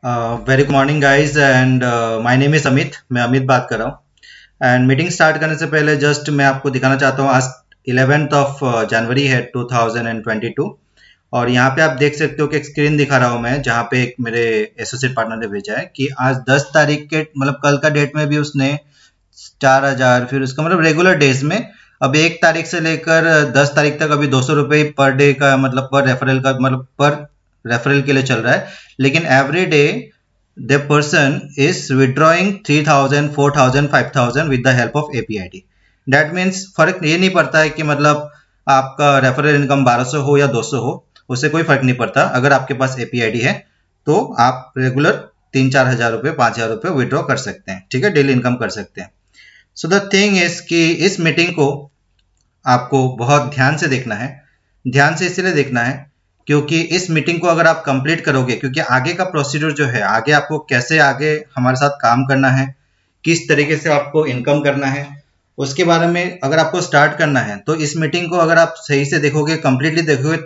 Very good morning guys and my name is Amit. मैं अमित बात कर रहा हूँ। एंड मीटिंग स्टार्ट करने से पहले जस्ट मैं आपको दिखाना चाहता हूँ, आज 11th ऑफ जनवरी है 2022। और यहाँ पे आप देख सकते हो कि एक स्क्रीन दिखा रहा हूँ मैं, जहाँ पे एक मेरे एसोसिएट पार्टनर ने भेजा है कि आज 10 तारीख के मतलब कल का डेट में भी उसने 4,000, फिर उसका मतलब रेगुलर डेज में अब 1 तारीख से लेकर 10 तारीख तक अभी 200 रुपये पर डे का मतलब पर रेफरल का मतलब पर रेफरल के लिए चल रहा है। लेकिन every day the person is withdrawing 3,000, 4,000, 5,000 with the help of APID. That means फर्क ये नहीं पड़ता है कि मतलब आपका रेफरल इनकम 1200 हो या 200 हो, उससे कोई फर्क नहीं पड़ता। अगर आपके पास APID है तो आप रेगुलर 3-4 हज़ार रुपये, 5,000 रुपये विड्रॉ कर सकते हैं, ठीक है, डेली इनकम कर सकते हैं। सो द थिंग इज कि इस मीटिंग को आपको बहुत ध्यान से देखना है। ध्यान से इसलिए देखना है क्योंकि इस मीटिंग को अगर आप कंप्लीट करोगे, क्योंकि आगे का प्रोसीड्यूर जो है, आगे आपको कैसे आगे हमारे साथ काम करना है, किस तरीके से आपको इनकम करना है, उसके बारे में अगर आपको स्टार्ट करना है तो इस मीटिंग को अगर आप सही से देखोगे, कंप्लीटली देखोगे,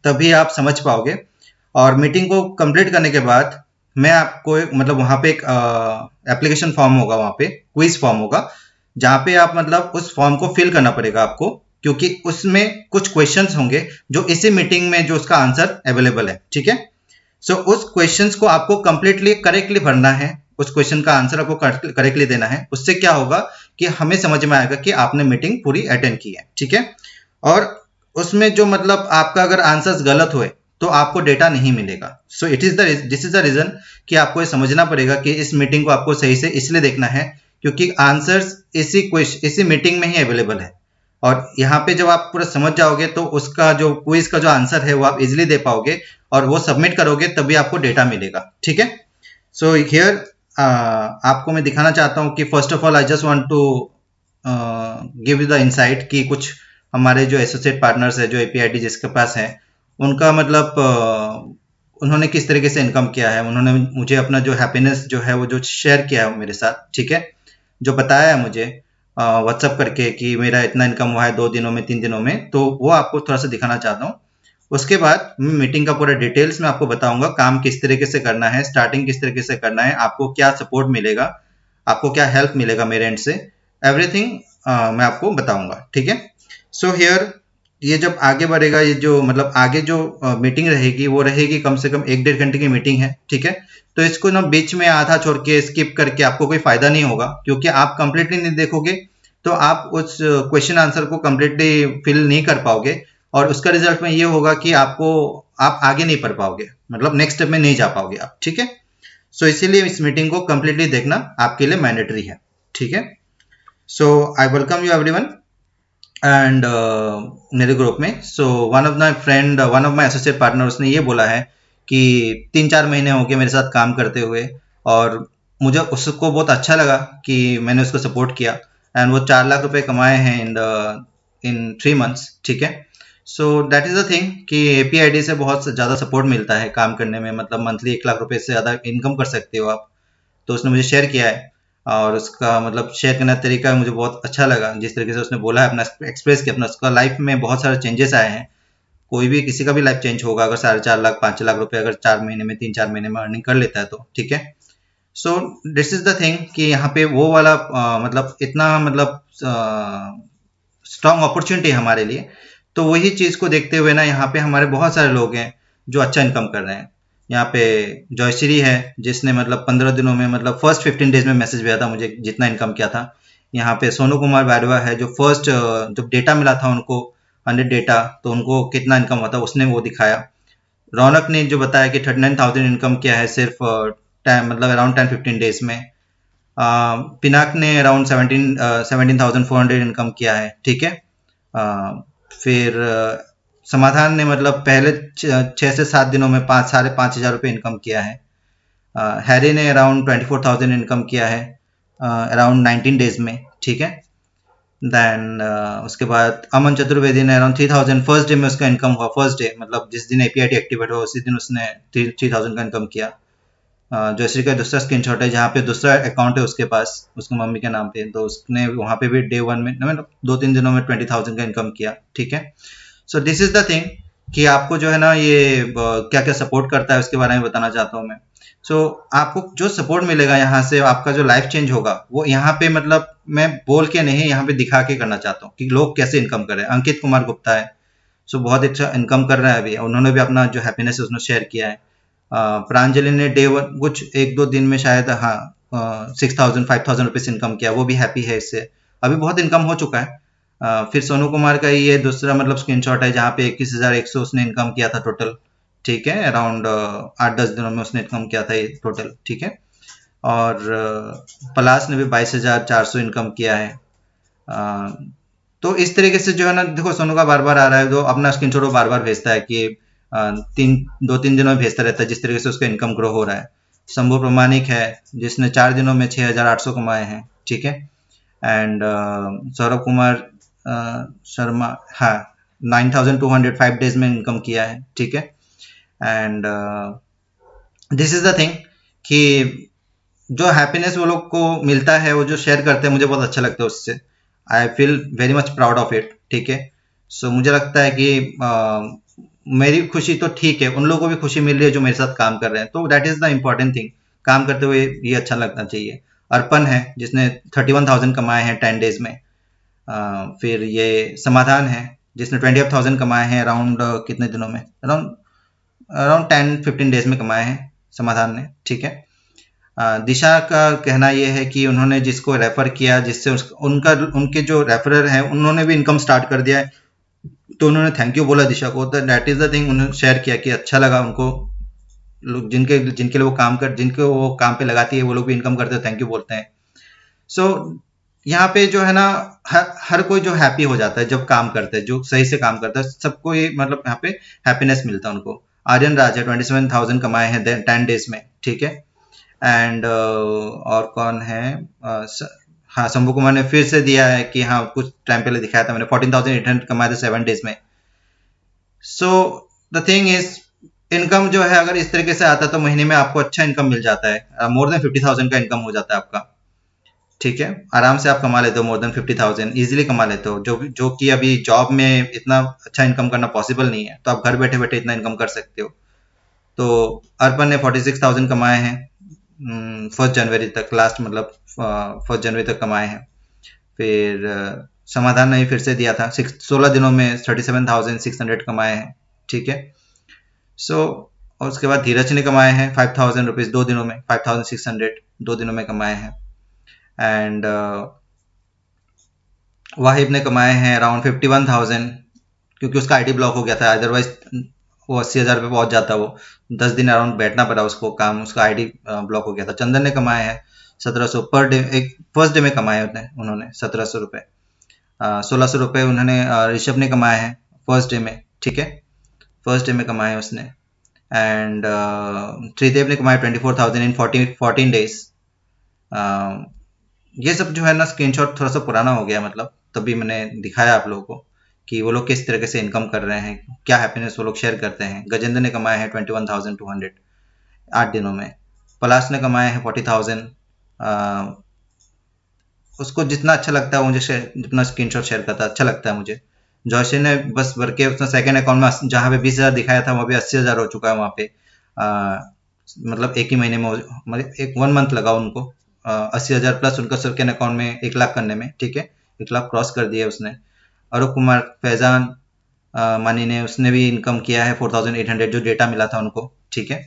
तभी आप समझ पाओगे। और मीटिंग को कंप्लीट करने के बाद मैं आपको मतलब वहाँ पे एक एप्लीकेशन फॉर्म होगा, वहाँ पे क्विज फॉर्म होगा, जहाँ पे आप मतलब उस फॉर्म को फिल करना पड़ेगा आपको, क्योंकि उसमें कुछ क्वेश्चंस होंगे जो इसी मीटिंग में जो उसका आंसर अवेलेबल है, ठीक है। सो उस क्वेश्चंस को आपको कंप्लीटली करेक्टली भरना है, उस क्वेश्चन का आंसर आपको करेक्टली देना है। उससे क्या होगा कि हमें समझ में आएगा कि आपने मीटिंग पूरी अटेंड की है, ठीक है। और उसमें जो मतलब आपका अगर आंसर्स गलत हुए तो आपको डेटा नहीं मिलेगा। So this is the reason कि आपको ये समझना पड़ेगा कि इस मीटिंग को आपको सही से इसलिए देखना है क्योंकि आंसर्स इसी मीटिंग में ही अवेलेबल है। और यहाँ पे जब आप पूरा समझ जाओगे तो उसका जो क्विज का जो आंसर है वो आप इजीली दे पाओगे और वो सबमिट करोगे तभी आपको डेटा मिलेगा, ठीक है। सो हियर आपको मैं दिखाना चाहता हूँ कि first of all I just want to give you the insight कि कुछ हमारे जो एसोसिएट पार्टनर्स है, जो एपीआईडी जिसके पास है, उनका मतलब उन्होंने किस तरीके से इनकम किया है। उन्होंने मुझे अपना जो हैप्पीनेस जो है वो जो शेयर किया है मेरे साथ, ठीक है, जो बताया है मुझे व्हाट्सअप करके कि मेरा इतना इनकम हुआ है 2 दिनों में, 3 दिनों में, तो वो आपको थोड़ा सा दिखाना चाहता हूँ। उसके बाद मीटिंग का पूरा डिटेल्स में आपको बताऊंगा, काम किस तरीके से करना है, स्टार्टिंग किस तरीके से करना है, आपको क्या सपोर्ट मिलेगा, आपको क्या हेल्प मिलेगा मेरे एंड से, एवरीथिंग मैं आपको बताऊंगा, ठीक है। सो हियर ये जब आगे बढ़ेगा, ये जो मतलब आगे जो मीटिंग रहेगी वो रहेगी कम से कम 1-1.5 घंटे की मीटिंग है, ठीक है। तो इसको ना बीच में आधा छोड़ के स्किप करके आपको कोई फायदा नहीं होगा, क्योंकि आप कंप्लीटली नहीं देखोगे तो आप उस क्वेश्चन आंसर को कंप्लीटली फिल नहीं कर पाओगे और उसका रिजल्ट में ये होगा कि आप आगे नहीं पढ़ पाओगे, मतलब नेक्स्ट स्टेप में नहीं जा पाओगे आप, ठीक है। सो इसीलिए इस मीटिंग को कंप्लीटली देखना आपके लिए मैंडेटरी है, ठीक है। So I welcome you everyone and मेरे ग्रुप में। So one of my associate partner, उसने ये बोला है कि 3-4 महीने हो गए मेरे साथ काम करते हुए और मुझे उसको बहुत अच्छा लगा कि मैंने उसको सपोर्ट किया एंड वो 4 लाख रुपए कमाए हैं इन 3 मंथ्स, ठीक है। So that is the thing कि एपीआईडी से बहुत ज़्यादा सपोर्ट मिलता है काम करने में, मतलब मंथली 1 लाख रुपए से ज़्यादा इनकम कर सकते हो आप। तो उसने मुझे शेयर किया है और उसका मतलब शेयर करने का तरीका मुझे बहुत अच्छा लगा, जिस तरीके से उसने बोला है, अपना एक्सप्रेस किया, अपना उसका लाइफ में बहुत सारे चेंजेस आए हैं। कोई भी किसी का भी लाइफ चेंज होगा अगर 4.5 लाख 5 लाख रुपए अगर 4 महीने में 3-4 महीने में अर्निंग कर लेता है तो, ठीक है। सो दिस इज द थिंग कि यहाँ पे वो वाला मतलब इतना मतलब स्ट्रॉन्ग अपॉर्चुनिटी है हमारे लिए। तो वही चीज़ को देखते हुए ना यहाँ पे हमारे बहुत सारे लोग हैं जो अच्छा इनकम कर रहे हैं। यहाँ पे जयश्री है जिसने मतलब 15 दिनों में मतलब फर्स्ट 15 डेज में मैसेज भेजा था मुझे जितना इनकम किया था। यहाँ पे सोनू कुमार बैरवा है जो फर्स्ट जब डेटा मिला था उनको 100 डेटा, तो उनको कितना इनकम हुआ था उसने वो दिखाया। रौनक ने जो बताया कि 39,000 इनकम किया है सिर्फ मतलब अराउंड 10-15 डेज में। पिनाक ने अराउंड 17,400 इनकम किया है, ठीक है। फिर समाधान ने मतलब पहले 6 से 7 दिनों में 5,500 रुपये इनकम किया है। हैरी ने अराउंड 24,000 इनकम किया है अराउंड 19 डेज में, ठीक है। देन उसके बाद अमन चतुर्वेदी ने अराउंड 3,000 फर्स्ट डे में उसका इनकम हुआ, फर्स्ट डे मतलब जिस दिन एपीआईडी एक्टिवेट हुआ उसी दिन उसने 3,000 का इनकम किया। जयश्री का दूसरा स्क्रीनशॉट है जहाँ पे दूसरा अकाउंट है उसके पास, उसकी मम्मी के नाम पे, तो उसने वहाँ पे भी डे 1 में मतलब 2-3 दिनों में 20,000 का इनकम किया, ठीक है। सो दिस इज द थिंग कि आपको जो है ना ये क्या क्या सपोर्ट करता है उसके बारे में बताना चाहता हूँ मैं। सो आपको जो सपोर्ट मिलेगा यहाँ से, आपका जो लाइफ चेंज होगा वो यहाँ पे मतलब मैं बोल के नहीं, यहाँ पे दिखा के करना चाहता हूँ कि लोग कैसे इनकम कर रहे हैं। अंकित कुमार गुप्ता है, सो बहुत अच्छा इनकम कर रहा है अभी, उन्होंने भी अपना जो हैप्पीनेस है उसमें शेयर किया है। प्रांजलि ने डे वन कुछ एक दो दिन में शायद, हाँ, 6,000 5,000 रुपीज इनकम किया, वो भी हैप्पी है इससे, अभी बहुत इनकम हो चुका है। फिर सोनू कुमार का ये दूसरा मतलब स्क्रीनशॉट है जहाँ पे 21,100 उसने इनकम किया था टोटल, ठीक है, अराउंड 8-10 दिनों में उसने इनकम किया था ये टोटल, ठीक है। और पलाश ने भी 22,400 इनकम किया है। अ, तो इस तरीके से जो है ना, देखो सोनू का बार बार आ रहा है, जो अपना स्क्रीनशॉट वो बार बार भेजता है कि तीन 2-3 दिनों में भेजता रहता है, जिस तरीके से उसका इनकम ग्रो हो रहा है। शंभू प्रमाणिक है जिसने 4 दिनों में 6,800 कमाए हैं, ठीक है। एंड सौरभ कुमार शर्मा, हाँ, 9,200 5 डेज में इनकम किया है, ठीक है। And this is the thing कि जो हैप्पीनेस वो लोग को मिलता है, वो जो शेयर करते हैं, मुझे बहुत अच्छा लगता है उससे। I feel very much proud of it, ठीक है। सो मुझे लगता है कि मेरी खुशी तो ठीक है, उन लोगों को भी खुशी मिल रही है जो मेरे साथ काम कर रहे हैं, तो that is the important thing. काम करते हुए ये अच्छा लगना चाहिए। अर्पण है जिसने 31,000 कमाए हैं 10 डेज में। फिर ये समाधान है जिसने 28,000 कमाए हैं अराउंड कितने दिनों में, अराउंड अराउंड 10-15 डेज में कमाए हैं समाधान ने, ठीक है। दिशा का कहना यह है कि उन्होंने जिसको रेफर किया, जिससे उनका उनके जो रेफरर हैं उन्होंने भी इनकम स्टार्ट कर दिया है, तो उन्होंने थैंक यू बोला दिशा को। दैट इज द थिंग, उन्होंने शेयर किया कि अच्छा लगा उनको, लोग जिनके जिनके लिए वो काम कर, जिनके वो काम पे लगाती है, वो लोग भी इनकम करते हैं, थैंक यू बोलते हैं। सो यहाँ पे जो है ना, हर कोई जो हैप्पी हो जाता है जब काम करते हैं, जो सही से काम करता है, सबको ये मतलब यहाँ पे हैप्पीनेस मिलता है उनको। आर्यन राज है, 27,000 कमाए हैं 10 डेज में, ठीक है। एंड और कौन है, हाँ, शंभू कुमार ने फिर से दिया है कि हाँ, कुछ टाइम पहले दिखाया था मैंने, 14,800 कमाए थे 7 डेज में। So the thing is, income जो है अगर इस तरीके से आता है तो महीने में आपको अच्छा इनकम मिल जाता है, मोर देन 50,000 का इनकम हो जाता है आपका, ठीक है। आराम से आप कमा लेते हो, मोर देन 50,000 इजीली कमा लेते हो, जो कि अभी जॉब में इतना अच्छा इनकम करना पॉसिबल नहीं है, तो आप घर बैठे बैठे इतना इनकम कर सकते हो। तो अर्पण ने 46,000 कमाए हैं 1 जनवरी तक, लास्ट मतलब 1 जनवरी तक कमाए हैं। फिर समाधान ने फिर से दिया था 16 दिनों में 37,600 कमाए हैं, ठीक है। सो और उसके बाद धीरज ने कमाए हैं 5,000 रुपीज 2 दिनों में, 5,600 2 दिनों में कमाए हैं। एंड वाहिब ने कमाए हैं अराउंड 51,000, क्योंकि उसका आईडी ब्लॉक हो गया था, अदरवाइज वो 80,000 पे पहुंच जाता। वो 10 दिन अराउंड बैठना पड़ा उसको, काम, उसका आईडी ब्लॉक हो गया था। चंदन ने कमाए हैं 1,700 पर डे, एक फर्स्ट डे में कमाए उन्होंने 1,700 रुपये। 1,600 रुपये उन्होंने ऋषभ ने कमाए हैं फर्स्ट डे में, ठीक है, फर्स्ट डे में कमाए उसने। एंड त्रिदेव ने कमाए 24,000 इन 14 डेज। ये सब जो है ना, स्क्रीनशॉट थोड़ा सा पुराना हो गया, मतलब तभी मैंने दिखाया आप लोगों को कि वो लोग किस तरीके से इनकम कर रहे हैं, क्या हैप्पीनेस वो लोग शेयर करते हैं। गजेंद्र ने कमाए हैं 21,200 8 दिनों में। पलाश ने कमाए हैं 40,000। उसको जितना अच्छा लगता है, मुझे जितना स्क्रीनशॉट शेयर करता है अच्छा लगता है मुझे। जॉयशी ने बस भर के उसने सेकेंड अकाउंट में जहाँ पे 20,000 दिखाया था वहाँ पे 80,000 हो चुका है वहाँ पे। मतलब एक ही महीने में, मतलब एक 1 मंथ लगा उनको 80,000 प्लस उनका सेकेंड अकाउंट में 1 लाख करने में, ठीक है, 1 लाख क्रॉस कर दिया उसने। अरूप कुमार फैजान मानी ने, उसने भी इनकम किया है 4,800, जो डेटा मिला था उनको, ठीक है,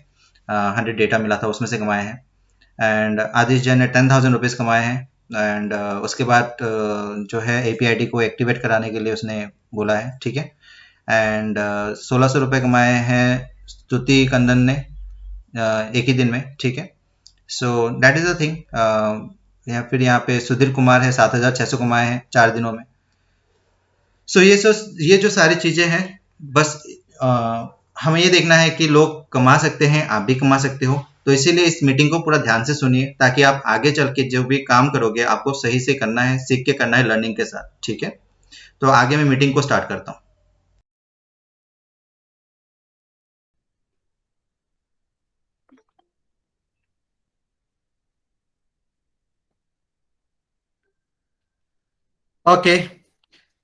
100 डेटा मिला था उसमें से कमाए हैं। एंड आदिश जैन ने 10,000 रुपीज़ कमाए हैं। एंड उसके बाद जो है APID को एक्टिवेट कराने के लिए उसने बोला है, ठीक है। एंड 1,600 रुपये कमाए हैं स्तुति कंदन ने एक ही दिन में, ठीक है। So that is the thing. या फिर यहाँ पे सुधीर कुमार है, 7,600 कमाए हैं 4 दिनों में। सो ये जो सारी चीजें हैं, बस हमें ये देखना है कि लोग कमा सकते हैं, आप भी कमा सकते हो। तो इसीलिए इस मीटिंग को पूरा ध्यान से सुनिए, ताकि आप आगे चल के जो भी काम करोगे आपको सही से करना है, सीख के करना है लर्निंग के साथ, ठीक है। तो आगे मैं मीटिंग को स्टार्ट करता हूँ। Okay,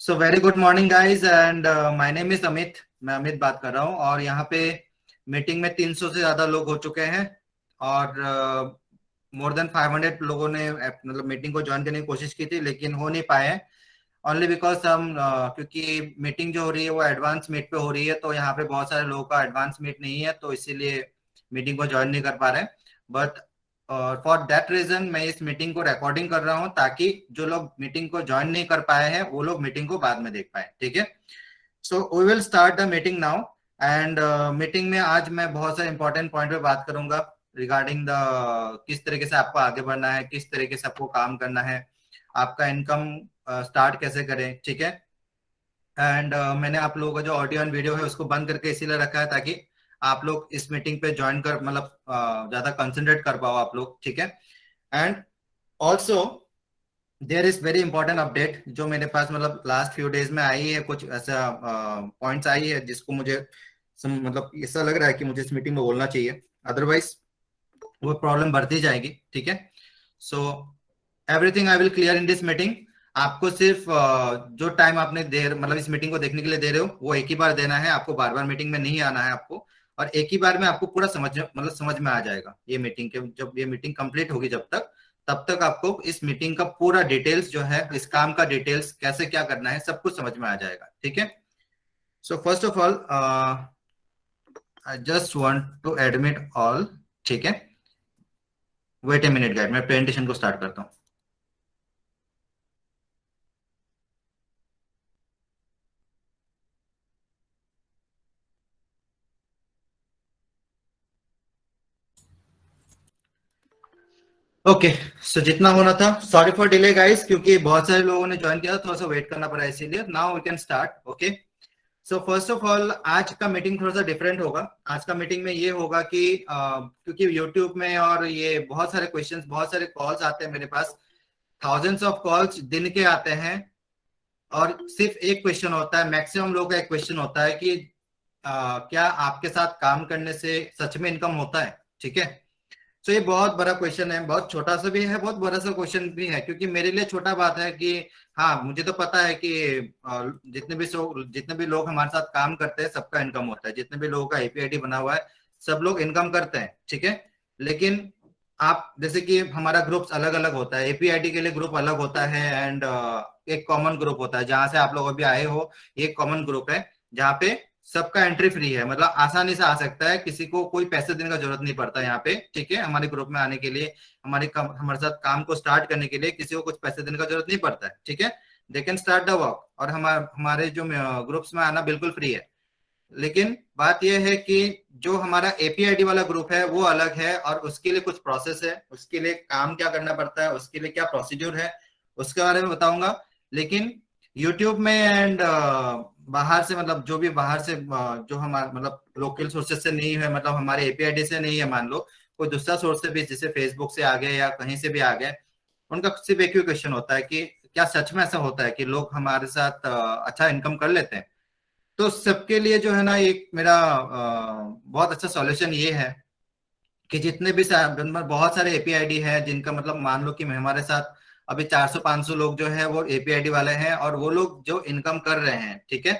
so very good morning, guys, and my name is Amit. मैं अमित बात कर रहा हूँ और यहाँ पे मीटिंग में 300 से ज्यादा लोग हो चुके हैं और मोर देन 500 लोगों ने मतलब मीटिंग को ज्वाइन करने की कोशिश की थी लेकिन हो नहीं पाए। ओनली बिकॉज हम क्योंकि मीटिंग जो हो रही है वो एडवांस मीट पे हो रही है, तो यहाँ पे बहुत सारे लोगों का एडवांस मीट नहीं है, तो इसीलिए मीटिंग को ज्वाइन नहीं कर पा रहे हैं। बट फॉर दैट रीजन मैं इस मीटिंग को रिकॉर्डिंग कर रहा हूँ ताकि जो लोग मीटिंग को ज्वाइन नहीं कर पाए हैं वो लोग मीटिंग को बाद में देख पाए। ठीक है, so we will start the meeting now. And meeting में आज मैं बहुत सारे इंपॉर्टेंट पॉइंट पे बात करूंगा रिगार्डिंग द किस तरीके से आपको आगे बढ़ना है, किस तरीके से आपको काम करना है, आपका इनकम स्टार्ट कैसे करें। ठीक है, एंड मैंने आप लोगों का जो ऑडियो एंड वीडियो है उसको बंद करके इसीलिए रखा है ताकि आप लोग इस मीटिंग पे ज्वाइन कर मतलब ज्यादा कंसंट्रेट कर पाओ आप लोग। ठीक है, and also there is very important update जो मेरे पास मतलब लास्ट फ्यू डेज में आई है, कुछ ऐसा पॉइंट्स आई है जिसको मुझे मतलब ऐसा लग रहा है कि मुझे इस मीटिंग में बोलना चाहिए, अदरवाइज वो प्रॉब्लम बढ़ती जाएगी। ठीक है, so everything I will clear in this meeting. आपको सिर्फ जो टाइम आपने दे मतलब इस मीटिंग को देखने के लिए दे रहे हो वो एक ही बार देना है, आपको बार बार मीटिंग में नहीं आना है आपको, और एक ही बार में आपको पूरा समझ में आ जाएगा ये मीटिंग के। जब ये मीटिंग कंप्लीट होगी जब तक तब तक आपको इस मीटिंग का पूरा डिटेल्स जो है, इस काम का डिटेल्स कैसे क्या करना है सब कुछ समझ में आ जाएगा। ठीक है, so first of all I just want to admit all. ठीक है, वेट ए मिनट गाइड, मैं प्रेजेंटेशन को स्टार्ट करता हूँ। ओके, सो जितना होना था, सॉरी फॉर डिले गाइस, क्योंकि बहुत सारे लोगों ने ज्वाइन किया था, थोड़ा सा वेट करना पड़ा, इसीलिए now we can start. Okay, so first of all आज का मीटिंग थोड़ा सा डिफरेंट होगा। आज का मीटिंग में ये होगा कि क्योंकि यूट्यूब में और ये बहुत सारे क्वेश्चंस, बहुत सारे कॉल्स आते हैं मेरे पास, थाउजेंड्स ऑफ कॉल्स दिन के आते हैं, और सिर्फ एक क्वेश्चन होता है, मैक्सिमम लोगों का एक क्वेश्चन होता है कि क्या आपके साथ काम करने से सच में इनकम होता है। ठीक है, तो ये बहुत बड़ा क्वेश्चन है, बहुत छोटा सा भी है, बहुत बड़ा सा क्वेश्चन भी है, क्योंकि मेरे लिए छोटा बात है कि हाँ मुझे तो पता है कि जितने भी लोग हमारे साथ काम करते हैं सबका इनकम होता है, जितने भी लोगों का एपीआईडी बना हुआ है सब लोग इनकम करते हैं। ठीक है, लेकिन आप जैसे कि हमारा ग्रुप्स अलग अलग होता है, एपीआईडी के लिए ग्रुप अलग होता है, एंड एक कॉमन ग्रुप होता है जहां से आप लोग अभी आए हो। एक कॉमन ग्रुप है जहाँ पे सबका एंट्री फ्री है, मतलब आसानी से आ सकता है, किसी को कोई पैसे देने का जरूरत नहीं पड़ता यहाँ पे। ठीक है, हमारे ग्रुप में आने के लिए, हमारे साथ काम को स्टार्ट करने के लिए किसी को कुछ पैसे देने का जरूरत नहीं पड़ता है। ठीक है, they can start the work, और हमारे जो ग्रुप्स में आना बिल्कुल फ्री है। लेकिन बात यह है कि जो हमारा एपीआईडी वाला ग्रुप है वो अलग है, और उसके लिए कुछ प्रोसेस है, उसके लिए काम क्या करना पड़ता है, उसके लिए क्या प्रोसीड्यूर है, उसके बारे में बताऊंगा। लेकिन यूट्यूब में एंड बाहर से, मतलब जो भी बाहर से जो हमारे मतलब लोकल सोर्सेस से नहीं है, मतलब हमारे एपीआईडी से नहीं है, मान लो कोई दूसरा सोर्स से भी, जैसे फेसबुक से आ गए या कहीं से भी आ गए, उनका सिर्फ एक ही क्वेश्चन होता है कि क्या सच में ऐसा होता है कि लोग हमारे साथ अच्छा इनकम कर लेते हैं। तो सबके लिए जो है ना, एक मेरा बहुत अच्छा सॉल्यूशन ये है कि जितने भी बहुत सारे एपीआईडी है जिनका मतलब मान लो कि हमारे साथ अभी 400-500 लोग जो है वो एपीआईडी वाले हैं, और वो लोग जो इनकम कर रहे हैं, ठीक है,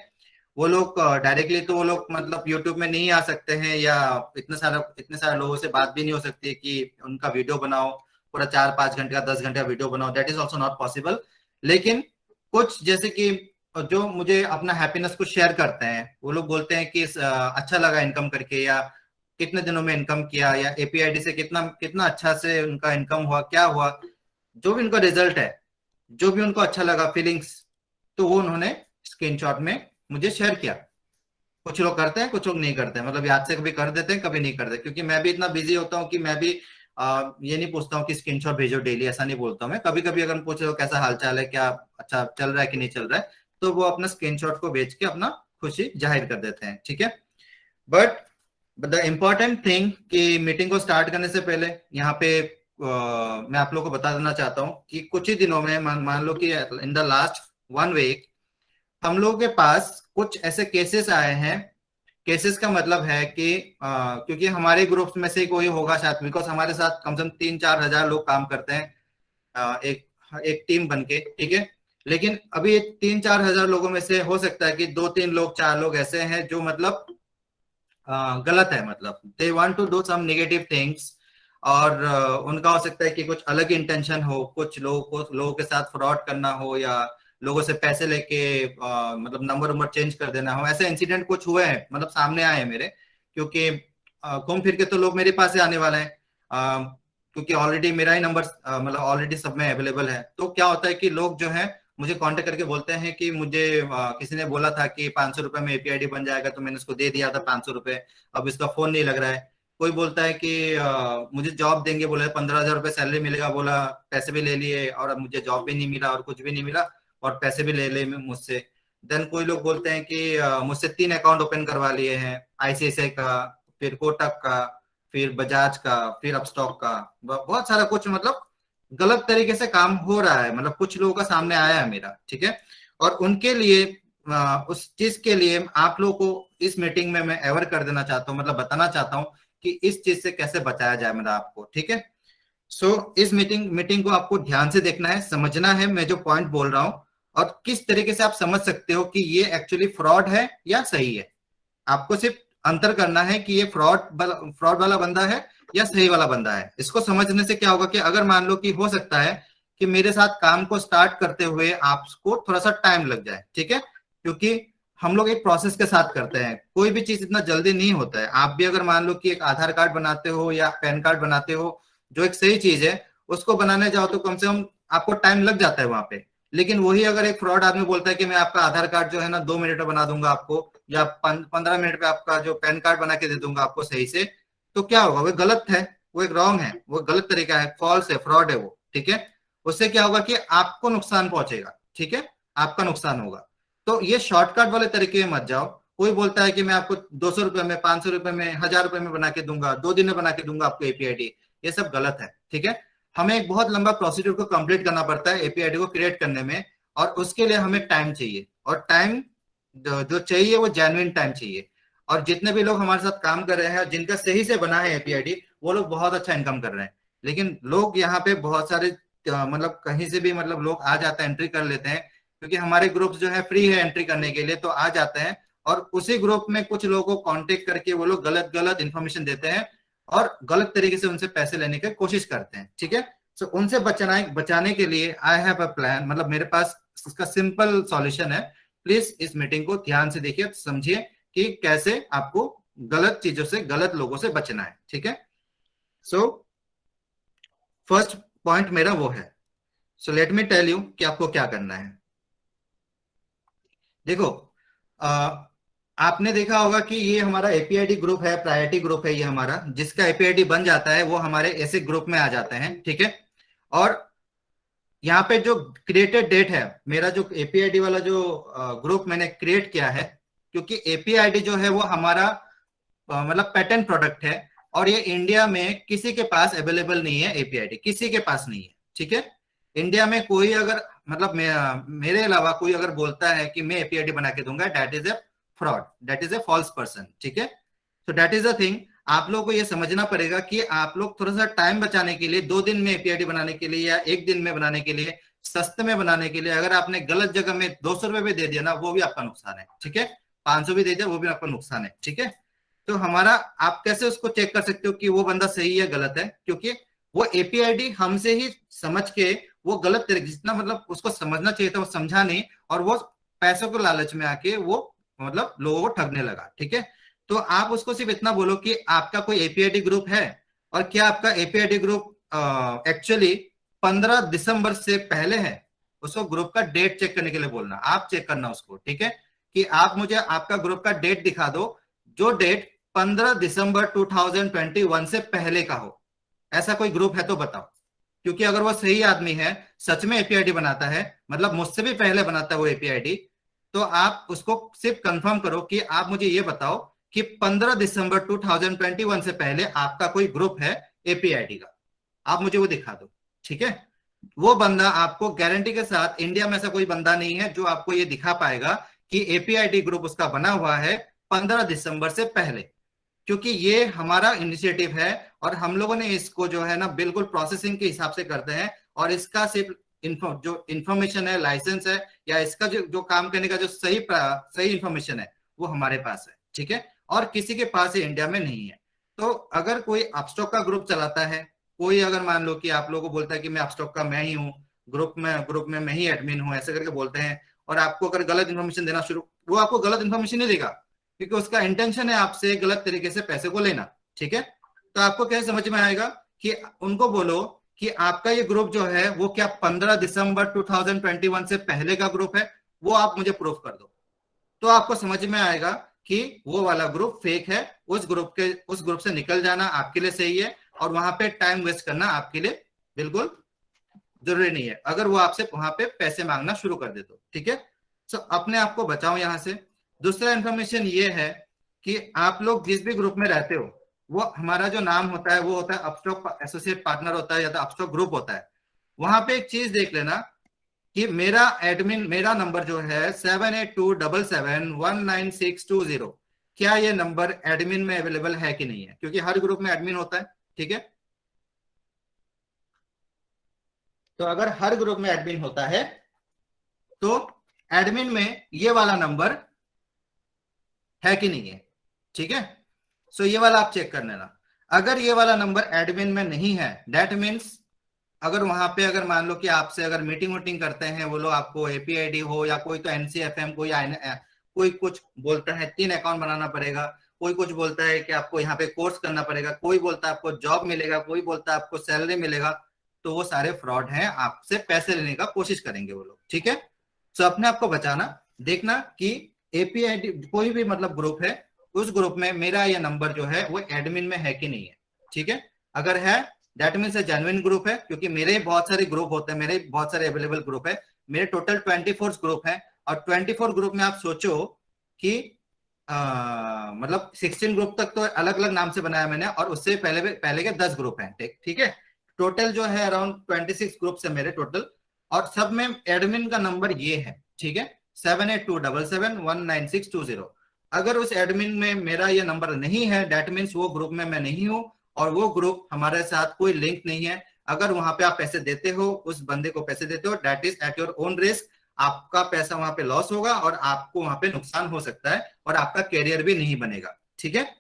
वो लोग डायरेक्टली तो वो लोग मतलब यूट्यूब में नहीं आ सकते हैं, या इतने सारे लोगों से बात भी नहीं हो सकती कि उनका वीडियो बनाओ, पूरा 4-5 घंटे का 10 घंटे का वीडियो बनाओ, that is also not possible. लेकिन कुछ जैसे कि जो मुझे अपना हैप्पीनेस को शेयर करते हैं, वो लोग बोलते हैं कि अच्छा लगा इनकम करके, या कितने दिनों में इनकम किया, या एपीआईडी से कितना कितना अच्छा से उनका इनकम हुआ, क्या हुआ, जो भी उनका रिजल्ट है, जो भी उनको अच्छा लगा, फीलिंग्स, तो वो उन्होंने स्क्रीनशॉट में मुझे शेयर किया। कुछ लोग करते हैं, कुछ लोग नहीं करते हैं, मतलब याद से कभी कर देते हैं, कभी नहीं करते, क्योंकि मैं भी इतना बिजी होता हूँ कि मैं भी ये नहीं पूछता हूँ कि स्क्रीनशॉट भेजो डेली, ऐसा नहीं बोलता हूँ मैं। कभी कभी अगर पूछ रहे हो कैसा हाल चाल है, क्या अच्छा चल रहा है कि नहीं चल रहा है, तो वो अपना स्क्रीनशॉट को भेज के अपना खुशी जाहिर कर देते हैं। ठीक है, बट द इम्पोर्टेंट थिंग कि मीटिंग को स्टार्ट करने से पहले यहाँ पे मैं आप लोगों को बता देना चाहता हूँ कि कुछ ही दिनों में, मान लो कि इन द लास्ट 1 वीक हम लोगों के पास कुछ ऐसे केसेस आए हैं। केसेस का मतलब है कि क्योंकि हमारे ग्रुप्स में से कोई होगा शायद, बिकॉज हमारे साथ कम से कम 3-4 हजार लोग काम करते हैं एक एक टीम बन के। ठीक है, लेकिन अभी 3-4 हजार लोगों में से हो सकता है कि 2-3 लोग 4 लोग ऐसे हैं जो मतलब गलत है, मतलब they want to do some negative things. और उनका हो सकता है कि कुछ अलग इंटेंशन हो, कुछ लोगों को लोगों के साथ फ्रॉड करना हो, या लोगों से पैसे लेके मतलब नंबर नंबर चेंज कर देना हो। ऐसे इंसिडेंट कुछ हुए हैं, मतलब सामने आए हैं मेरे, क्योंकि घूम फिर के तो लोग मेरे पास ही आने वाले हैं। क्योंकि ऑलरेडी मेरा ही नंबर मतलब ऑलरेडी सब में अवेलेबल है। तो क्या होता है कि लोग जो है मुझे कांटेक्ट करके बोलते हैं कि मुझे किसी ने बोला था कि 500 रुपए में एपीआईडी बन जाएगा, तो मैंने उसको दे दिया था 500 रुपए, अब इसका फोन नहीं लग रहा है। कोई बोलता है कि मुझे जॉब देंगे, बोले 15,000 रुपए सैलरी मिलेगा, बोला पैसे भी ले लिए और अब मुझे जॉब भी नहीं मिला और कुछ भी नहीं मिला, और पैसे भी ले ले मुझसे। देन कोई लोग बोलते हैं कि मुझसे 3 अकाउंट ओपन करवा लिए हैं, आईसीआईसीआई का, फिर कोटक का, फिर बजाज का, फिर अपस्टॉक का, बहुत सारा कुछ, मतलब गलत तरीके से काम हो रहा है। मतलब कुछ लोगों का सामने आया है मेरा, ठीक है। और उनके लिए उस चीज के लिए आप लोगों को इस मीटिंग में मैं एवर कर देना चाहता हूँ, मतलब बताना चाहता हूँ कि इस चीज से कैसे बचाया जाए, मतलब आपको, ठीक है। इस मीटिंग मीटिंग को आपको ध्यान से देखना है, समझना है मैं जो पॉइंट बोल रहा हूँ, और किस तरीके से आप समझ सकते हो कि ये एक्चुअली फ्रॉड है या सही है। आपको सिर्फ अंतर करना है कि ये फ्रॉड वाला बंदा है या सही वाला बंदा है। इसको समझने से क्या होगा कि अगर मान लो कि हो सकता है कि मेरे साथ काम को स्टार्ट करते हुए आपको थोड़ा सा टाइम लग जाए, ठीक है, क्योंकि हम लोग एक प्रोसेस के साथ करते हैं, कोई भी चीज इतना जल्दी नहीं होता है। आप भी अगर मान लो कि एक आधार कार्ड बनाते हो या पैन कार्ड बनाते हो, जो एक सही चीज है, उसको बनाने जाओ तो कम से कम आपको टाइम लग जाता है वहां पे। लेकिन वही अगर एक फ्रॉड आदमी बोलता है कि मैं आपका आधार कार्ड जो है ना 2 मिनट में बना दूंगा आपको, या 15 मिनट पे आपका जो पैन कार्ड बना के दे दूंगा आपको सही से, तो क्या होगा, वो गलत है, वो एक रॉन्ग है, वो गलत तरीका है, फॉल्स है, फ्रॉड है वो, ठीक है। उससे क्या होगा कि आपको नुकसान पहुंचेगा, ठीक है, आपका नुकसान होगा। तो ये शॉर्टकट वाले तरीके में मत जाओ। कोई बोलता है कि मैं आपको 200 रुपए में, 500 रुपए में, 1000 रुपए में बना के दूंगा, 2 दिन में बना के दूंगा आपको एपीआईडी, ये सब गलत है, ठीक है। हमें एक बहुत लंबा प्रोसीड्यूर को कंप्लीट करना पड़ता है एपीआईडी को क्रिएट करने में, और उसके लिए हमें टाइम चाहिए, और टाइम जो चाहिए वो जेन्युइन टाइम चाहिए। और जितने भी लोग हमारे साथ काम कर रहे हैं जिनका सही से बना है एपीआईडी, वो लोग बहुत अच्छा इनकम कर रहे हैं। लेकिन लोग यहाँ पे बहुत सारे मतलब कहीं से भी, मतलब लोग आ जाते हैं, एंट्री कर लेते हैं, क्योंकि हमारे ग्रुप जो है फ्री है एंट्री करने के लिए, तो आ जाते हैं और उसी ग्रुप में कुछ लोगों को कांटेक्ट करके वो लोग गलत गलत इन्फॉर्मेशन देते हैं और गलत तरीके से उनसे पैसे लेने की कोशिश करते हैं, ठीक है। उनसे बचाने के लिए आई हैव अ प्लान, मतलब मेरे पास उसका सिंपल सॉल्यूशन है। प्लीज इस मीटिंग को ध्यान से देखिए, समझिए कि कैसे आपको गलत चीजों से, गलत लोगों से बचना है, ठीक है। सो फर्स्ट पॉइंट मेरा वो है। So let me tell you कि आपको क्या करना है। देखो, आ, आपने देखा होगा कि ये हमारा एपीआईडी ग्रुप है, प्रायोरिटी ग्रुप है ये हमारा, जिसका एपीआईडी बन जाता है वो हमारे ऐसे ग्रुप में आ जाते हैं, ठीक है। और यहाँ पे जो क्रिएटेड डेट है, मेरा जो एपीआईडी वाला जो ग्रुप मैंने क्रिएट किया है, क्योंकि एपीआईडी जो है वो हमारा मतलब पेटेंट प्रोडक्ट है, और ये इंडिया में किसी के पास अवेलेबल नहीं है, एपीआईडी किसी के पास नहीं है, ठीक है। इंडिया में कोई अगर, मतलब मेरे अलावा कोई अगर बोलता है कि मैं एपीआईडी बना के दूंगा, that is a fraud, that is a false person, ठीक है। तो दैट इज द थिंग। आप लोग को ये समझना पड़ेगा कि आप लोग थोड़ा सा टाइम बचाने के लिए, 2 दिन में एपीआईडी बनाने के लिए या 1 दिन में बनाने के लिए, सस्ते में बनाने के लिए, अगर आपने गलत जगह में 200 रुपए भी दे दिया ना, वो भी आपका नुकसान है, ठीक है। 500 भी दे दिया, वो भी आपका नुकसान है, ठीक है। तो हमारा, आप कैसे उसको चेक कर सकते हो कि वो बंदा सही है गलत है, क्योंकि वो एपीआईडी हमसे ही समझ के, वो गलत तरीके, जितना मतलब उसको समझना चाहिए था वो समझा नहीं, और वो पैसों के लालच में आके वो मतलब लोगों को ठगने लगा, ठीक है। तो आप उसको सिर्फ इतना बोलो कि आपका कोई एपीआईडी ग्रुप है, और क्या आपका एपीआईडी ग्रुप एक्चुअली 15 दिसंबर से पहले है। उसको ग्रुप का डेट चेक करने के लिए बोलना, आप चेक करना उसको, ठीक है, कि आप मुझे आपका ग्रुप का डेट दिखा दो, जो डेट 15 दिसंबर 2021 से पहले का हो। ऐसा कोई ग्रुप है तो बताओ, क्योंकि अगर वो सही आदमी है, सच में एपीआईडी बनाता है, मतलब मुझसे भी पहले बनाता है वो एपीआईडी, तो आप उसको सिर्फ कंफर्म करो कि आप मुझे ये बताओ कि 15 दिसंबर 2021 से पहले आपका कोई ग्रुप है एपीआईडी का, आप मुझे वो दिखा दो, ठीक है। वो बंदा आपको गारंटी के साथ, इंडिया में ऐसा कोई बंदा नहीं है जो आपको ये दिखा पाएगा कि एपीआईडी ग्रुप उसका बना हुआ है 15 दिसंबर से पहले, क्योंकि ये हमारा इनिशिएटिव है, और हम लोगों ने इसको जो है ना बिल्कुल प्रोसेसिंग के हिसाब से करते हैं, और इसका सिर्फ जो इंफॉर्मेशन है, लाइसेंस है, या इसका जो काम करने का जो सही सही इंफॉर्मेशन है वो हमारे पास है, ठीक है, और किसी के पास इंडिया में नहीं है। तो अगर कोई अपस्टॉक का ग्रुप चलाता है, कोई अगर मान लो कि आप लोगों को बोलता है कि मैं अपस्टॉक का मैं ही हूँ, ग्रुप में मैं ही एडमिन हूँ, ऐसे करके बोलते हैं, और आपको अगर गलत इन्फॉर्मेशन देना शुरू, वो आपको गलत इन्फॉर्मेशन नहीं देगा, क्योंकि उसका इंटेंशन है आपसे गलत तरीके से पैसे को लेना, ठीक है। तो आपको क्या समझ में आएगा कि उनको बोलो कि आपका ये ग्रुप जो है वो क्या 15 दिसंबर 2021 से पहले का ग्रुप है, वो आप मुझे प्रूफ कर दो। तो आपको समझ में आएगा कि वो वाला ग्रुप फेक है, उस ग्रुप से निकल जाना आपके लिए सही है, और वहां पे टाइम वेस्ट करना आपके लिए बिल्कुल जरूरी नहीं है, अगर वो आपसे वहां पे पैसे मांगना शुरू कर दे तो, ठीक है। सो अपने आप को बचाओ यहां से। दूसरा इंफॉर्मेशन ये है कि आप लोग जिस भी ग्रुप में रहते हो, वो हमारा जो नाम होता है वो होता है अपस्टॉक एसोसिएट पार्टनर होता है, या तो अपस्टॉक ग्रुप होता है। वहां पे एक चीज देख लेना कि मेरा नंबर जो है 7827719620, क्या ये नंबर एडमिन में अवेलेबल है कि नहीं है, क्योंकि हर ग्रुप में एडमिन होता है, ठीक है। तो अगर हर ग्रुप में एडमिन होता है तो एडमिन में ये वाला नंबर है कि नहीं है, ठीक है। सो ये वाला आप चेक कर लेना। अगर ये वाला नंबर एडमिन में नहीं है, दैट मीन्स अगर वहां पे अगर मान लो कि आपसे अगर मीटिंग वोटिंग करते हैं वो लोग, आपको एपीआईडी हो या कोई तो एनसीएफएम कोई कुछ बोलता है 3 अकाउंट बनाना पड़ेगा, कोई कुछ बोलता है कि आपको यहाँ पे कोर्स करना पड़ेगा, कोई बोलता है आपको जॉब मिलेगा, कोई बोलता है आपको सैलरी मिलेगा, तो वो सारे फ्रॉड हैं, आपसे पैसे लेने का कोशिश करेंगे वो लोग, ठीक है। सो अपने आप को बचाना, देखना कि एपीआईडी कोई भी मतलब ग्रुप है, उस ग्रुप में मेरा ये नंबर जो है वो एडमिन में है कि नहीं है, ठीक है। अगर है दैट मीन्स जेन्युइन ग्रुप है, क्योंकि मेरे बहुत सारे ग्रुप होते हैं, मेरे बहुत सारे अवेलेबल ग्रुप है, मेरे टोटल 24 ग्रुप है, और 24 ग्रुप में आप सोचो कि मतलब 16 ग्रुप तक तो अलग अलग नाम से बनाया मैंने, और उससे पहले के 10 ग्रुप हैं, ठीक है। टोटल जो है अराउंड 26 ग्रुप है मेरे टोटल, और सब में एडमिन का नंबर ये है, ठीक है, 7827719620। अगर उस एडमिन में मेरा ये नंबर नहीं है, दैट मीन्स वो ग्रुप में मैं नहीं हूं, और वो ग्रुप हमारे साथ कोई लिंक नहीं है। अगर वहां पे आप पैसे देते हो, उस बंदे को पैसे देते हो, that is at your own risk, आपका पैसा वहां पे लॉस होगा, और आपको वहां पे नुकसान हो सकता है, और आपका कैरियर भी नहीं बनेगा, ठीक है।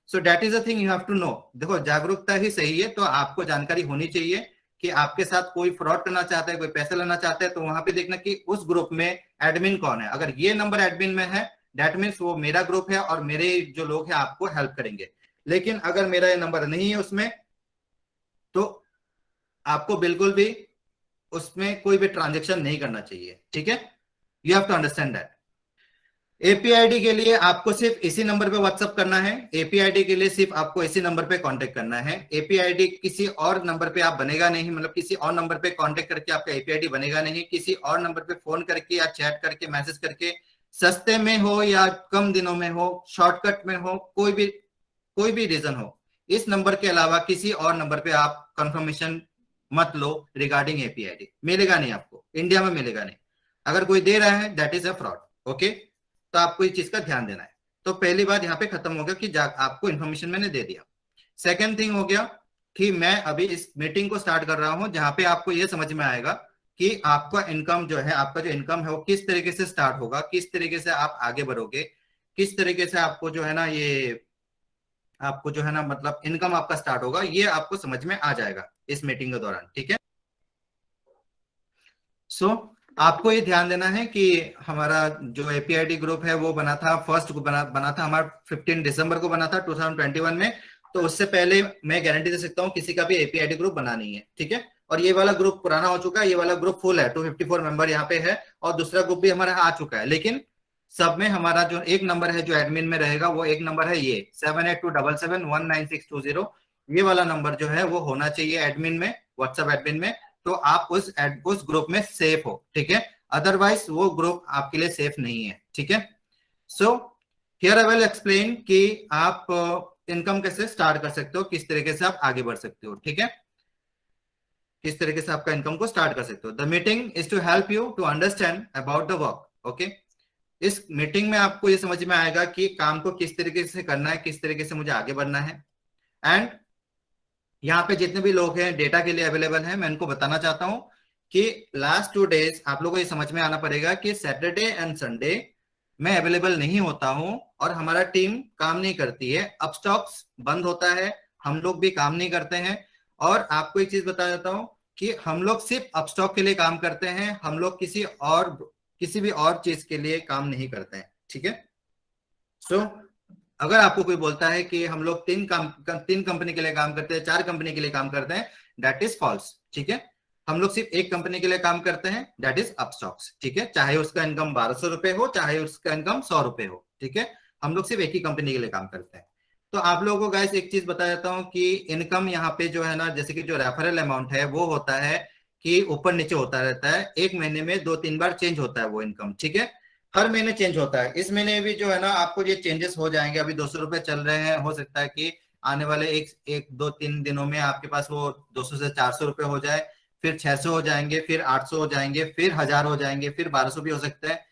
So that is a thing you have to know. देखो, जागरूकता ही सही है, तो आपको जानकारी होनी चाहिए कि आपके साथ कोई फ्रॉड करना चाहता है, कोई पैसे लेना चाहता है, तो वहां पे देखना कि उस ग्रुप में एडमिन कौन है। अगर ये नंबर एडमिन में है, दैट मीन्स वो मेरा ग्रुप है, और मेरे जो लोग हैं आपको हेल्प करेंगे। लेकिन अगर मेरा ये नंबर नहीं है उसमें, तो आपको बिल्कुल भी उसमें कोई भी ट्रांजेक्शन नहीं करना चाहिए, ठीक है। You have to understand that. APID के लिए आपको सिर्फ इसी नंबर पे व्हाट्सअप करना है, एपीआईडी के लिए सिर्फ आपको इसी नंबर पे कांटेक्ट करना है। एपीआईडी किसी और नंबर पे आप बनेगा नहीं, मतलब किसी और नंबर पे कांटेक्ट करके आपका एपीआईडी बनेगा नहीं, किसी और नंबर पे फोन करके या चैट करके मैसेज करके, सस्ते में हो या कम दिनों में हो, शॉर्टकट में हो, कोई भी रीजन हो, इस नंबर के अलावा किसी और नंबर पे आप कंफर्मेशन मत लो रिगार्डिंग एपीआईडी, मिलेगा नहीं आपको, इंडिया में मिलेगा नहीं। अगर कोई दे रहा है that is a fraud, okay. तो आपको इस चीज का ध्यान देना है। तो पहली बात यहाँ पे खत्म हो गया कि आपको इन्फॉर्मेशन मैंने दे दिया। सेकेंड थिंग हो गया कि मैं अभी इस मीटिंग को स्टार्ट कर रहा हूं, जहां पे आपको ये समझ में आएगा कि आपका इनकम जो है, आपका जो इनकम है वो किस तरीके से स्टार्ट होगा, किस तरीके से आप आगे बढ़ोगे, किस तरीके से आपको जो है ना मतलब इनकम आपका स्टार्ट होगा, ये आपको समझ में आ जाएगा इस मीटिंग के दौरान, ठीक है। सो आपको ये ध्यान देना है कि हमारा जो एपीआईडी ग्रुप है वो बना था, फर्स्ट बना था हमारा 15 दिसंबर को बना था 2021 में। तो उससे पहले मैं गारंटी दे सकता हूँ किसी का भी एपीआईडी ग्रुप बना नहीं है, ठीक है। और ये वाला ग्रुप पुराना हो चुका है, ये वाला ग्रुप फुल है, 254 मेंबर यहाँ पे है, और दूसरा ग्रुप भी हमारा आ चुका है। लेकिन सब में हमारा जो एक नंबर है जो एडमिन में रहेगा, वो एक नंबर है ये 7827719620। ये वाला नंबर जो है वो होना चाहिए एडमिन में, व्हाट्सएप एडमिन में, तो आप उस ग्रुप में सेफ हो, ठीक है। अदरवाइज वो ग्रुप आपके लिए सेफ नहीं है, ठीक है। So here I will explain कि आप इनकम कैसे स्टार्ट कर सकते हो, किस तरीके से आप आगे बढ़ सकते हो, ठीक है। किस तरीके से आपका इनकम को स्टार्ट कर सकते हो। The meeting is to help you to understand about the work, okay. इस मीटिंग में आपको ये समझ में आएगा कि काम को किस तरीके से करना है, किस तरीके से मुझे आगे बढ़ना है। एंड यहाँ पे जितने भी लोग हैं डेटा के लिए अवेलेबल हैं, मैं उनको बताना चाहता हूँ कि लास्ट 2 डेज आप लोगों को ये समझ में आना पड़ेगा कि सैटरडे एंड संडे मैं अवेलेबल नहीं होता हूं और हमारा टीम काम नहीं करती है, अपस्टॉक्स बंद होता है, हम लोग भी काम नहीं करते हैं। और आपको एक चीज बता देता हूं कि हम लोग सिर्फ अपस्टॉक के लिए काम करते हैं, हम लोग किसी भी और चीज के लिए काम नहीं करते हैं, ठीक है। सो अगर आपको कोई बोलता है कि हम लोग तीन कंपनी के लिए काम करते हैं, 4 कंपनी के लिए काम करते हैं, दैट इज फॉल्स, ठीक है। हम लोग सिर्फ एक कंपनी के लिए काम करते हैं, दैट इज अपस्टॉक्स, ठीक है। चाहे उसका इनकम 1200 रुपए हो, चाहे उसका इनकम 100 रुपए हो, ठीक है। हम लोग सिर्फ एक ही कंपनी के लिए काम करते हैं। तो आप लोगों को गाइस एक चीज बता देता हूँ कि इनकम यहाँ पे जो है ना, जैसे कि जो रेफरल अमाउंट है वो होता है कि ऊपर नीचे होता रहता है, एक महीने में 2-3 बार चेंज होता है वो इनकम, ठीक है। हर महीने चेंज होता है। इस महीने भी जो है ना आपको ये चेंजेस हो जाएंगे। अभी 200 रुपए चल रहे हैं, हो सकता है कि आने वाले एक 2-3 दिनों में आपके पास वो 200 से 400 रुपए हो जाए, फिर 600 हो जाएंगे, फिर 800 हो जाएंगे, फिर 1000 हो जाएंगे, फिर 1200 भी हो सकता है।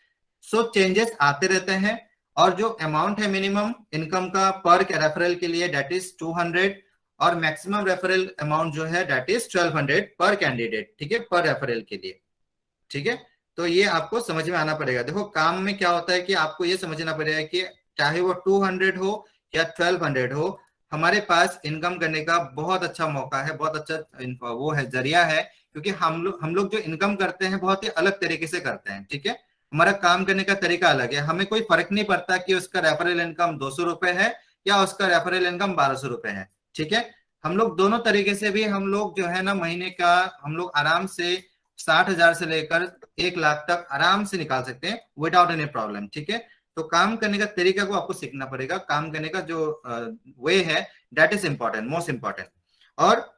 सो चेंजेस आते रहते हैं। और जो अमाउंट है मिनिमम इनकम का पर रेफरल के लिए दैट इज 200, और मैक्सिमम रेफरल अमाउंट जो है दैट इज 1200 पर कैंडिडेट, ठीक है, पर रेफरल के लिए, ठीक है। तो ये आपको समझ में आना पड़ेगा। देखो काम में क्या होता है कि आपको ये समझना पड़ेगा कि चाहे वो 200 हो या 1200 हो, हमारे पास इनकम करने का बहुत अच्छा मौका है, बहुत अच्छा वो है, जरिया है। क्योंकि हम लोग जो इनकम करते हैं बहुत ही अलग तरीके से करते हैं, ठीक है। हमारा काम करने का तरीका अलग है। हमें कोई फर्क नहीं पड़ता कि उसका रेफरल इनकम 200 रुपए है या उसका रेफरल इनकम 1200 रुपए है, ठीक है। हम लोग दोनों तरीके से भी हम लोग जो है ना महीने का हम लोग आराम से 60,000 से लेकर 1 लाख तक आराम से निकाल सकते हैं विदाउट एनी प्रॉब्लम, ठीक है। तो काम करने का तरीका को आपको सीखना पड़ेगा। काम करने का जो वे है that is important, most important. और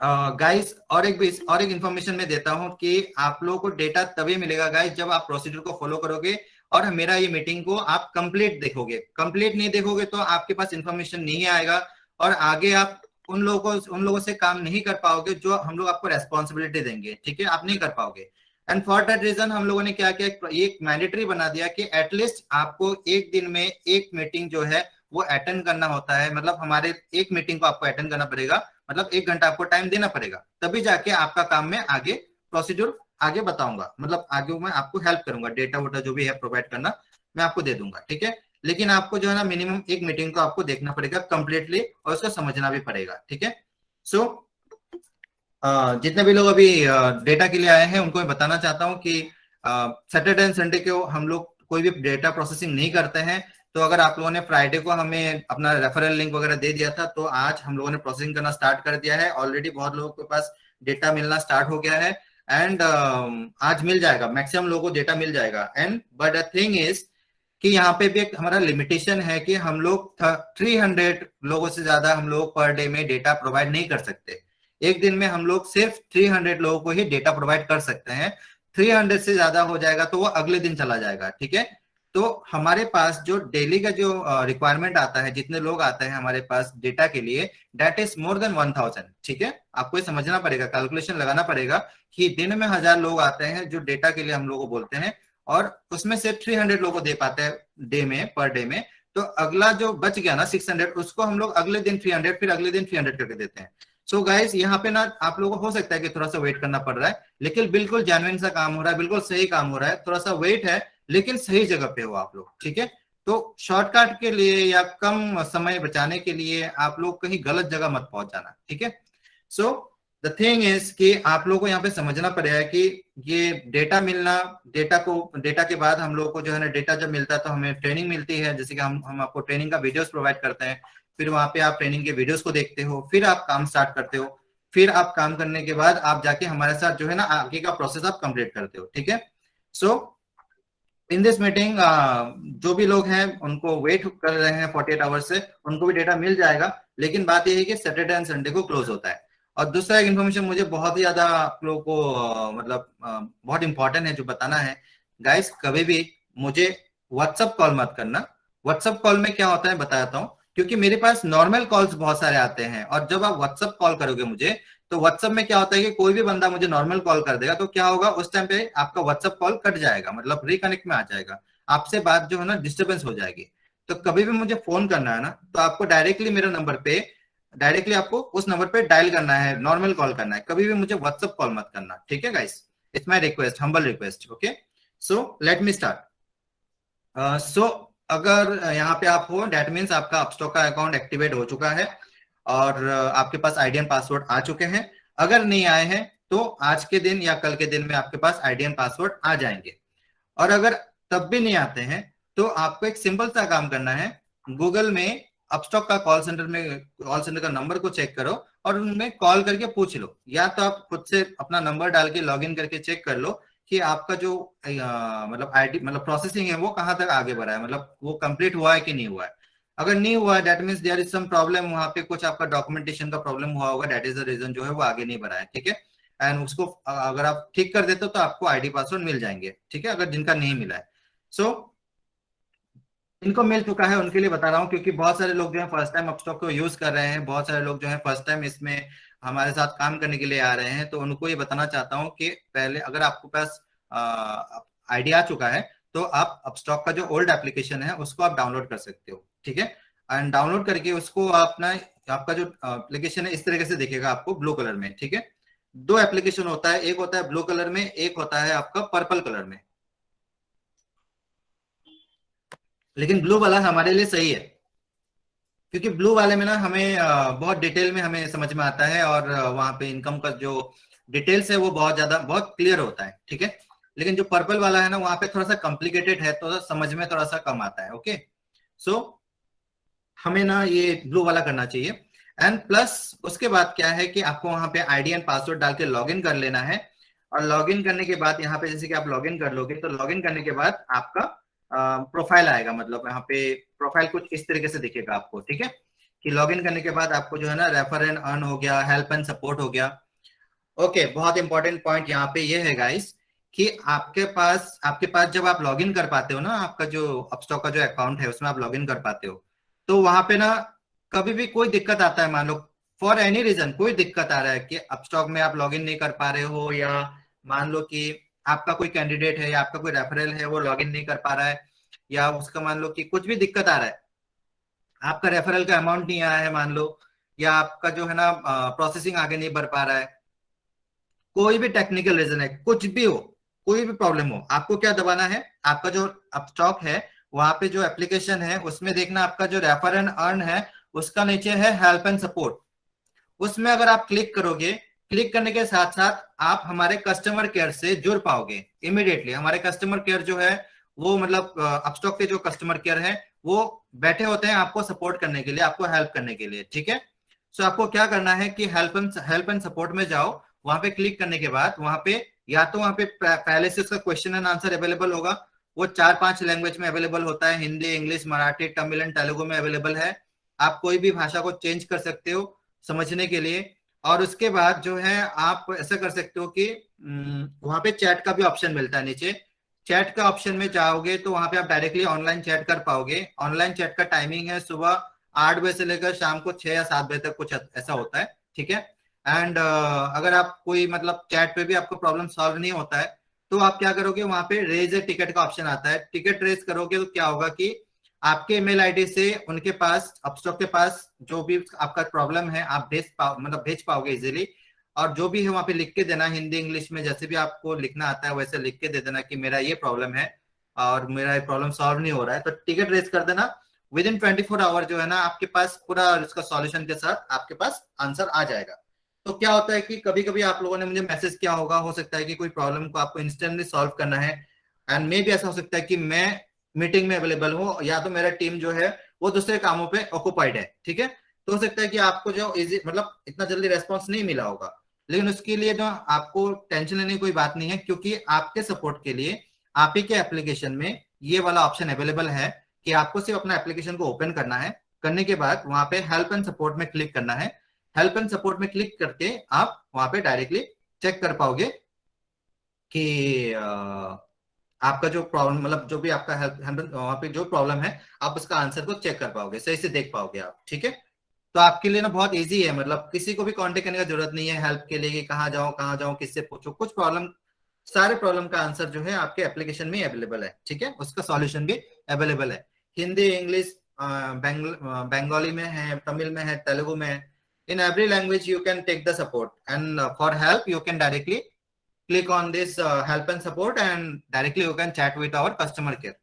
गाइस और एक इंफॉर्मेशन मैं देता हूं कि आप लोगों को डेटा तभी मिलेगा गाइस जब आप प्रोसीजर को फॉलो करोगे और मेरा ये मीटिंग को आप कंप्लीट देखोगे। कंप्लीट नहीं देखोगे तो आपके पास इंफॉर्मेशन नहीं आएगा और आगे आप उन लोगों से काम नहीं कर पाओगे जो हम लोग आपको रेस्पॉन्सिबिलिटी देंगे, ठीक है, आप नहीं कर पाओगे। एंड फॉर दैट रीजन हम लोगों ने क्या किया, एक मैंडेटरी बना दिया कि एटलीस्ट आपको एक दिन में एक मीटिंग जो है वो अटेंड करना होता है। मतलब हमारे एक मीटिंग को आपको अटेंड करना पड़ेगा, मतलब 1 घंटा आपको टाइम देना पड़ेगा, तभी जाके आपका काम में आगे प्रोसीड्यूर आगे बताऊंगा, मतलब आगे मैं आपको हेल्प करूंगा, डेटा वोटा जो भी है प्रोवाइड करना मैं आपको दे दूंगा, ठीक है। लेकिन आपको जो है ना मिनिमम एक मीटिंग को आपको देखना पड़ेगा कंप्लीटली और उसको समझना भी पड़ेगा, ठीक है। सो जितने भी लोग अभी डेटा के लिए आए हैं उनको मैं बताना चाहता हूँ कि सैटरडे एंड संडे को हम लोग कोई भी डेटा प्रोसेसिंग नहीं करते हैं। तो अगर आप लोगों ने फ्राइडे को हमें अपना रेफरल लिंक वगैरह दे दिया था तो आज हम लोगों ने प्रोसेसिंग करना स्टार्ट कर दिया है। ऑलरेडी बहुत लोगों के पास डेटा मिलना स्टार्ट हो गया है एंड आज मिल जाएगा, मैक्सिमम लोगों को डेटा मिल जाएगा। And but the thing is कि यहाँ पे भी एक हमारा लिमिटेशन है कि हम लोग 300 लोगों से ज्यादा हम लोग पर डे में डेटा प्रोवाइड नहीं कर सकते। एक दिन में हम लोग सिर्फ 300 लोगों को ही डेटा प्रोवाइड कर सकते हैं। 300 से ज्यादा हो जाएगा तो वो अगले दिन चला जाएगा, ठीक है। तो हमारे पास जो डेली का जो रिक्वायरमेंट आता है, जितने लोग आते हैं हमारे पास डेटा के लिए, दैट इज मोर देन 1000, ठीक है। आपको ये समझना पड़ेगा, कैलकुलेशन लगाना पड़ेगा कि दिन में 1000 लोग आते हैं जो डेटा के लिए हम लोग को बोलते हैं और उसमें से 300 लोगों को दे पाते हैं डे में, पर डे में। तो अगला जो बच गया ना 600, उसको हम लोग अगले दिन 300, फिर अगले दिन 300 करके देते हैं। सो गाइस यहाँ पे ना आप लोगों को हो सकता है कि थोड़ा सा वेट करना पड़ रहा है, लेकिन बिल्कुल जेन्युइन सा काम हो रहा है, बिल्कुल सही काम हो रहा है। थोड़ा सा वेट है लेकिन सही जगह पे हो आप लोग, ठीक है। तो शॉर्टकट के लिए या कम समय बचाने के लिए आप लोग कहीं गलत जगह मत पहुंच जाना, ठीक है। सो द थिंग इज कि आप लोगों को यहाँ पे समझना पड़ेगा कि ये डेटा मिलना, डेटा के बाद हम लोग को जो है ना डेटा जब मिलता है तो हमें ट्रेनिंग मिलती है। जैसे कि हम आपको ट्रेनिंग का वीडियोस प्रोवाइड करते हैं, फिर वहां पे आप ट्रेनिंग के वीडियोस को देखते हो, फिर आप काम स्टार्ट करते हो, फिर आप काम करने के बाद आप जाके हमारे साथ जो है ना आगे का प्रोसेस आप कंप्लीट करते हो, ठीक है। सो इन दिस मीटिंग जो भी लोग हैं उनको वेट कर रहे हैं 48 आवर्स से, उनको भी डेटा मिल जाएगा। लेकिन बात यह है कि सैटरडे एंड संडे को क्लोज होता है। और दूसरा एक इन्फॉर्मेशन मुझे बहुत ही ज्यादा आप लोगों को मतलब बहुत इंपॉर्टेंट है जो बताना है। गाइस कभी भी मुझे व्हाट्सअप कॉल मत करना। व्हाट्सअप कॉल में क्या होता है बताता हूँ, क्योंकि मेरे पास नॉर्मल कॉल्स बहुत सारे आते हैं और जब आप व्हाट्सअप कॉल करोगे मुझे तो व्हाट्सअप में क्या होता है कि कोई भी बंदा मुझे नॉर्मल कॉल कर देगा तो क्या होगा, उस टाइम पे आपका व्हाट्सअप कॉल कट जाएगा, मतलब रिकनेक्ट में आ जाएगा, आपसे बात जो है ना डिस्टर्बेंस हो जाएगी। तो कभी भी मुझे फोन करना है ना तो आपको डायरेक्टली मेरे नंबर पे डायरेक्टली आपको उस नंबर पे डायल करना है, नॉर्मल कॉल करना है, कभी भी मुझे व्हाट्सएप कॉल मत करना, ठीक है guys? It's my request, humble request. Okay, so let me start. So अगर यहाँ पे आप हो, डेट मीन्स आपका अपस्टॉक का अकाउंट एक्टिवेट हो चुका है और आपके पास आईडी एंड पासवर्ड आ चुके हैं। अगर नहीं आए हैं तो आज के दिन या कल के दिन में आपके पास आईडी एंड पासवर्ड आ जाएंगे। और अगर तब भी नहीं आते हैं तो आपको एक सिंपल सा काम करना है, गूगल में अपस्टॉक का कॉल सेंटर का नंबर को चेक करो और उनमें कॉल करके पूछ लो, या तो आप खुद से अपना नंबर डाल के लॉग इन करके चेक कर लो कि आपका जो मतलब आईडी मतलब प्रोसेसिंग है वो कहाँ तक आगे बढ़ा है, मतलब वो कंप्लीट हुआ है कि नहीं हुआ है। अगर नहीं हुआ है that means there is some problem, वहां पे कुछ आपका डॉक्यूमेंटेशन का प्रॉब्लम हुआ होगा, दैट इज द रीजन जो है वो आगे नहीं बढ़ा है, ठीक है? एंड उसको अगर आप ठीक कर देते हो तो आपको आईडी पासवर्ड मिल जाएंगे, ठीक है? अगर जिनका नहीं मिला है, सो इनको मिल चुका है उनके लिए बता रहा हूँ, क्योंकि बहुत सारे लोग जो है फर्स्ट टाइम अपस्टॉक को यूज कर रहे हैं, बहुत सारे लोग जो है फर्स्ट टाइम इसमें हमारे साथ काम करने के लिए आ रहे हैं, तो उनको ये बताना चाहता हूँ कि पहले अगर आपके पास आइडिया आ चुका है तो आप अपस्टॉक का जो ओल्ड एप्लीकेशन है उसको आप डाउनलोड कर सकते हो, ठीक है? एंड डाउनलोड करके उसको अपना आपका जो एप्लीकेशन है इस तरीके से दिखेगा आपको ब्लू कलर में, ठीक है? दो एप्लीकेशन होता है, एक होता है ब्लू कलर में, एक होता है आपका पर्पल कलर में, लेकिन ब्लू वाला हमारे लिए सही है क्योंकि ब्लू वाले में ना हमें बहुत डिटेल में हमें समझ में आता है और वहां पे इनकम का जो डिटेल्स है वो बहुत ज्यादा बहुत क्लियर होता है, ठीक है? लेकिन जो पर्पल वाला है ना वहां पे थोड़ा सा कॉम्प्लिकेटेड है, तो समझ में थोड़ा सा कम आता है। ओके, सो हमें ना ये ब्लू वाला करना चाहिए। एंड प्लस उसके बाद क्या है कि आपको वहां पे आईडी एंड पासवर्ड डाल के लॉग इन कर लेना है। और लॉग इन करने के बाद यहाँ पे जैसे कि आप लॉग इन कर लोगे तो लॉग इन करने के बाद आपका प्रोफाइल आएगा, मतलब यहाँ पे प्रोफाइल कुछ इस तरीके से दिखेगा आपको, ठीक है? कि लॉग इन करने के बाद आपको जो है ना रेफर एंड अर्न हो गया, हेल्प एंड सपोर्ट हो गया। ओके, बहुत इंपॉर्टेंट पॉइंट यहाँ पे ये है गाइस कि आपके पास जब आप लॉगिन कर पाते हो ना, आपका जो अपस्टॉक का जो अकाउंट है उसमें आप लॉगिन कर पाते हो, तो वहां पे ना कभी भी कोई दिक्कत आता है, मान लो फॉर एनी रीजन कोई दिक्कत आ रहा है कि अपस्टॉक में आप लॉगिन नहीं कर पा रहे हो, या मान लो कि आपका कोई कैंडिडेट है या आपका कोई रेफरल है वो लॉगिन नहीं कर पा रहा है, या उसका मान लो कि कुछ भी दिक्कत आ रहा है, आपका रेफरल का अमाउंट नहीं आया है मान लो, या आपका जो है ना प्रोसेसिंग आगे नहीं बढ़ पा रहा है, कोई भी टेक्निकल रीजन है, कुछ भी हो, कोई भी प्रॉब्लम हो, आपको क्या दबाना है, आपका जो अपस्टॉक है वहां पे जो एप्लीकेशन है उसमें देखना आपका जो रेफर एंड अर्न है उसका नीचे है हेल्प एंड सपोर्ट। उसमें अगर आप क्लिक करोगे, क्लिक करने के साथ साथ आप हमारे कस्टमर केयर से जुड़ पाओगे इमिडिएटली। हमारे कस्टमर केयर जो है वो मतलब अपस्टॉक के जो कस्टमर केयर है वो बैठे होते हैं आपको सपोर्ट करने के लिए, आपको हेल्प करने के लिए, ठीक है? सो आपको क्या करना है कि हेल्प एंड सपोर्ट में जाओ, वहां पे क्लिक करने के बाद वहां पे या तो वहां पे पहले से उसका क्वेश्चन एंड आंसर अवेलेबल होगा, वो 4-5 लैंग्वेज में अवेलेबल होता है, हिंदी, इंग्लिश, मराठी, तमिल एंड तेलुगु में अवेलेबल है। आप कोई भी भाषा को चेंज कर सकते हो समझने के लिए। और उसके बाद जो है आप ऐसा कर सकते हो कि वहां पे चैट का भी ऑप्शन मिलता है नीचे, चैट का ऑप्शन में जाओगे तो वहां पे आप डायरेक्टली ऑनलाइन चैट कर पाओगे। ऑनलाइन चैट का टाइमिंग है सुबह 8 बजे से लेकर शाम को 6 या 7 बजे तक, कुछ ऐसा होता है, ठीक है? एंड अगर आप कोई मतलब चैट पे भी आपको प्रॉब्लम सॉल्व नहीं होता है तो आप क्या करोगे, वहां पे रेज ए टिकट का ऑप्शन आता है, टिकट रेज करोगे तो क्या होगा कि आपके ईमेल आईडी से उनके पास अपस्टॉक के पास जो भी आपका प्रॉब्लम है आप मतलब भेज पाओगे इजीली। और जो भी है वहां पे लिख के देना, हिंदी इंग्लिश में जैसे भी आपको लिखना आता है वैसे लिख के दे देना कि मेरा ये प्रॉब्लम है और मेरा ये प्रॉब्लम सॉल्व नहीं हो रहा है, तो टिकट रेज कर देना। विद इन 24 आवर जो है ना आपके पास पूरा इसका सॉल्यूशन के साथ आपके पास आंसर आ जाएगा। तो क्या होता है कि कभी कभी आप लोगों ने मुझे मैसेज किया होगा, हो सकता है कि कोई प्रॉब्लम को आपको इंस्टेंटली सॉल्व करना है, एंड मे भी ऐसा हो सकता है कि मैं मीटिंग में अवेलेबल हूँ या तो मेरा टीम जो है वो दूसरे कामों पे ऑक्युपाइड है, ठीक है? तो हो सकता है कि आपको जो इजी मतलब इतना जल्दी रेस्पॉन्स नहीं मिला होगा, लेकिन उसके लिए जो आपको टेंशन लेने की कोई बात नहीं है, क्योंकि आपके सपोर्ट के लिए आप ही के एप्लीकेशन में ये वाला ऑप्शन अवेलेबल है कि आपको सिर्फ अपना एप्लीकेशन को ओपन करना है, करने के बाद वहां पे हेल्प एंड सपोर्ट में क्लिक करना है। हेल्प एंड सपोर्ट में क्लिक करके आप वहां पे डायरेक्टली चेक कर पाओगे कि आपका जो प्रॉब्लम मतलब जो भी आपका हेल्प वहां पे जो प्रॉब्लम है आप उसका आंसर को चेक कर पाओगे, सही से देख पाओगे आप, ठीक है? तो आपके लिए ना बहुत इजी है, मतलब किसी को भी कांटेक्ट करने का जरूरत नहीं है हेल्प के लिए कि कहाँ जाऊं किससे पूछो, कुछ प्रॉब्लम सारे प्रॉब्लम का आंसर जो है आपके एप्लीकेशन में अवेलेबल है, ठीक है? उसका सॉल्यूशन भी अवेलेबल है, हिंदी, इंग्लिश, बंगाली में है, तमिल में है, तेलुगु में है, In every language you can take the support, and for help you can directly click on this help and support, and directly you can chat with our customer care.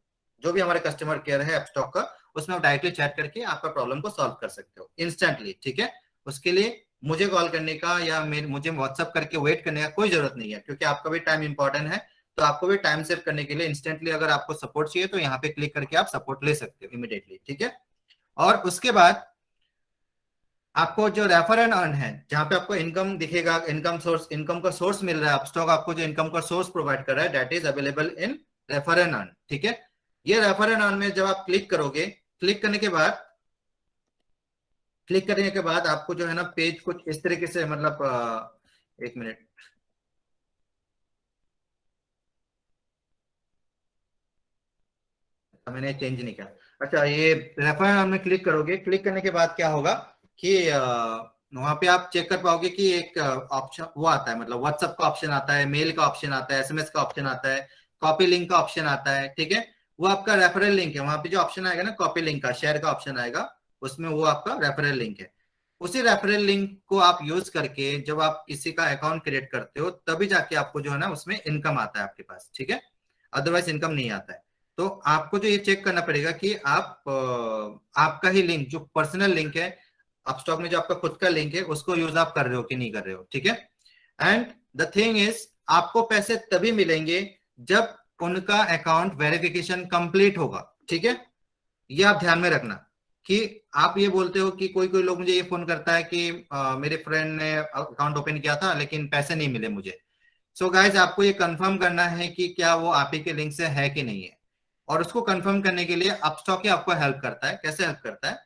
जो भी हमारे कस्टमर केयर है एपस्टॉक का, उसमें आप directly chat करके आपका problem को सॉल्व कर सकते हो इंस्टेंटली, ठीक है। उसके लिए मुझे कॉल करने का या मुझे व्हाट्सअप करके वेट करने का कोई जरूरत नहीं है, क्योंकि आपका भी टाइम इंपॉर्टेंट है। तो आपको भी टाइम सेव करने के लिए इंस्टेंटली अगर आपको सपोर्ट चाहिए तो यहाँ पे क्लिक करके आप सपोर्ट ले सकते हो इमीडिएटली, ठीक है। और उसके बाद आपको जो रेफर एंड अर्न है, जहां पे आपको इनकम दिखेगा, इनकम का सोर्स मिल रहा है, अपस्टॉक आपको जो इनकम का सोर्स प्रोवाइड कर रहा है, that is available in refer and earn, ठीक है। ये रेफर एंड अर्न में जब आप क्लिक करोगे, क्लिक करने के बाद आपको जो है ना पेज कुछ इस तरीके से, मतलब एक मिनट, मैंने चेंज नहीं किया। अच्छा, ये रेफर एंड अर्न में क्लिक करोगे, क्लिक करने के बाद क्या होगा कि वहां पे आप चेक कर पाओगे कि एक ऑप्शन वो आता है, मतलब व्हाट्सएप का ऑप्शन आता है, मेल का ऑप्शन आता है, एसएमएस का ऑप्शन आता है, कॉपी लिंक का ऑप्शन आता है, ठीक है। वो आपका रेफरल लिंक है, वहां पे जो ऑप्शन आएगा ना कॉपी लिंक का, शेयर का ऑप्शन आएगा, उसमें वो आपका रेफरल लिंक है। उसी रेफरल लिंक को आप यूज करके जब आप किसी का अकाउंट क्रिएट करते हो, तभी जाके आपको जो है ना उसमें इनकम आता है आपके पास, ठीक है। अदरवाइज इनकम नहीं आता है। तो आपको जो ये चेक करना पड़ेगा कि आप आपका ही लिंक, जो पर्सनल लिंक है अपस्टॉक में, जो आपका खुद का लिंक है, उसको यूज आप कर रहे हो कि नहीं कर रहे हो, ठीक है। एंड द थिंग इज, आपको पैसे तभी मिलेंगे जब उनका अकाउंट वेरिफिकेशन कंप्लीट होगा, ठीक है। ये आप ध्यान में रखना कि आप ये बोलते हो कि कोई कोई लोग मुझे ये फोन करता है कि मेरे फ्रेंड ने अकाउंट ओपन किया था लेकिन पैसे नहीं मिले मुझे। सो गाइज, आपको ये कंफर्म करना है कि क्या वो आप ही के लिंक से है कि नहीं है। और उसको कंफर्म करने के लिए अपस्टॉक ही आपको हेल्प करता है। कैसे हेल्प करता है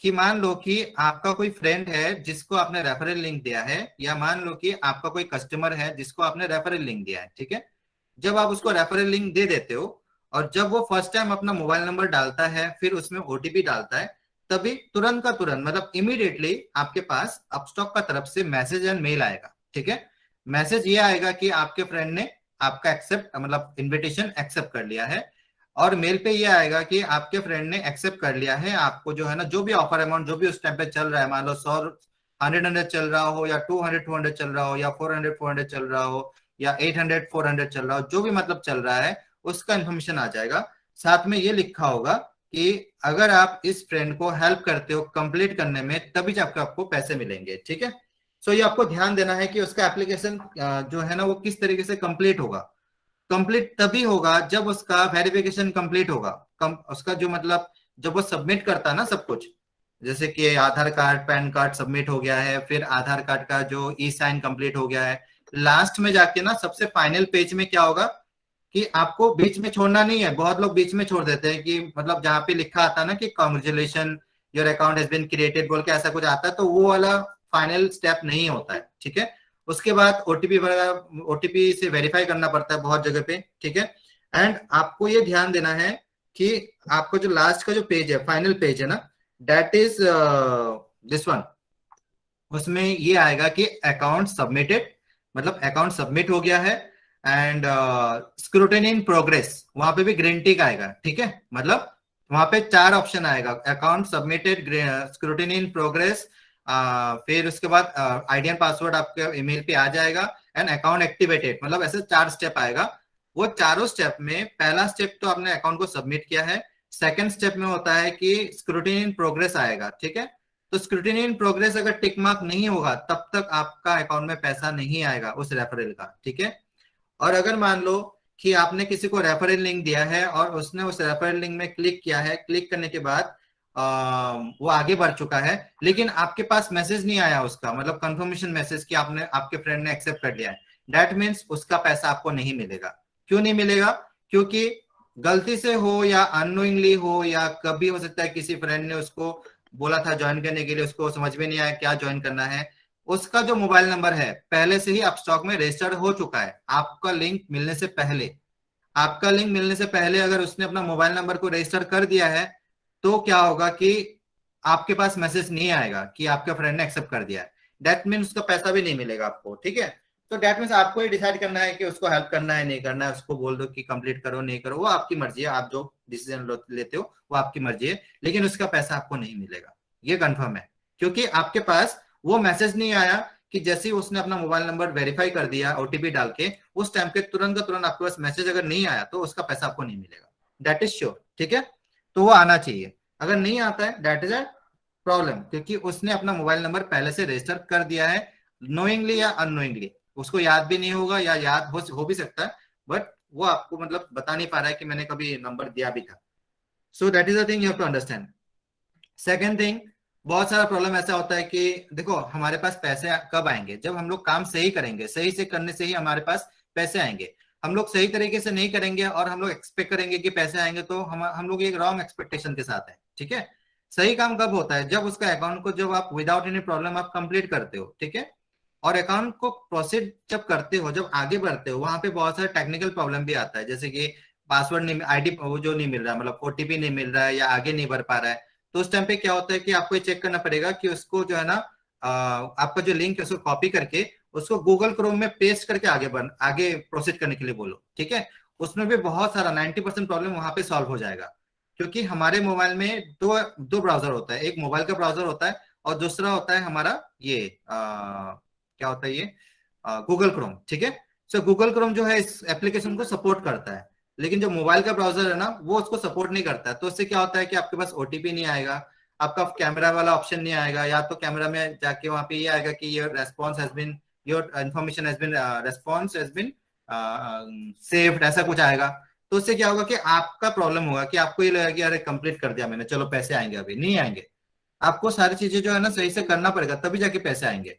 कि मान लो कि आपका कोई फ्रेंड है जिसको आपने रेफरल लिंक दिया है, या मान लो कि आपका कोई कस्टमर है जिसको आपने रेफरल लिंक दिया है, ठीक है। जब आप उसको रेफरल लिंक दे देते हो और जब वो फर्स्ट टाइम अपना मोबाइल नंबर डालता है, फिर उसमें ओटीपी डालता है, तभी तुरंत का तुरंत, मतलब इमीडिएटली आपके पास अपस्टॉक का तरफ से मैसेज एंड मेल आएगा, ठीक है। मैसेज ये आएगा कि आपके फ्रेंड ने आपका एक्सेप्ट, मतलब इन्विटेशन एक्सेप्ट कर लिया है, और मेल पे ये आएगा कि आपके फ्रेंड ने एक्सेप्ट कर लिया है आपको जो है ना जो भी ऑफर अमाउंट जो भी उस टाइम पे चल रहा है, मान लो 100 100 चल रहा हो, या 200 200 चल रहा हो, या 400 400 चल रहा हो, या 800 400 चल रहा हो, जो भी मतलब चल रहा है उसका इन्फॉर्मेशन आ जाएगा। साथ में ये लिखा होगा कि अगर आप इस फ्रेंड को हेल्प करते हो कंप्लीट करने में, तभी जाकर आपको पैसे मिलेंगे, ठीक है। सो ये आपको ध्यान देना है कि उसका एप्लीकेशन जो है ना वो किस तरीके से कंप्लीट होगा। कंप्लीट तभी होगा जब उसका वेरिफिकेशन कंप्लीट होगा। उसका जो मतलब जब वो सबमिट करता है ना सब कुछ, जैसे कि आधार कार्ड पैन कार्ड सबमिट हो गया है, फिर आधार कार्ड का जो ई साइन कंप्लीट हो गया है, लास्ट में जाके ना सबसे फाइनल पेज में क्या होगा कि आपको बीच में छोड़ना नहीं है। बहुत लोग बीच में छोड़ देते हैं कि मतलब जहां पे लिखा आता है ना कि congratulation your account has been created बोल के ऐसा कुछ आता है, तो वो वाला फाइनल स्टेप नहीं होता है, ठीक है। उसके बाद ओटीपी वगैरह, ओटीपी से वेरीफाई करना पड़ता है बहुत जगह पे, ठीक है। एंड आपको ये ध्यान देना है कि आपको जो लास्ट का जो पेज है, फाइनल पेज है ना, दैट इज दिस वन। उसमें ये आएगा कि अकाउंट सबमिटेड, मतलब अकाउंट सबमिट हो गया है, एंड स्क्रूटिनी इन प्रोग्रेस, वहां पे भी ग्रीन टिक आएगा, ठीक है। मतलब वहां पे 4 ऑप्शन आएगा, account submitted, scrutiny in progress, फिर उसके बाद आईडी एंड पासवर्ड आपके ईमेल पे आ जाएगा, एंड अकाउंट एक्टिवेटेड, मतलब ऐसे 4 स्टेप आएगा। वो चारों स्टेप में पहला स्टेप तो आपने अकाउंट को सबमिट किया है, सेकंड स्टेप में होता है कि स्क्रूटिनी इन प्रोग्रेस आएगा, ठीक है। तो स्क्रूटिनी इन प्रोग्रेस अगर टिक मार्क नहीं होगा तब तक आपका अकाउंट में पैसा नहीं आएगा उस रेफरल का, ठीक है। और अगर मान लो कि आपने किसी को रेफरल लिंक दिया है और उसने उस रेफरल लिंक में क्लिक किया है, क्लिक करने के बाद वो आगे बढ़ चुका है, लेकिन आपके पास मैसेज नहीं आया उसका, मतलब कंफर्मेशन मैसेज कि आपने, आपके फ्रेंड ने एक्सेप्ट कर लिया है, दैट मीन्स उसका पैसा आपको नहीं मिलेगा। क्यों नहीं मिलेगा? क्योंकि गलती से हो या अननोइंगली हो, या कभी हो सकता है किसी फ्रेंड ने उसको बोला था ज्वाइन करने के लिए, उसको समझ में नहीं आया क्या ज्वाइन करना है, उसका जो मोबाइल नंबर है पहले से ही अपस्टॉक में रजिस्टर्ड हो चुका है। आपका लिंक मिलने से पहले, आपका लिंक मिलने से पहले अगर उसने अपना मोबाइल नंबर को रजिस्टर कर दिया है, तो क्या होगा कि आपके पास मैसेज नहीं आएगा कि आपके फ्रेंड ने एक्सेप्ट कर दिया है, दैट मीन उसका पैसा भी नहीं मिलेगा आपको, ठीक है। तो दैट मीन्स आपको ही डिसाइड करना है कि उसको हेल्प करना है नहीं करना है, उसको बोल दो कि कंप्लीट करो नहीं करो, वो आपकी मर्जी है, आप जो डिसीजन लेते हो वो आपकी मर्जी है, लेकिन उसका पैसा आपको नहीं मिलेगा, ये कंफर्म है। क्योंकि आपके पास वो मैसेज नहीं आया कि जैसे ही उसने अपना मोबाइल नंबर वेरीफाई कर दिया ओटीपी डाल के, उस टाइम के तुरंत का तुरंत आपके पास मैसेज अगर नहीं आया तो उसका पैसा आपको नहीं मिलेगा, दैट इज श्योर, ठीक है। तो वो आना चाहिए, अगर नहीं आता है दैट इज अ प्रॉब्लम, क्योंकि उसने अपना मोबाइल नंबर पहले से रजिस्टर कर दिया है, नोइंगली या अननोइंगली, उसको याद भी नहीं होगा या याद हो भी सकता है, बट वो आपको मतलब बता नहीं पा रहा है कि मैंने कभी नंबर दिया भी था। So that is the thing you have to understand. Second thing, बहुत सारा प्रॉब्लम ऐसा होता है कि देखो हमारे पास पैसे कब आएंगे, जब हम लोग काम सही करेंगे, सही से करने से ही हमारे पास पैसे आएंगे। हम लोग सही तरीके से नहीं करेंगे और हम लोग एक्सपेक्ट करेंगे कि पैसे आएंगे, तो हम लोग एक रॉन्ग एक्सपेक्टेशन के साथ है, ठीक है। सही काम कब होता है, जब उसका अकाउंट को जब आप विदाउट एनी प्रॉब्लम आप कंप्लीट करते हो, ठीक है। और अकाउंट को प्रोसीड जब करते हो, जब आगे बढ़ते हो, वहां पे बहुत सारे टेक्निकल प्रॉब्लम भी आता है, जैसे कि पासवर्ड नहीं, आईडी वो जो नहीं मिल रहा है, मतलब ओटीपी नहीं मिल रहा है या आगे नहीं बढ़ पा रहा है। तो उस टाइम पे क्या होता है कि आपको ये चेक करना पड़ेगा कि उसको जो है ना, आपका जो लिंक है उसको कॉपी करके उसको गूगल क्रोम में पेस्ट करके आगे प्रोसीड करने के लिए बोलो, ठीक है। उसमें भी बहुत सारा 90% प्रॉब्लम वहां पे सॉल्व हो जाएगा, क्योंकि हमारे मोबाइल में दो दो ब्राउजर होता है, एक मोबाइल का ब्राउजर होता है और दूसरा होता है हमारा ये क्या होता है ये, गूगल क्रोम, ठीक है। सो गूगल क्रोम जो है इस एप्लीकेशन को सपोर्ट करता है, लेकिन जो मोबाइल का ब्राउजर है ना वो उसको सपोर्ट नहीं करता है। तो उससे क्या होता है कि आपके पास ओटीपी नहीं आएगा, आपका कैमरा वाला ऑप्शन नहीं आएगा, या तो कैमरा में जाके वहां पे ये आएगा कि your response has been, your information has been, response has been saved, ऐसा कुछ आएगा। तो उससे क्या होगा कि आपका प्रॉब्लम होगा कि आपको ये लगेगा कि अरे कंप्लीट कर दिया मैंने, चलो पैसे आएंगे, अभी नहीं आएंगे। आपको सारी चीजें जो है ना सही से करना पड़ेगा, तभी जाके पैसे आएंगे।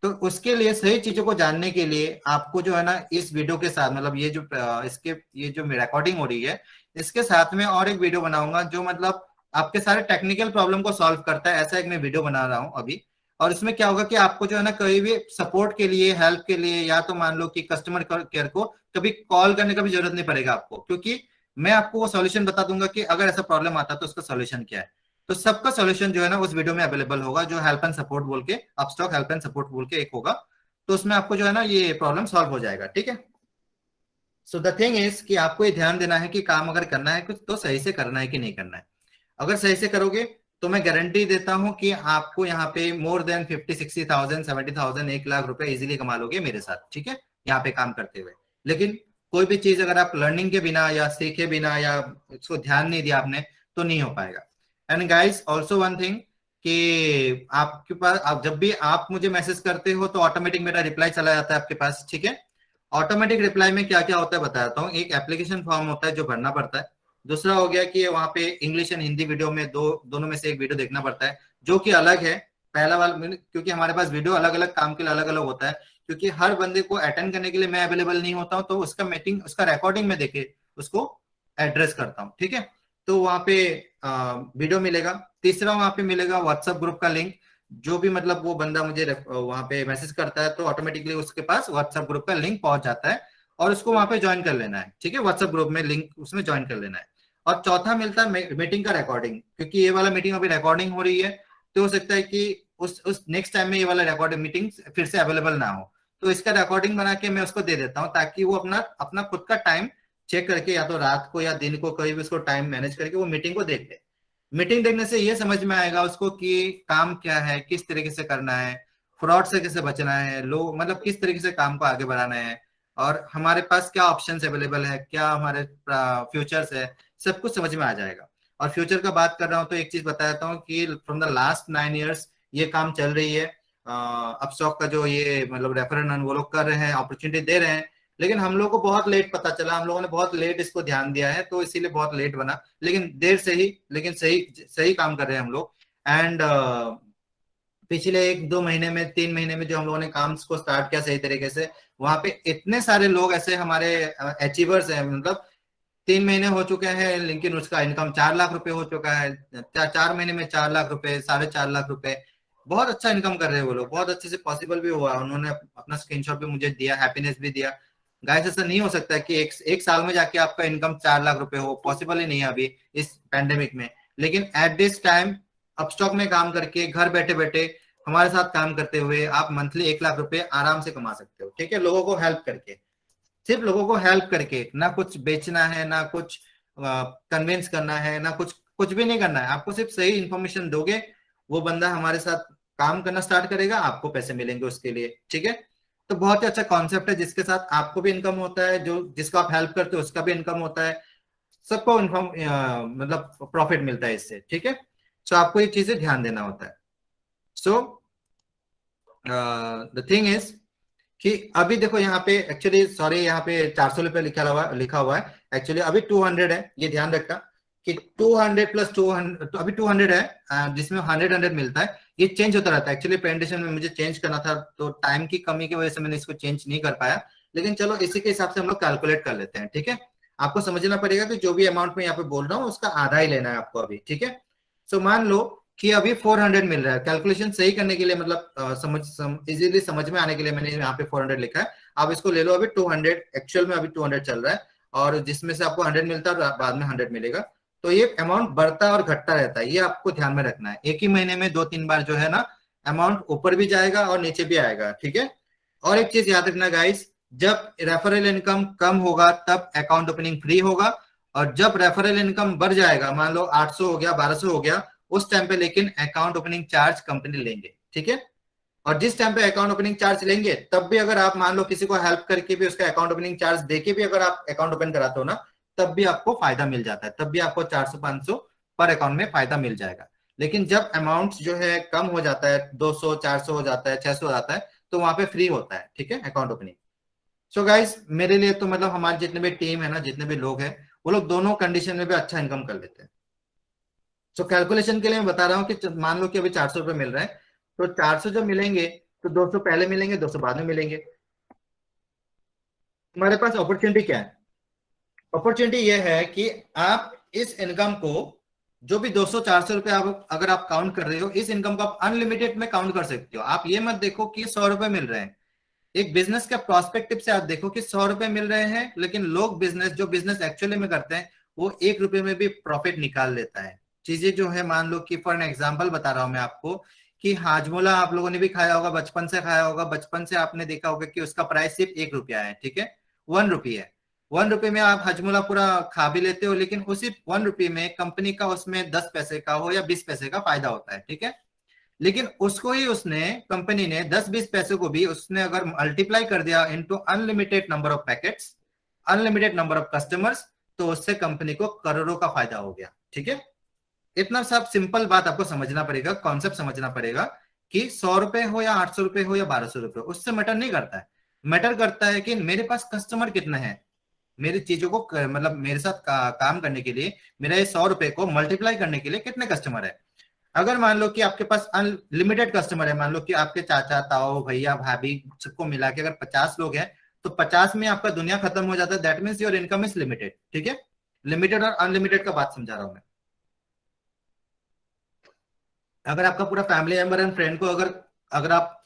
तो उसके लिए सही चीजों को जानने के लिए आपको जो है ना इस वीडियो के साथ, मतलब ये जो इसके ये जो रिकॉर्डिंग हो रही है, इसके साथ में और एक वीडियो बनाऊंगा जो मतलब आपके सारे टेक्निकल प्रॉब्लम को सॉल्व करता है, ऐसा एक मैं वीडियो बना रहा हूँ अभी। और इसमें क्या होगा कि आपको जो है ना कहीं भी सपोर्ट के लिए, हेल्प के लिए, या तो मान लो कि कस्टमर केयर को कभी कॉल करने का भी जरूरत नहीं पड़ेगा आपको, क्योंकि मैं आपको वो सॉल्यूशन बता दूंगा कि अगर ऐसा प्रॉब्लम आता है तो उसका सॉल्यूशन क्या है। तो सबका सॉल्यूशन जो है ना उस वीडियो में अवेलेबल होगा, जो हेल्प एंड सपोर्ट बोल के, अपस्टॉक हेल्प एंड सपोर्ट बोल के एक होगा। तो उसमें आपको जो है ना ये प्रॉब्लम सॉल्व हो जाएगा, ठीक है। सो द थिंग इज कि आपको ये ध्यान देना है कि काम अगर करना है कुछ तो सही से करना है कि नहीं करना है। अगर सही से करोगे तो मैं गारंटी देता हूं कि आपको यहाँ पे मोर देन 50-60,000 70,000 1 लाख रुपए इजीली कमा लोगे मेरे साथ, ठीक है, यहाँ पे काम करते हुए। लेकिन कोई भी चीज अगर आप लर्निंग के बिना या सीखे बिना या उसको ध्यान नहीं दिया आपने तो नहीं हो पाएगा। And guys also one thing कि आपके पास, आप जब भी आप मुझे मैसेज करते हो तो ऑटोमेटिक मेरा रिप्लाई चला जाता है आपके पास, ठीक है। ऑटोमेटिक रिप्लाई में क्या क्या होता है बताता हूँ। एक एप्लीकेशन फॉर्म होता है जो भरना पड़ता है, दूसरा हो गया कि वहां पे इंग्लिश एंड हिंदी वीडियो में दोनों में से एक वीडियो देखना पड़ता है जो कि अलग है। पहला वाला क्योंकि हमारे पास वीडियो अलग अलग काम के लिए अलग अलग होता है, क्योंकि हर बंदे को अटेंड करने के लिए मैं अवेलेबल नहीं होता हूँ, तो उसका मीटिंग उसका रिकॉर्डिंग में देखे उसको एड्रेस करता हूँ, ठीक है। तो वहां पे वीडियो मिलेगा। तीसरा वहां पे मिलेगा व्हाट्सएप ग्रुप का लिंक, जो भी मतलब वो बंदा मुझे वहां पे मैसेज करता है तो ऑटोमेटिकली उसके पास व्हाट्सएप ग्रुप का लिंक पहुंच जाता है और उसको वहां पे ज्वाइन कर लेना है, ठीक है। व्हाट्सएप ग्रुप में लिंक उसमें ज्वाइन कर लेना है। और चौथा मिलता है मीटिंग का रिकॉर्डिंग, क्योंकि ये वाला मीटिंग अभी रिकॉर्डिंग हो रही है, तो हो सकता है कि उस नेक्स्ट टाइम में ये वाला रिकॉर्डिंग मीटिंग फिर से अवेलेबल ना हो, तो इसका रिकॉर्डिंग बना के मैं उसको दे देता हूँ, ताकि वो अपना अपना खुद का टाइम चेक करके या तो रात को या दिन को कहीं भी उसको टाइम मैनेज करके वो मीटिंग को देख ले। मीटिंग देखने से ये समझ में आएगा उसको कि काम क्या है, किस तरीके से करना है, फ्रॉड से कैसे बचना है, लोग मतलब किस तरीके से काम को आगे बढ़ाना है, और हमारे पास क्या ऑप्शंस अवेलेबल है, क्या हमारे फ्यूचर्स है, सब कुछ समझ में आ जाएगा। और फ्यूचर का बात कर रहा हूँ तो एक चीज बता देता हूँ कि फ्रॉम द लास्ट 9 years ये काम चल रही है। अपस्टॉक का जो ये मतलब रेफरल वो लोग कर रहे हैं, अपॉर्चुनिटी दे रहे हैं, लेकिन हम लोग को बहुत लेट पता चला, हम लोगों ने बहुत लेट इसको ध्यान दिया है, तो इसीलिए बहुत लेट बना, लेकिन देर से ही, लेकिन सही सही काम कर रहे हैं हम लोग। एंड पिछले 1-2 महीने में 3 महीने में जो हम लोगों ने काम को स्टार्ट किया सही तरीके से, वहां पे इतने सारे लोग ऐसे हमारे अचीवर्स हैं, मतलब 3 महीने हो चुके हैं लेकिन उसका इनकम 4 लाख रुपए हो चुका है, 4 महीने में 4 लाख रुपए, 4.5 लाख रुपए, बहुत अच्छा इनकम कर रहे हैं वो लोग, बहुत अच्छे से पॉसिबल भी हुआ। उन्होंने अपना स्क्रीनशॉट भी मुझे दिया, हैप्पीनेस भी दिया। गाइस ऐसा नहीं हो सकता कि एक साल में जाके आपका इनकम 4 लाख रुपए हो, पॉसिबल ही नहीं है अभी इस पैंडेमिक में। लेकिन एट दिस टाइम अपस्टॉक में काम करके घर बैठे बैठे हमारे साथ काम करते हुए आप मंथली 1 लाख रुपए आराम से कमा सकते हो, ठीक है, लोगों को हेल्प करके। सिर्फ लोगों को हेल्प करके, ना कुछ बेचना है, ना कुछ कन्विंस करना है, ना कुछ कुछ भी नहीं करना है, आपको सिर्फ सही इंफॉर्मेशन दोगे, वो बंदा हमारे साथ काम करना स्टार्ट करेगा, आपको पैसे मिलेंगे उसके लिए, ठीक है। तो बहुत ही अच्छा कॉन्सेप्ट है, जिसके साथ आपको भी इनकम होता है, जो जिसको आप हेल्प करते हो उसका भी इनकम होता है, सबको इनकम मतलब प्रॉफिट मिलता है इससे, ठीक है। सो आपको ये चीजें ध्यान देना होता है। सो द थिंग इज कि अभी देखो यहाँ पे एक्चुअली, सॉरी, यहाँ पे 400 रुपये लिखा हुआ है, एक्चुअली अभी 200 है, ये ध्यान रखना कि 200 प्लस 200, तो अभी 200 है, जिसमें 100 मिलता है। ये चेंज होता रहता है, एक्चुअली प्रेजेंटेशन में मुझे चेंज करना था, तो टाइम की कमी की वजह से मैंने इसको चेंज नहीं कर पाया, लेकिन चलो इसी के हिसाब से हम लोग कैलकुलेट कर लेते हैं, ठीक है। आपको समझना पड़ेगा कि जो भी अमाउंट में यहाँ पे बोल रहा हूँ उसका आधा ही लेना है आपको अभी, ठीक है। सो मान लो कि अभी 400 मिल रहा है, कैलकुलेशन सही करने के लिए, मतलब इजीली समझ में आने के लिए मैंने यहाँ पे 400 लिखा है। आप इसको ले लो अभी 200, एक्चुअल में अभी 200 चल रहा है, और जिसमें से आपको 100 मिलता है, बाद में 100 मिलेगा। तो ये अमाउंट बढ़ता और घटता रहता है, ये आपको ध्यान में रखना है। एक ही महीने में 2-3 बार जो है ना, अमाउंट ऊपर भी जाएगा और नीचे भी आएगा, ठीक है। और एक चीज याद रखना गाइस, जब रेफरल इनकम कम होगा तब अकाउंट ओपनिंग फ्री होगा, और जब रेफरल इनकम बढ़ जाएगा, मान लो 800 हो गया, 1200 हो गया, उस टाइम पे लेकिन अकाउंट ओपनिंग चार्ज कंपनी लेंगे, ठीक है। और जिस टाइम पे अकाउंट ओपनिंग चार्ज लेंगे, तब भी अगर आप मान लो किसी को हेल्प करके भी उसका अकाउंट ओपनिंग चार्ज देके भी अगर आप अकाउंट ओपन कराते हो ना, तब भी आपको फायदा मिल जाता है, तब भी आपको 400-500 पर अकाउंट में फायदा मिल जाएगा। लेकिन जब अमाउंट जो है कम हो जाता है, 200-400 हो जाता है, 600 हो जाता है, तो वहां पे फ्री होता है, ठीक है, अकाउंट ओपनिंग। सो गाइस, मेरे लिए तो मतलब हमारे जितने भी टीम है ना, जितने भी लोग हैं, वो लोग दोनों कंडीशन में भी अच्छा इनकम कर लेते हैं। सो कैलकुलेशन के लिए मैं बता रहा हूँ कि मान लो कि अभी 400 रुपये मिल रहा है, तो 400 जब मिलेंगे तो 200 पहले मिलेंगे, 200 बाद में मिलेंगे। हमारे पास अपॉर्चुनिटी क्या है? अपॉर्चुनिटी ये है कि आप इस इनकम को, जो भी 200-400 रुपये आप अगर आप काउंट कर रहे हो, इस इनकम को आप अनलिमिटेड में काउंट कर सकते हो। आप ये मत देखो कि 100 रुपये मिल रहे हैं, एक बिजनेस का प्रोस्पेक्टिव से आप देखो कि 100 रुपये मिल रहे हैं, लेकिन लोग जो बिजनेस एक्चुअली में करते हैं, वो 1 रुपये में भी प्रॉफिट निकाल लेता है। चीजें जो है, मान लो कि फॉर एन एग्जाम्पल बता रहा हूं मैं आपको, कि हाजमोला आप लोगों ने भी खाया होगा, बचपन से खाया होगा, बचपन से आपने देखा होगा कि उसका प्राइस सिर्फ 1 रुपया है, ठीक है, 1 रुपी है। 1 रुपये में आप हजमोला पूरा खा भी लेते हो, लेकिन उसी 1 रुपये में कंपनी का उसमें 10 पैसे का हो या 20 पैसे का फायदा होता है, ठीक है। लेकिन उसको ही उसने, कंपनी ने 10-20 पैसे को भी उसने अगर मल्टीप्लाई कर दिया into unlimited number of packets, unlimited number of customers, तो उससे कंपनी को करोड़ों का फायदा हो गया, ठीक है। इतना सब सिंपल बात आपको समझना पड़ेगा, कॉन्सेप्ट समझना पड़ेगा कि 100 रुपए हो या 800 रुपए हो या 1200 रुपए, उससे मैटर नहीं करता है। मैटर करता है कि मेरे पास कस्टमर कितने हैं, मेरी चीजों को मतलब मेरे साथ काम करने के लिए, मेरा ये 100 रुपए को मल्टीप्लाई करने के लिए कितने कस्टमर है। अगर मान लो कि आपके पास अनलिमिटेड कस्टमर है, मान लो कि आपके चाचा ताऊ भैया भाभी सबको मिला के अगर 50 लोग हैं, तो 50 में आपका दुनिया खत्म हो जाता है, that means your income is limited, ठीक है। लिमिटेड और अनलिमिटेड का बात समझा रहा हूं मैं। अगर आपका पूरा फैमिली मेंबर एंड फ्रेंड को अगर अगर आप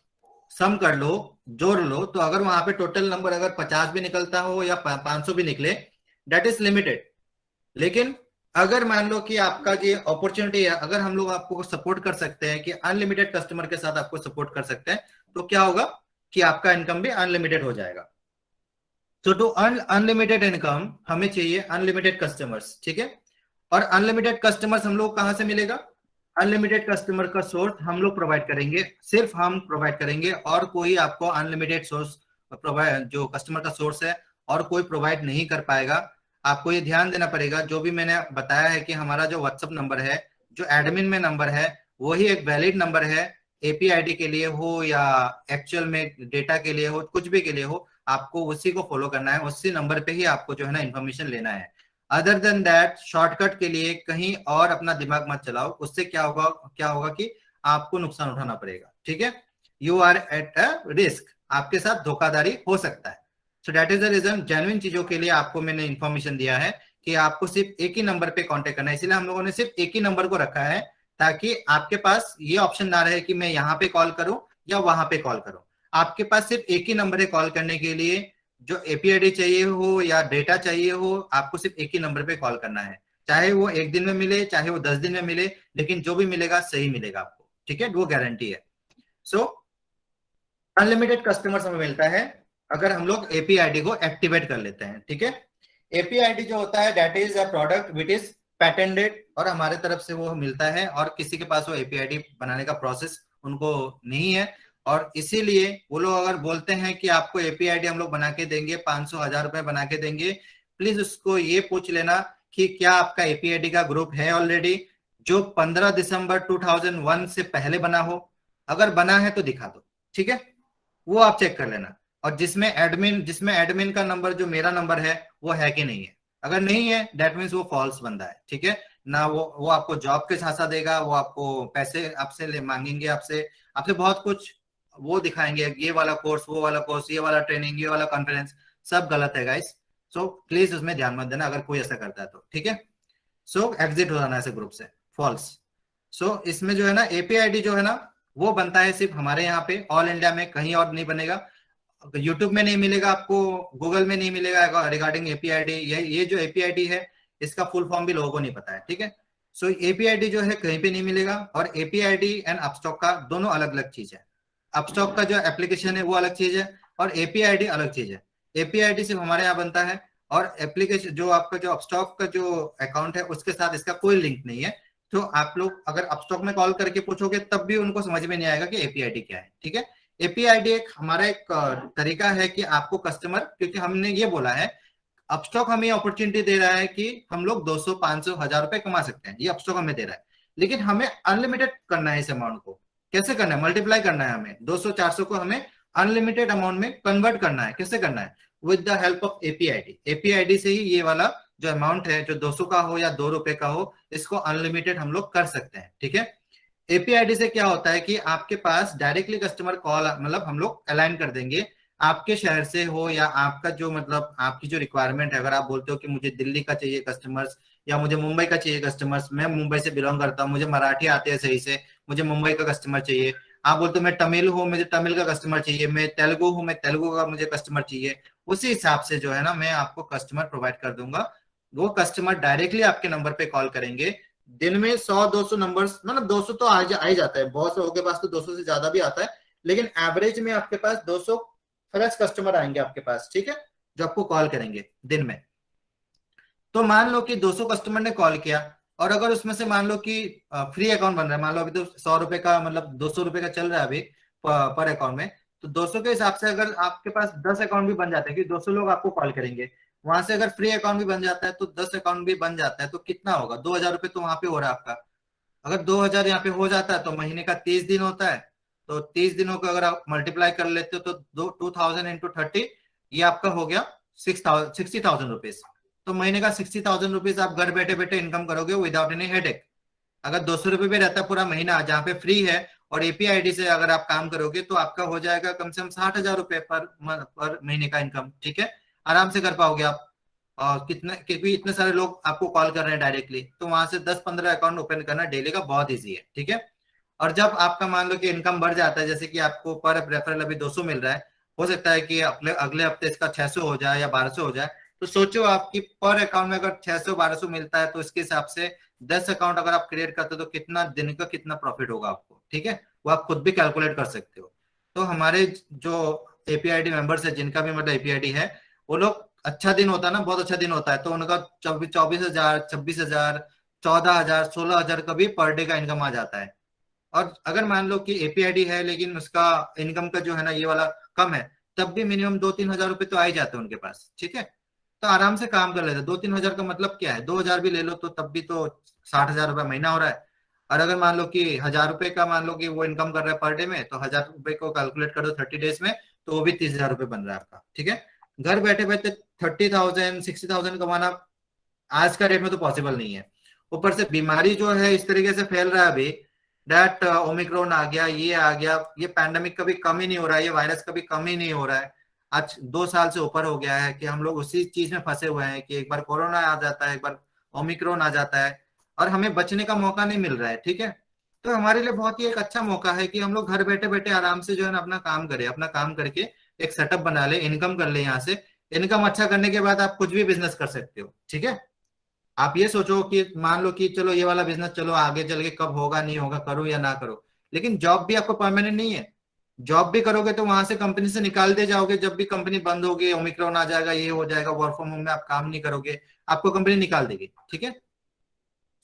सम कर लो, जोड़ लो, तो अगर वहां पे टोटल नंबर अगर 50 भी निकलता हो या 500 भी निकले, दैट इज लिमिटेड। लेकिन अगर मान लो कि आपका ये अपॉर्चुनिटी है, अगर हम लोग आपको सपोर्ट कर सकते हैं कि अनलिमिटेड कस्टमर के साथ आपको सपोर्ट कर सकते हैं, तो क्या होगा कि आपका इनकम भी अनलिमिटेड हो जाएगा। तो टू अर्न अनलिमिटेड इनकम हमें चाहिए अनलिमिटेड कस्टमर्स, ठीक है। और अनलिमिटेड कस्टमर्स हम लोग कहां से मिलेगा? अनलिमिटेड कस्टमर का सोर्स हम लोग प्रोवाइड करेंगे, सिर्फ हम प्रोवाइड करेंगे, और कोई आपको अनलिमिटेड सोर्स प्रोवाइड, जो कस्टमर का सोर्स है, और कोई प्रोवाइड नहीं कर पाएगा। आपको ये ध्यान देना पड़ेगा, जो भी मैंने बताया है कि हमारा जो व्हाट्सएप नंबर है, जो एडमिन में नंबर है, वही एक वैलिड नंबर है, एपीआईडी के लिए हो या एक्चुअल में डेटा के लिए हो, कुछ भी के लिए हो, आपको उसी को फॉलो करना है, उसी नंबर पे ही आपको जो है ना इन्फॉर्मेशन लेना है। अदर देन दैट, शॉर्टकट के लिए कहीं और अपना दिमाग मत चलाओ, उससे क्या होगा कि आपको नुकसान उठाना पड़ेगा, ठीक है। You are at a risk, आपके साथ धोखाधड़ी हो सकता है। So that is the reason, genuine चीजों के लिए आपको मैंने इन्फॉर्मेशन दिया है कि आपको सिर्फ एक ही नंबर पे कांटेक्ट करना है, इसलिए हम लोगों ने सिर्फ एक ही नंबर को रखा है, ताकि आपके पास ये ऑप्शन ना रहे कि मैं यहाँ पे कॉल करूं या वहां पे कॉल करूं। आपके पास सिर्फ एक ही नंबर है कॉल करने के लिए, जो एपीआईडी चाहिए हो या डेटा चाहिए हो, आपको सिर्फ एक ही नंबर पे कॉल करना है, चाहे वो 1 दिन में मिले, चाहे वो 10 दिन में मिले, लेकिन जो भी मिलेगा सही मिलेगा आपको, ठीक है, वो गारंटी है। सो अनलिमिटेड कस्टमर्स हमें मिलता है अगर हम लोग एपीआईडी को एक्टिवेट कर लेते हैं, ठीक है। एपीआईडी जो होता है, that is a product which is patented, और हमारे तरफ से वो मिलता है, और किसी के पास वो एपीआईडी बनाने का प्रोसेस उनको नहीं है। और इसीलिए वो लोग अगर बोलते हैं कि आपको एपीआई आईडी हम लोग बना के देंगे, 500 1000 रुपए बना के देंगे, प्लीज उसको ये पूछ लेना कि क्या आपका एपीआई आईडी का ग्रुप है ऑलरेडी, जो 15 दिसंबर 2001 से पहले बना हो। अगर बना है तो दिखा दो, ठीक है, वो आप चेक कर लेना। और जिसमें एडमिन का नंबर जो मेरा नंबर है वो है कि नहीं है। अगर नहीं है दैट मीन्स वो फॉल्स बंदा है, ठीक है ना। वो आपको जॉब के झांसा देगा, वो आपको पैसे आपसे ले मांगेंगे, आपसे आपसे बहुत कुछ वो दिखाएंगे, ये वाला कोर्स, वो वाला कोर्स, ये वाला ट्रेनिंग, ये वाला कॉन्फ्रेंस, सब गलत है गाइस। सो प्लीज उसमें ध्यान मत देना अगर कोई ऐसा करता है तो, ठीक है। सो एग्जिट हो जाना ऐसे ग्रुप से, फॉल्स। सो इसमें जो है ना एपीआई आईडी जो है ना वो बनता है सिर्फ हमारे यहाँ पे, ऑल इंडिया में कहीं और नहीं बनेगा। यूट्यूब में नहीं मिलेगा आपको, गूगल में नहीं मिलेगा रिगार्डिंग एपीआई आईडी। ये जो एपीआई आईडी है इसका फुल फॉर्म भी लोगों को नहीं पता है, ठीक है। सो एपीआई आईडी जो है कहीं पे नहीं मिलेगा। और एपीआई आईडी एंड अपस्टॉक का दोनों अलग अलग चीज है। अपस्टॉक का जो एप्लीकेशन है वो अलग चीज है और एपीआई आईडी अलग चीज है। एपीआई आईडी सिर्फ हमारे यहाँ बनता है और एप्लीकेशन जो आपका जो अपस्टॉक का जो अकाउंट है उसके साथ इसका कोई लिंक नहीं है। तो आप लोग अगर अपस्टॉक में कॉल करके पूछोगे तब भी उनको समझ में नहीं आएगा कि एपीआई आईडी क्या है, ठीक है। एपीआई आईडी एक हमारा एक तरीका है कि आपको कस्टमर, क्योंकि हमने ये बोला है अपस्टॉक हमें अपॉर्चुनिटी दे रहा है कि हम लोग 200 500 1000 रुपए कमा सकते हैं, ये अपस्टॉक हमें दे रहा है। लेकिन हमें अनलिमिटेड करना है इस अमाउंट को। कैसे करना है? मल्टीप्लाई करना है हमें, 200 400 को हमें अनलिमिटेड अमाउंट में कन्वर्ट करना है। कैसे करना है? With the help of API ID. API ID से ही ये वाला जो अमाउंट है, जो 200 का हो या 2 रुपए का हो, इसको अनलिमिटेड हम लोग कर सकते हैं, ठीक है। एपीआई आईडी से क्या होता है कि आपके पास डायरेक्टली कस्टमर कॉल, मतलब हम लोग अलाइन कर देंगे, आपके शहर से हो या आपका जो मतलब आपकी जो रिक्वायरमेंट है। अगर आप बोलते हो कि मुझे दिल्ली का चाहिए कस्टमर्स या मुझे मुंबई का चाहिए कस्टमर्स, मैं मुंबई से बिलोंग करता हूँ, मुझे मराठी आते हैं सही से, मुझे मुंबई का कस्टमर चाहिए। आप बोलते हो मैं तमिल हूँ, मुझे तमिल का कस्टमर चाहिए, मैं तेलुगु हूँ, मैं तेलुगु का मुझे कस्टमर चाहिए। उसी हिसाब से जो है ना मैं आपको कस्टमर प्रोवाइड कर दूंगा। वो कस्टमर डायरेक्टली आपके नंबर पे कॉल करेंगे। दिन में 100 200 नंबर्स, मतलब 200 तो आ ही जाता है, बहुत लोगों के पास तो 200 से ज्यादा भी आता है, लेकिन एवरेज में आपके पास 200 फ्रेश कस्टमर आएंगे आपके पास, ठीक है, जो आपको कॉल करेंगे दिन में। तो मान लो कि 200 कस्टमर ने कॉल किया और अगर उसमें से मान लो कि फ्री अकाउंट बन रहा है, मान लो अभी तो 100 रुपए का, मतलब 200 रुपए का चल रहा है अभी पर अकाउंट में, तो 200 के हिसाब से अगर आपके पास 10 अकाउंट भी बन जाते हैं कि 200 लोग आपको कॉल करेंगे, वहां से अगर फ्री अकाउंट भी बन जाता है तो 10 अकाउंट भी बन जाता है, तो कितना होगा? 2000 रुपये तो वहां पे हो रहा है आपका। अगर 2000 यहाँ पे हो जाता है तो महीने का 30 दिन होता है, तो 30 दिनों को अगर आप मल्टीप्लाई कर लेते हो तो 2000 × 30, ये आपका हो गया 60,000 रुपीज। तो महीने का 60,000 रुपीज आप घर बैठे बैठे इनकम करोगे विदाउट एनी हेडेक। अगर 200 रुपये भी रहता है पूरा महीना जहाँ पे फ्री है, और एपीआई आईडी से अगर आप काम करोगे तो आपका हो जाएगा कम से कम 60,000 रुपये पर महीने का इनकम, ठीक है। आराम से कर पाओगे आप। और कितने, क्योंकि इतने सारे लोग आपको कॉल कर रहे हैं डायरेक्टली, तो वहां से 10 15 अकाउंट ओपन करना डेली का बहुत ईजी है, ठीक है। और जब आपका मान लो कि इनकम बढ़ जाता है, जैसे कि आपको पर रेफरल अभी 200 मिल रहा है, हो सकता है कि अगले अगले हफ्ते इसका 600 हो जाए या 1200 हो जाए। तो सोचो आपकी पर अकाउंट में अगर 600 1200 मिलता है तो इसके हिसाब से 10 अकाउंट अगर आप क्रिएट करते हो तो कितना दिन का कितना प्रॉफिट होगा आपको, ठीक है। वो आप खुद भी कैलकुलेट कर सकते हो। तो हमारे जो एपीआईडी मेंबर्स है, जिनका भी मतलब एपीआईडी है, वो लोग, अच्छा दिन होता है ना, बहुत अच्छा दिन होता है तो उनका 24,000 26,000 14,000 16,000 का भी पर डे का इनकम आ जाता है। और अगर मान लो कि एपीआईडी है लेकिन उसका इनकम का जो है ना ये वाला कम है, तब भी मिनिमम 2 3 हजार रुपए तो आ ही जाते हैं उनके पास, ठीक है। तो आराम से काम कर लेते हैं। 2 3 हजार का मतलब क्या है? 2000 भी ले लो तो तब भी तो 60,000 रुपये महीना हो रहा है। और अगर मान लो कि 1000 रुपए का मान लो कि वो इनकम कर रहा है पर डे में, तो 1000 रुपए को कैलकुलेट कर दो 30 डेज में, तो वो भी 30,000 रुपये बन रहा है आपका, ठीक है। घर बैठे बैठे 30,000 60,000 कमाना आज का डेट में तो पॉसिबल नहीं है। ऊपर से बीमारी जो है इस तरीके से फैल रहा है अभी, डैट ओमिक्रॉन आ गया, ये आ गया, ये पैंडेमिक कभी कम ही नहीं हो रहा है, ये वायरस कभी कम ही नहीं हो रहा है। आज 2 साल से ऊपर हो गया है कि हम लोग उसी चीज में फंसे हुए हैं कि एक बार कोरोना आ जाता है, एक बार ओमिक्रॉन आ जाता है, और हमें बचने का मौका नहीं मिल रहा है, ठीक है। तो हमारे लिए बहुत ही एक अच्छा मौका है कि हम लोग घर बैठे बैठे आराम से जो है ना अपना काम करें, अपना काम करके एक सेटअप बना ले, इनकम कर ले यहाँ से। इनकम अच्छा करने के बाद आप कुछ भी बिजनेस कर सकते हो, ठीक है। आप ये सोचो कि मान लो कि चलो ये वाला बिजनेस चलो आगे चल के कब होगा नहीं होगा, करो या ना करो, लेकिन जॉब भी आपको परमानेंट नहीं है। जॉब भी करोगे तो वहां से कंपनी से निकाल दे जाओगे, जब भी कंपनी बंद होगी, ओमिक्रॉन आ जाएगा, ये हो जाएगा, वर्क फ्रॉम होम में आप काम नहीं करोगे, आपको कंपनी निकाल देगी, ठीक है।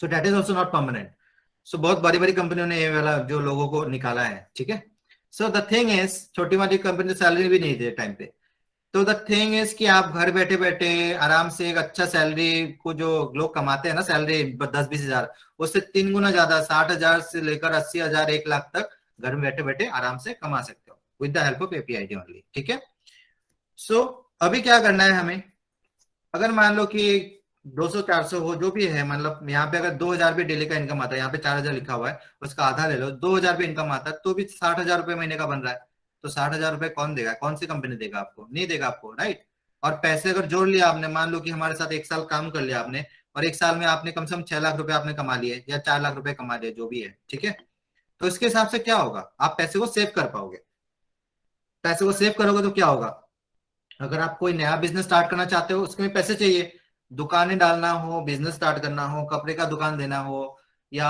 So that is also not permanent. So बहुत बड़ी बड़ी कंपनियों ने ये वाला जो लोगों को निकाला है, ठीक है। सो द थिंग इज, छोटी मोटी कंपनी सैलरी भी नहीं दे टाइम पे। तो द थिंग इज कि आप घर बैठे बैठे आराम से एक अच्छा सैलरी को, जो लोग कमाते हैं ना सैलरी 10-20 हजार, उससे 3 गुना ज्यादा, 60 हजार से लेकर 80 हजार, 1 लाख तक घर में बैठे बैठे आराम से कमा सकते हो with the help of APID only, ठीक है। सो अभी क्या करना है हमें, अगर मान लो कि 200-400 हो जो भी है, मतलब यहाँ पे अगर 2 हजार भी डेली का इनकम आता है, यहाँ पे 4 हजार लिखा हुआ है, उसका आधा ले लो, 2 हजार भी इनकम आता है तो भी 60 हजार रुपये महीने का बन रहा है। तो 60 हजार रुपये कौन देगा, कौन सी कंपनी देगा आपको, नहीं देगा आपको, राइट। और पैसे अगर जोड़ लिया आपने, मान लो कि हमारे साथ 1 साल काम कर लिया आपने, और 1 साल में आपने कम से कम 6 लाख रुपए आपने कमा लिए या 4 लाख रुपए कमा लिए, जो भी है, ठीक है। तो इसके हिसाब से क्या होगा, आप पैसे को सेव कर पाओगे। पैसे को सेव करोगे तो क्या होगा, अगर आप कोई नया बिजनेस स्टार्ट करना चाहते हो, उसमें पैसे चाहिए। दुकानें डालना हो, बिजनेस स्टार्ट करना हो, कपड़े का दुकान देना हो, या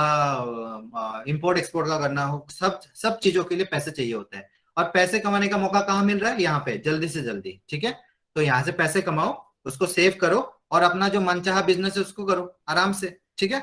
इंपोर्ट एक्सपोर्ट का करना हो, सब सब चीजों के लिए पैसे चाहिए होते हैं। और पैसे कमाने का मौका कहाँ मिल रहा है, यहाँ पे, जल्दी से जल्दी, ठीक है। तो यहाँ से पैसे कमाओ, उसको सेव करो, और अपना जो मनचाहा बिजनेस है उसको करो आराम से, ठीक है।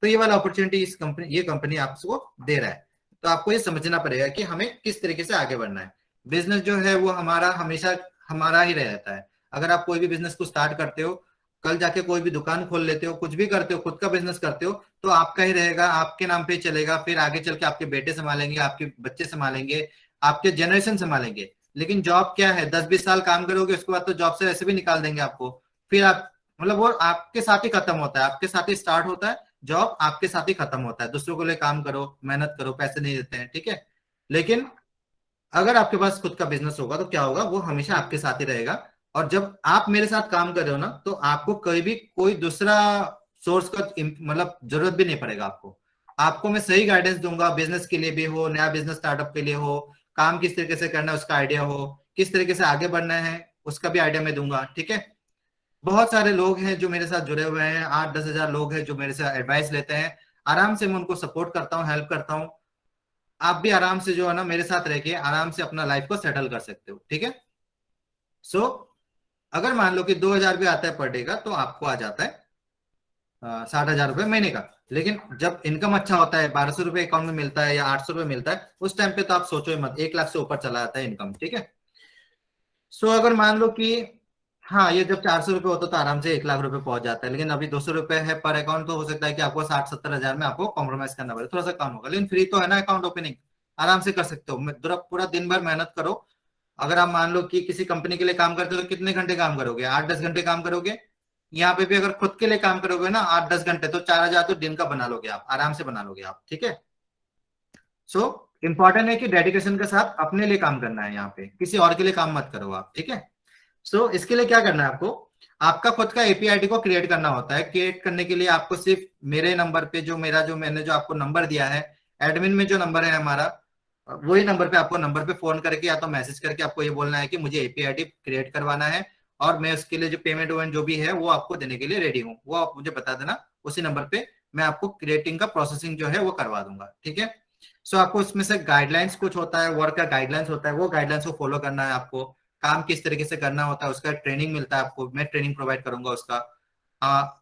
तो ये वाला अपॉर्चुनिटी इस कंपनी, ये कंपनी आपको दे रहा है। तो आपको ये समझना पड़ेगा कि हमें किस तरीके से आगे बढ़ना है। बिजनेस जो है वो हमारा हमेशा हमारा ही रहता है। अगर आप कोई भी बिजनेस को स्टार्ट करते हो, कल जाके कोई भी दुकान खोल लेते हो, कुछ भी करते हो, खुद का बिजनेस करते हो, तो आपका ही रहेगा, आपके नाम पे ही चलेगा। फिर आगे चल के आपके बेटे संभालेंगे, आपके बच्चे संभालेंगे, आपके जनरेशन संभालेंगे। लेकिन जॉब क्या है, 10-20 साल काम करोगे, उसके बाद तो जॉब से ऐसे भी निकाल देंगे आपको। फिर आप, मतलब वो आपके साथ ही खत्म होता है, आपके साथ ही स्टार्ट होता है, जॉब आपके साथ ही खत्म होता है। दूसरों को लिए काम करो, मेहनत करो, पैसे नहीं देते हैं, ठीक है। लेकिन अगर आपके पास खुद का बिजनेस होगा तो क्या होगा, वो हमेशा आपके साथ ही रहेगा। और जब आप मेरे साथ काम कर रहे हो ना, तो आपको कभी भी कोई दूसरा सोर्स का मतलब जरूरत भी नहीं पड़ेगा आपको। आपको मैं सही गाइडेंस दूंगा, बिजनेस के लिए भी हो, नया बिजनेस स्टार्टअप के लिए हो, काम किस तरीके से करना है उसका आइडिया हो, किस तरीके से आगे बढ़ना है उसका भी आइडिया मैं दूंगा, ठीक है। बहुत सारे लोग हैं जो मेरे साथ जुड़े हुए हैं, 8-10 हजार लोग हैं जो मेरे से एडवाइस लेते हैं। आराम से मैं उनको सपोर्ट करता हूँ, हेल्प करता हूँ। आप भी आराम से जो है ना मेरे साथ रह के आराम से अपना लाइफ को सेटल कर सकते हो, ठीक है। सो अगर मान लो कि 2 हजार भी आता है पर डे का, तो आपको आ जाता है 60 हजार रुपये महीने का। लेकिन जब इनकम अच्छा होता है, 1200 रुपये अकाउंट में मिलता है या 800 रुपये मिलता है, उस टाइम पे तो आप सोचो ही मत, 1 लाख से ऊपर चला जाता है इनकम, ठीक है। सो अगर मान लो कि, हाँ, ये जब 400 रुपये होता तो आराम से 1 लाख रुपए पहुंच जाता है। लेकिन अभी 200 रुपये है पर अकाउंट, तो हो सकता है कि आपको 60-70 हजार में आपको कॉम्प्रोमाइज करना पड़े, थोड़ा सा कम होगा, लेकिन फ्री तो है ना अकाउंट ओपनिंग, आराम से कर सकते हो। पूरा पूरा दिन भर मेहनत करो। अगर आप मान लो कि किसी कंपनी के लिए काम करते हो तो कितने घंटे काम करोगे, 8-10 घंटे काम करोगे। यहाँ पे भी अगर खुद के लिए काम करोगे ना 8-10 घंटे, तो 4 हजार तो दिन का बना लोगे आप, आराम से बना लोगे आप, ठीक है। सो इंपॉर्टेंट है कि डेडिकेशन के साथ अपने लिए काम करना है, यहाँ पे किसी और के लिए काम मत करो आप, ठीक है। सो इसके लिए क्या करना है आपको, आपका खुद का एपीआईडी को क्रिएट करना होता है। क्रिएट करने के लिए आपको सिर्फ मेरे नंबर पे, जो मैंने जो आपको नंबर दिया है, एडमिन में जो नंबर है हमारा, वही नंबर पे, आपको नंबर पे फोन करके या तो मैसेज करके आपको ये बोलना है कि मुझे एपीआईडी क्रिएट करवाना है, और मैं उसके लिए जो पेमेंट वेमेंट जो भी है वो आपको देने के लिए रेडी हूँ, वो आप मुझे बता देना। उसी नंबर पे मैं आपको क्रिएटिंग का प्रोसेसिंग जो है वो करवा दूंगा, ठीक है। सो आपको उसमें से गाइडलाइंस कुछ होता है, वर्क का गाइडलाइंस होता है, वो गाइडलाइंस को फॉलो करना है आपको। काम किस तरीके से करना होता है उसका ट्रेनिंग मिलता है आपको, मैं ट्रेनिंग प्रोवाइड करूंगा उसका।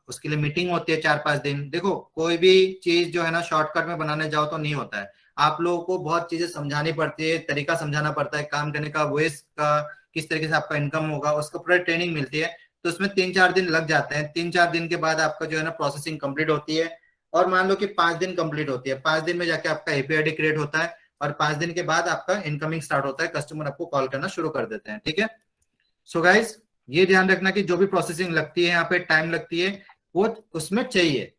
उसके लिए मीटिंग होती है 4-5 दिन। देखो, कोई भी चीज जो है ना शॉर्टकट में बनाने जाओ तो नहीं होता है। आप लोगों को बहुत चीजें समझानी पड़ती है, तरीका समझाना पड़ता है काम करने का, वेस्ट का, किस तरीके से आपका इनकम होगा, उसका पूरा ट्रेनिंग मिलती है। तो उसमें 3-4 दिन लग जाते हैं। 3-4 दिन के बाद आपका जो है ना प्रोसेसिंग कंप्लीट होती है। और मान लो कि 5 दिन कंप्लीट होती है, 5 दिन में जाके आपका एपीआईडी क्रिएट होता है, और 5 दिन के बाद आपका इनकमिंग स्टार्ट होता है, कस्टमर आपको कॉल करना शुरू कर देते हैं, ठीक है। सो गाइज, ये ध्यान रखना कि जो भी प्रोसेसिंग लगती है यहाँ पे, टाइम लगती है, वो उसमें चाहिए,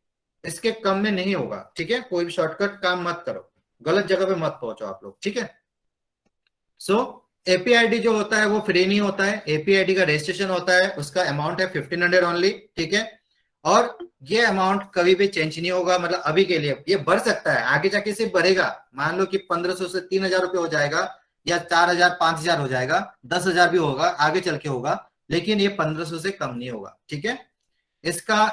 इसके कम में नहीं होगा, ठीक है। कोई भी शॉर्टकट काम मत करो, गलत जगह पे मत पहुंचो आप लोग, ठीक है। सो एपीआईडी जो होता है वो फ्री नहीं होता है। एपीआईडी का रजिस्ट्रेशन होता है, उसका अमाउंट है 1500 ओनली, ठीक है। और ये अमाउंट कभी भी चेंज नहीं होगा, मतलब अभी के लिए ये बढ़ सकता है, आगे जाके से बढ़ेगा। मान लो कि 1500 से 3000 रुपये हो जाएगा, या 4000 5000 हो जाएगा, 10 हजार भी होगा, आगे चल के होगा। लेकिन ये 1500 से कम नहीं होगा, ठीक है। इसका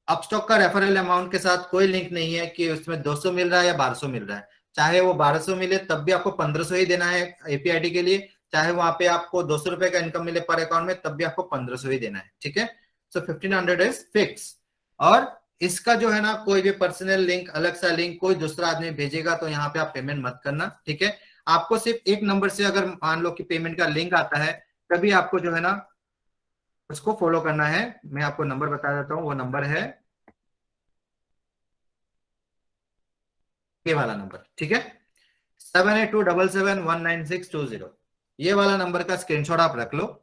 अपस्टॉक का रेफरल अमाउंट के साथ कोई लिंक नहीं है कि उसमें 200 मिल रहा है या 1200 मिल रहा है। चाहे वो 1200 मिले तब भी आपको 1500 ही देना है एपीआईडी के लिए, चाहे वहां पे आपको 200 रुपए का इनकम मिले पर अकाउंट में, तब भी आपको 1500 ही देना है, ठीक है। सो 1500 इज फिक्स। और इसका जो है ना कोई भी पर्सनल लिंक, अलग सा लिंक कोई दूसरा आदमी भेजेगा तो यहाँ पे आप पेमेंट मत करना, ठीक है। आपको सिर्फ एक नंबर से अगर मान लो कि पेमेंट का लिंक आता है, तभी आपको जो है ना उसको फॉलो करना है। मैं आपको नंबर बता देता हूँ, वो नंबर है ये वाला नंबर, ठीक है, 7827719620। ये वाला नंबर का स्क्रीनशॉट आप रख लो।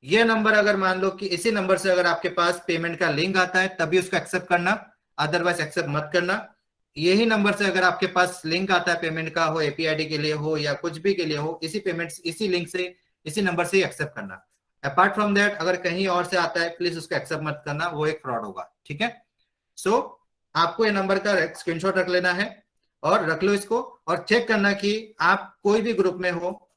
ये नंबर अगर मान लो कि इसी नंबर से अगर आपके पास पेमेंट का लिंक आता है तभी उसको एक्सेप्ट करना, अदरवाइज एक्सेप्ट मत करना। यही नंबर से अगर आपके पास लिंक आता है पेमेंट का, हो एपीआईडी के लिए हो या कुछ भी के लिए हो, इसी पेमेंट इसी लिंक से इसी नंबर से ही एक्सेप्ट करना। अपार्ट फ्रॉम दैट अगर कहीं और से आता है प्लीज उसको एक्सेप्ट मत करना, वो एक फ्रॉड होगा, ठीक है। सो आपको ये नंबर का स्क्रीनशॉट रख लेना है और रख लो इसको, और चेक करना कि आप कोई भी ग्रुप में हो,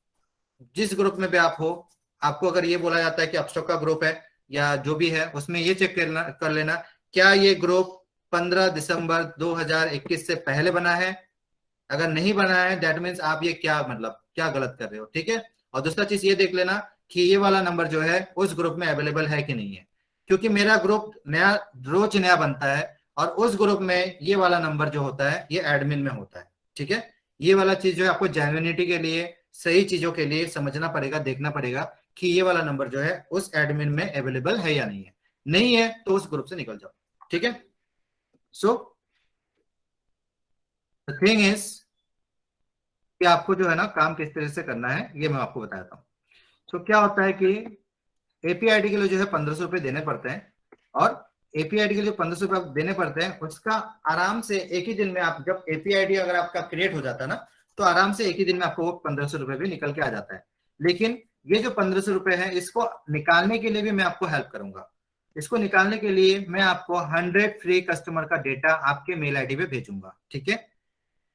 जिस ग्रुप में भी आप हो, आपको अगर ये बोला जाता है कि अपस्टॉक का ग्रुप है या जो भी है, उसमें ये चेक कर लेना क्या ये ग्रुप 15 दिसंबर 2021 से पहले बना है। अगर नहीं बना है दैट मीन्स आप ये क्या मतलब क्या गलत कर रहे हो, ठीक है। और दूसरा चीज ये देख लेना कि ये वाला नंबर जो है उस ग्रुप में अवेलेबल है कि नहीं है, क्योंकि मेरा ग्रुप नया रोज नया बनता है और उस ग्रुप में ये वाला नंबर जो होता है ये एडमिन में होता है, ठीक है। ये वाला चीज जो है आपको जेन्युइनिटी के लिए, सही चीजों के लिए समझना पड़ेगा, देखना पड़ेगा कि ये वाला नंबर जो है उस एडमिन में अवेलेबल है या नहीं है। नहीं है तो उस ग्रुप से निकल जाओ, ठीक है। सो द थिंग इज कि आपको जो है ना काम किस तरह से करना है ये मैं आपको बताता हूँ। तो क्या होता है कि एपीआईडी के लिए जो है 1500 रुपए देने पड़ते हैं, और एपीआईडी के लिए 1500 रुपए आप देने पड़ते हैं, उसका आराम से एक ही दिन में आप जब एपीआईडी अगर आपका क्रिएट हो जाता है ना, तो आराम से एक ही दिन में आपको वो 1500 रुपए भी निकल के आ जाता है। लेकिन ये जो 1500 रुपए है इसको निकालने के लिए भी मैं आपको हेल्प करूंगा। इसको निकालने के लिए मैं आपको 100 फ्री कस्टमर का डेटा आपके मेल आईडी पे भेजूंगा, ठीक है।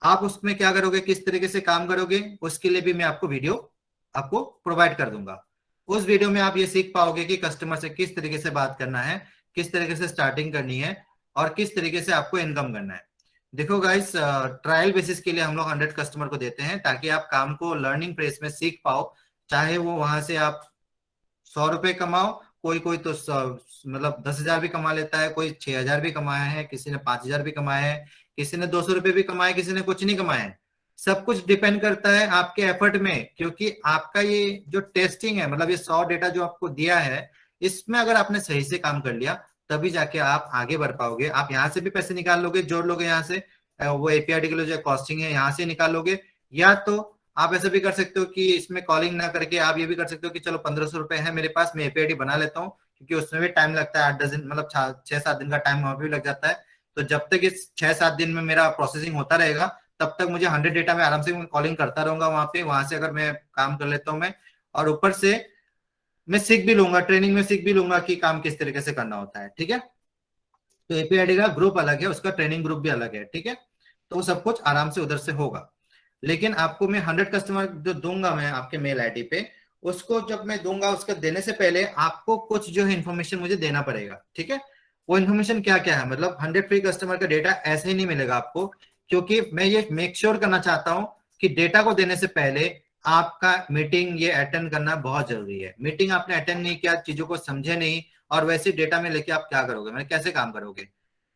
आप उसमें क्या करोगे, किस तरीके से काम करोगे, उसके लिए भी मैं आपको वीडियो आपको प्रोवाइड कर दूंगा। उस वीडियो में आप ये सीख पाओगे कि कस्टमर से किस तरीके से बात करना है, किस तरीके से स्टार्टिंग करनी है और किस तरीके से आपको इनकम करना है। देखो गाइस, ट्रायल बेसिस के लिए हम लोग 100 कस्टमर को देते हैं ताकि आप काम को लर्निंग प्रेस में सीख पाओ। चाहे वो वहां से आप 100 रुपए कमाओ, कोई कोई तो मतलब 10,000 भी कमा लेता है, कोई 6,000 भी कमाया है, किसी ने 5,000 भी कमाया है, किसी ने 200 रुपए भी कमाए, किसी ने कुछ नहीं कमाए हैं। सब कुछ डिपेंड करता है आपके एफर्ट में, क्योंकि आपका ये जो टेस्टिंग है, मतलब ये 100 डेटा जो आपको दिया है, इसमें अगर आपने सही से काम कर लिया तभी जाके आप आगे बढ़ पाओगे। आप यहाँ से भी पैसे निकाल लोगे, जोड़ लोगे यहाँ से, वो एपीआईडी के लिए जो कॉस्टिंग है यहाँ से निकाल लोगे। या तो आप ऐसा भी कर सकते हो कि इसमें कॉलिंग ना करके आप ये भी कर सकते हो कि चलो 1500 रुपए है मेरे पास, मैं एपीआईडी बना लेता हूँ, क्योंकि उसमें भी टाइम लगता है, 8-10 दिन मतलब 6-7 दिन का टाइम वहां पे भी लग जाता है। तो जब तक इस 6-7 दिन में मेरा प्रोसेसिंग होता रहेगा तब तक मुझे 100 डेटा में आराम से कॉलिंग करता रहूंगा वहां पे, वहां से अगर मैं काम कर लेता हूँ मैं, और ऊपर से मैं सीख भी लूंगा, ट्रेनिंग में सीख भी लूंगा कि काम किस तरीके से करना होता है, ठीक है। तो एपीआईडी का ग्रुप अलग है, उसका ट्रेनिंग ग्रुप भी अलग है, ठीक है। तो सब कुछ आराम से उधर से होगा। लेकिन आपको मैं 100 कस्टमर जो दूंगा मैं आपके मेल आईडी पे, उसको जब मैं दूंगा उसके देने से पहले आपको कुछ जो है इन्फॉर्मेशन मुझे देना पड़ेगा, ठीक है। वो इन्फॉर्मेशन क्या क्या है, मतलब 100 फ्री कस्टमर का डेटा ऐसे ही नहीं मिलेगा आपको, क्योंकि मैं ये मेक श्योर करना चाहता हूं कि डेटा को देने से पहले आपका मीटिंग ये अटेंड करना बहुत जरूरी है। मीटिंग आपने अटेंड नहीं किया, चीजों को समझे नहीं, और वैसे डेटा में लेके आप क्या करोगे, मतलब कैसे काम करोगे,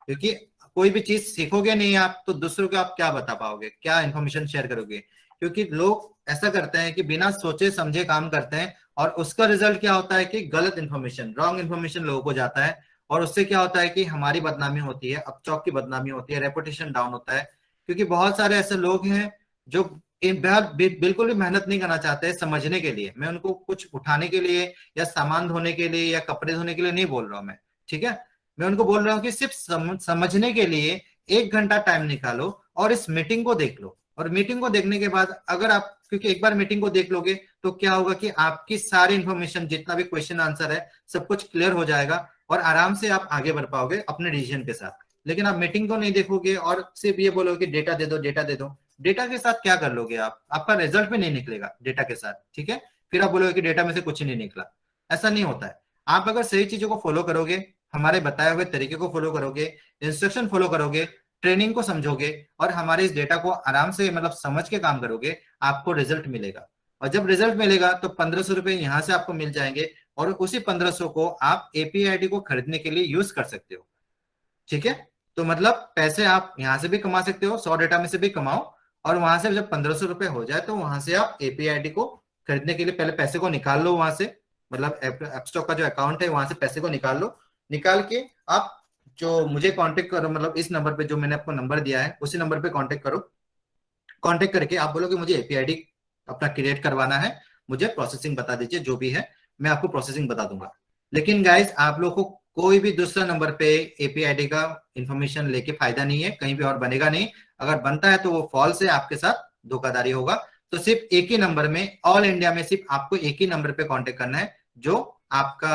क्योंकि कोई भी चीज सीखोगे नहीं आप तो दूसरों को आप क्या बता पाओगे, क्या इन्फॉर्मेशन शेयर करोगे। क्योंकि लोग ऐसा करते हैं कि बिना सोचे समझे काम करते हैं, और उसका रिजल्ट क्या होता है कि गलत इन्फॉर्मेशन, रॉन्ग इन्फॉर्मेशन लोगों को जाता है, और उससे क्या होता है कि हमारी बदनामी होती है, अपचौक की बदनामी होती है, रेपुटेशन डाउन होता है। क्योंकि बहुत सारे ऐसे लोग हैं जो बिल्कुल भी मेहनत नहीं करना चाहते समझने के लिए। मैं उनको कुछ उठाने के लिए या सामान धोने के लिए या कपड़े धोने के लिए नहीं बोल रहा हूं मैं, ठीक है। मैं उनको बोल रहा हूँ कि सिर्फ समझने के लिए 1 घंटा टाइम निकालो और इस मीटिंग को देख लो। और मीटिंग को देखने के बाद अगर आप, क्योंकि एक बार मीटिंग को देख लोगे तो क्या होगा कि आपकी सारी इंफॉर्मेशन, जितना भी क्वेश्चन आंसर है, सब कुछ क्लियर हो जाएगा और आराम से आप आगे बढ़ पाओगे अपने डिसीजन के साथ। लेकिन आप मीटिंग को नहीं देखोगे और सिर्फ ये बोलोगे कि डेटा दे दो, डेटा दे दो, डेटा के साथ क्या कर लोगे आप, आपका रिजल्ट भी नहीं निकलेगा डेटा के साथ, ठीक है। फिर आप बोलोगे कि डेटा में से कुछ नहीं निकला, ऐसा नहीं होता है। आप अगर सही चीजों को फॉलो करोगे, हमारे बताए हुए तरीके को फॉलो करोगे, इंस्ट्रक्शन फॉलो करोगे, ट्रेनिंग को समझोगे और हमारे इस डेटा को आराम से मतलब समझ के काम करोगे, आपको रिजल्ट मिलेगा। और जब रिजल्ट मिलेगा तो 1500 रुपए यहाँ से आपको मिल जाएंगे, और उसी 1500 को आप एपीआईडी को खरीदने के लिए यूज कर सकते हो। ठीक है। तो मतलब पैसे आप यहाँ से भी कमा सकते हो, 100 डेटा में से भी कमाओ, और वहां से जब 1500 रुपये हो जाए तो वहां से आप एपीआई आईडी को खरीदने के लिए पहले पैसे को निकाल लो वहां से, मतलब एपस्टॉक का जो अकाउंट है वहां से पैसे को निकाल लो। निकाल के आप जो मुझे कांटेक्ट करो, मतलब इस नंबर पे जो मैंने आपको नंबर दिया है उसी नंबर पे कांटेक्ट करो। कांटेक्ट करके आप बोलो कि मुझे एपीआई आईडी अपना क्रिएट करवाना है, मुझे प्रोसेसिंग बता दीजिए, जो भी है मैं आपको प्रोसेसिंग बता दूंगा। लेकिन गाइस आप लोग को कोई भी दूसरा नंबर पे एपीआई आईडी का इंफॉर्मेशन लेके फायदा नहीं है, कहीं भी और बनेगा नहीं। अगर बनता है तो वो फॉल्स है, आपके साथ धोखाधड़ी होगा। तो सिर्फ एक ही नंबर में, ऑल इंडिया में सिर्फ आपको एक ही नंबर पे कांटेक्ट करना है, जो आपका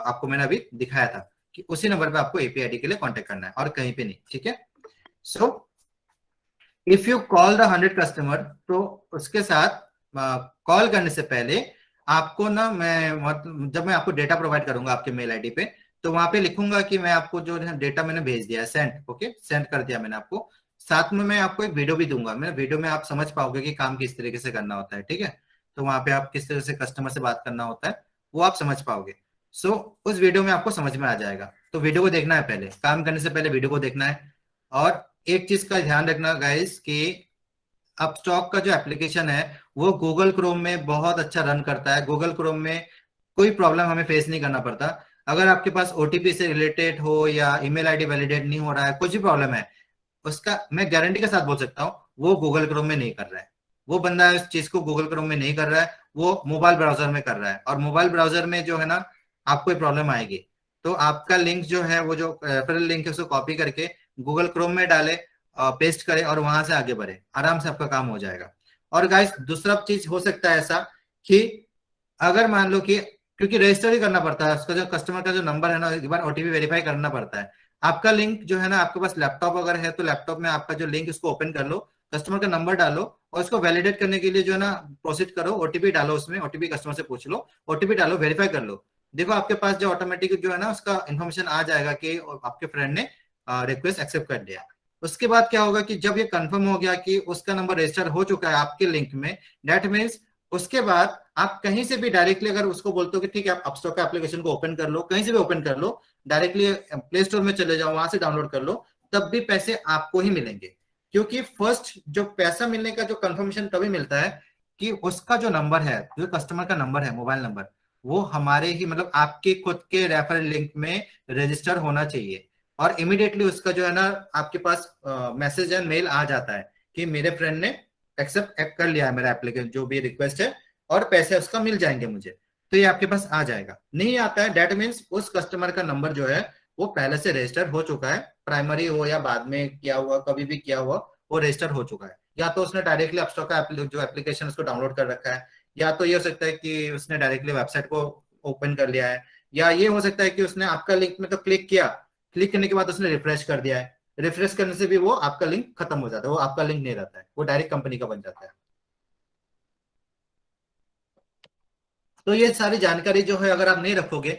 आपको मैंने अभी दिखाया था कि उसी नंबर पे आपको एपीआई आईडी के लिए कांटेक्ट करना है, और कहीं पे नहीं। ठीक है। So if you call the 100 customer, तो उसके साथ कॉल करने से पहले आपको ना, जब मैं आपको डेटा प्रोवाइड करूंगा आपके मेल आईडी पे, तो वहां पे लिखूंगा कि मैं आपको जो डेटा मैंने भेज दिया है, सेंड, ओके, सेंड कर दिया मैंने आपको। साथ में मैं आपको एक वीडियो भी दूंगा, मैं वीडियो में आप समझ पाओगे कि काम किस तरीके से करना होता है। ठीक है। तो वहां पे आप किस तरह से कस्टमर से बात करना होता है वो आप समझ पाओगे। सो उस वीडियो में आपको समझ में आ जाएगा। तो वीडियो को देखना है, पहले काम करने से पहले वीडियो को देखना है। और एक चीज का ध्यान रखना गाइस कि अपस्टॉक का जो एप्लीकेशन है वो गूगल क्रोम में बहुत अच्छा रन करता है। गूगल क्रोम में कोई प्रॉब्लम हमें फेस नहीं करना पड़ता। अगर आपके पास ओटीपी से रिलेटेड हो या ईमेल आईडी वैलिडेट नहीं हो रहा है, कुछ भी प्रॉब्लम है, उसका मैं गारंटी के साथ बोल सकता हूँ वो गूगल क्रोम में नहीं कर रहा है। वो बंदा इस चीज को गूगल क्रोम में नहीं कर रहा है, वो मोबाइल ब्राउजर में कर रहा है। और मोबाइल ब्राउजर में जो है ना, आपको प्रॉब्लम आएगी। तो आपका लिंक जो है, वो जो रेफरल लिंक है उसको कॉपी करके गूगल क्रोम में डाले, पेस्ट करें, और वहां से आगे बढ़े, आराम से आपका काम हो जाएगा। और गाइस दूसरा चीज हो सकता है ऐसा कि अगर मान लो कि, क्योंकि रजिस्टर ही करना पड़ता है, उसका जो कस्टमर का जो नंबर है ना, एक बार ओटीपी वेरीफाई करना पड़ता है। आपका लिंक जो है ना, आपके पास लैपटॉप अगर है तो लैपटॉप में आपका जो लिंक, उसको ओपन कर लो, कस्टमर का नंबर डालो, और उसको वैलिडेट करने के लिए जो है ना प्रोसीड करो, ओटीपी डालो, उसमें ओटीपी कस्टमर से पूछ लो, ओटीपी डालो, वेरीफाई कर लो। देखो आपके पास जो ऑटोमेटिक जो है ना उसका इन्फॉर्मेशन आ जाएगा कि आपके फ्रेंड ने रिक्वेस्ट एक्सेप्ट कर लिया। उसके बाद क्या होगा कि जब ये कंफर्म हो गया कि उसका नंबर रजिस्टर हो चुका है आपके लिंक में, दैट मीन्स उसके बाद आप कहीं से भी डायरेक्टली अगर उसको बोलते हो कि ठीक है आप अपस्टॉक का एप्लीकेशन को ओपन कर लो, कहीं से भी ओपन कर लो, डायरेक्टली प्ले स्टोर में चले जाओ, वहां से डाउनलोड कर लो, तब भी पैसे आपको ही मिलेंगे। क्योंकि फर्स्ट जो पैसा मिलने का जो कंफर्मेशन तभी मिलता है कि उसका जो नंबर है, जो कस्टमर का नंबर है, मोबाइल नंबर, वो हमारे ही, मतलब आपके खुद के रेफरल लिंक में रजिस्टर होना चाहिए। और इमिडिएटली उसका जो है ना आपके पास मैसेज एंड मेल आ जाता है कि मेरे फ्रेंड ने एक्सेप्ट कर लिया है मेरा एप्लीकेशन, जो भी रिक्वेस्ट है, और पैसे उसका मिल जाएंगे मुझे। तो ये आपके पास आ जाएगा। नहीं आता है, डेट मीन्स उस कस्टमर का नंबर जो है वो पहले से रजिस्टर हो चुका है, प्राइमरी हो या बाद में किया हुआ, कभी भी किया हुआ, वो रजिस्टर हो चुका है। या तो उसने डायरेक्टली अपस्टॉक का जो एप्लीकेशन उसको डाउनलोड कर रखा है, या तो ये हो सकता है कि उसने डायरेक्टली वेबसाइट को ओपन कर लिया है, या ये हो सकता है कि उसने आपका लिंक में तो क्लिक किया, क्लिक करने के बाद उसने रिफ्रेश कर दिया है, रिफ्रेश करने से भी वो आपका लिंक खत्म हो जाता है, वो आपका लिंक नहीं रहता है, वो डायरेक्ट कंपनी का बन जाता है। तो ये सारी जानकारी जो है अगर आप नहीं रखोगे,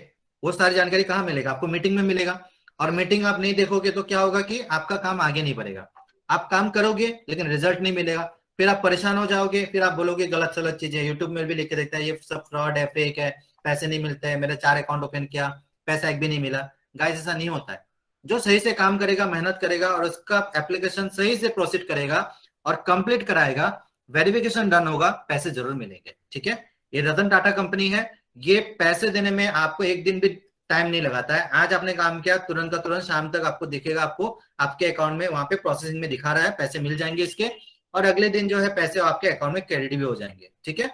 वो सारी जानकारी कहाँ मिलेगा आपको? मीटिंग में मिलेगा। और मीटिंग आप नहीं देखोगे तो क्या होगा कि आपका काम आगे नहीं बढ़ेगा। आप काम करोगे लेकिन रिजल्ट नहीं मिलेगा, फिर आप परेशान हो जाओगे, फिर आप बोलोगे गलत सलत चीजें, यूट्यूब में भी लिख के देखता है ये सब फ्रॉड है, फेक है, पैसे नहीं मिलते हैं, मेरे 4 अकाउंट ओपन किया, पैसा एक भी नहीं मिला। गाइस ऐसा नहीं होता है। जो सही से काम करेगा, मेहनत करेगा, और उसका एप्लीकेशन सही से प्रोसीड करेगा और कंप्लीट कराएगा, वेरिफिकेशन डन होगा, पैसे जरूर मिलेंगे। ठीक है। ये रतन टाटा कंपनी है, ये पैसे देने में आपको एक दिन भी टाइम नहीं लगाता है। आज आपने काम किया, तुरंत का तुरंत शाम तक आपको दिखेगा, आपको आपके अकाउंट में वहां पे प्रोसेसिंग में दिखा रहा है, पैसे मिल जाएंगे इसके, और अगले दिन जो है पैसे आपके अकाउंट में क्रेडिट भी हो जाएंगे। ठीक है।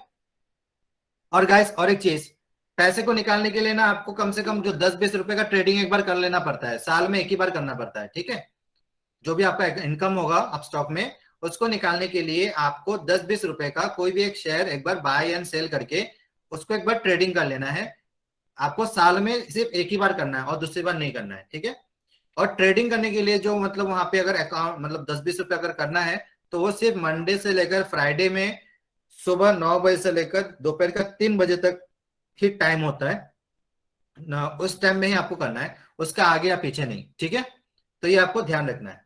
और गाइस और एक चीज, पैसे को निकालने के लिए ना आपको कम से कम जो 10-20 रुपए का ट्रेडिंग एक बार कर लेना पड़ता है, साल में एक ही बार करना पड़ता है। ठीक है। जो भी आपका इनकम होगा अब स्टॉक में, उसको निकालने के लिए आपको 10-20 रुपए का कोई भी एक शेयर एक बार बाय एंड सेल करके उसको एक बार ट्रेडिंग कर लेना है। आपको साल में सिर्फ एक ही बार करना है और दूसरी बार नहीं करना है। ठीक है। और ट्रेडिंग करने के लिए जो मतलब वहां पे अगर अकाउंट मतलब 10-20 रुपए अगर करना है, तो वो सिर्फ मंडे से लेकर फ्राइडे में सुबह 9 बजे से लेकर दोपहर का 3 बजे तक ही टाइम होता है ना, उस टाइम में ही आपको करना है, उसका आगे या पीछे नहीं। ठीक है। तो ये आपको ध्यान रखना है।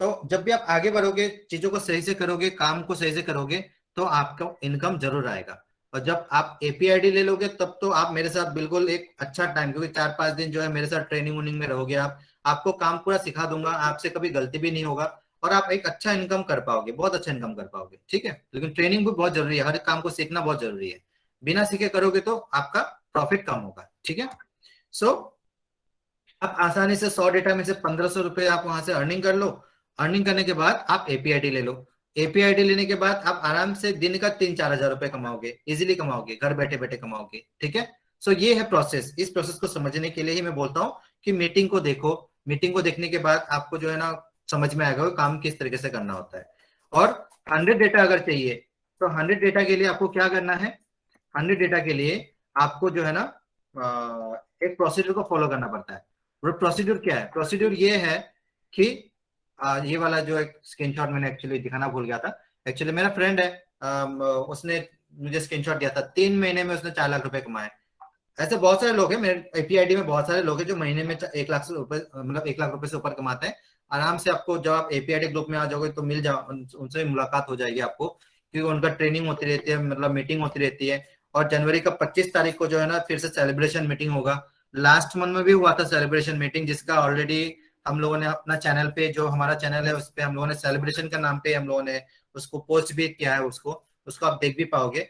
तो जब भी आप आगे बढ़ोगे, चीजों को सही से करोगे, काम को सही से करोगे, तो आपका इनकम जरूर आएगा। और जब आप एपीआईडी ले लोगे तब तो आप मेरे साथ बिल्कुल एक अच्छा टाइम, क्योंकि 4-5 दिन जो है मेरे साथ ट्रेनिंग वनिंग में रहोगे आप, आपको काम पूरा सिखा दूंगा, आपसे कभी गलती भी नहीं होगा और आप एक अच्छा इनकम कर पाओगे, बहुत अच्छा इनकम कर पाओगे, ठीक है। लेकिन ट्रेनिंग भी बहुत जरूरी है, हर काम को सीखना बहुत जरूरी है। बिना सीखे करोगे तो आपका प्रॉफिट कम होगा, ठीक है। सो आप आसानी से 100 डेटा में से 1500 रुपए आप वहां से अर्निंग कर लो। अर्निंग करने के बाद आप एपीआईडी ले लो। एपीआईडी लेने के बाद आप आराम से दिन का 3-4 हजार रुपए कमाओगे, इजीली कमाओगे, घर बैठे बैठे कमाओगे, ठीक है। सो ये है प्रोसेस। इस प्रोसेस को समझने के लिए ही मैं बोलता हूँ कि मीटिंग को देखो। मीटिंग को देखने के बाद आपको जो है ना समझ में आएगा काम किस तरीके से करना होता है। और 100 डेटा अगर चाहिए तो 100 डेटा के लिए आपको क्या करना है, 100 डेटा के लिए आपको जो है ना एक प्रोसीड्यूर को फॉलो करना पड़ता है। और प्रोसीड्यूर क्या है, प्रोसीड्यूर ये है कि ये वाला जो एक स्क्रीनशॉट मैंने एक्चुअली दिखाना भूल गया था। एक्चुअली मेरा फ्रेंड है, उसने मुझे स्क्रीनशॉट दिया था, 3 महीने में उसने 4 लाख रुपए कमाए। ऐसे बहुत सारे लोग हैं मेरे एपीआईडी में, बहुत सारे लोग हैं जो महीने में 1 लाख रुपए, मतलब 1 लाख रुपए से ऊपर कमाते हैं आराम से। आपको जब आप एपीआईडी ग्रुप में आ जाओगे तो मिल जाओ, उनसे मुलाकात हो जाएगी आपको, क्योंकि उनका ट्रेनिंग होती रहती है, मतलब मीटिंग होती रहती है। और जनवरी का 25 तारीख को जो है ना फिर से सेलिब्रेशन मीटिंग होगा। लास्ट मंथ में भी हुआ था सेलिब्रेशन मीटिंग, जिसका ऑलरेडी हम लोगों ने अपना चैनल पे, जो हमारा चैनल है उस पे हम लोगों ने सेलिब्रेशन का नाम पे हम लोगों ने उसको पोस्ट भी किया है, उसको आप देख भी पाओगे।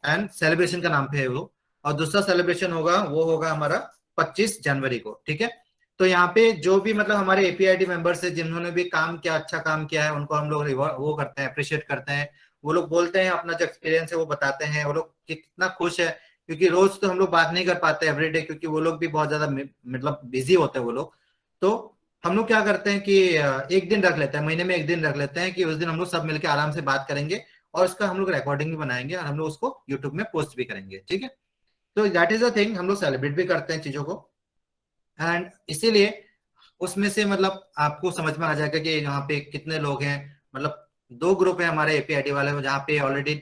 एंड सेलिब्रेशन का नाम पे है वो। और दूसरा सेलिब्रेशन होगा वो होगा हमारा 25 जनवरी को, ठीक है। तो यहाँ पे जो भी मतलब हमारे एपीआईडी मेंबर्स है जिन्होंने भी काम किया, अच्छा काम किया है, उनको हम लोग वो करते हैं, अप्रिशिएट करते हैं। वो लोग बोलते हैं अपना जो एक्सपीरियंस है वो बताते हैं, वो लोग कितना खुश है, क्योंकि रोज तो हम लोग बात नहीं कर पाते एवरीडे, क्योंकि वो लोग भी बहुत ज्यादा मतलब बिजी होते हैं वो लोग। तो हम लोग क्या करते हैं कि एक दिन रख लेते हैं, महीने में एक दिन रख लेते हैं कि उस दिन हम लोग सब मिलकर आराम से बात करेंगे और उसका हम लोग रिकॉर्डिंग भी बनाएंगे और हम लोग उसको यूट्यूब में पोस्ट भी करेंगे, ठीक है। तो दैट इज अ थिंग, हम लोग सेलिब्रेट भी करते हैं चीजों को। एंड इसीलिए उसमें से मतलब आपको समझ में आ जाएगा कि यहाँ पे कितने लोग हैं। मतलब 2 ग्रुप है हमारे एपीआईडी वाले, जहाँ पे ऑलरेडी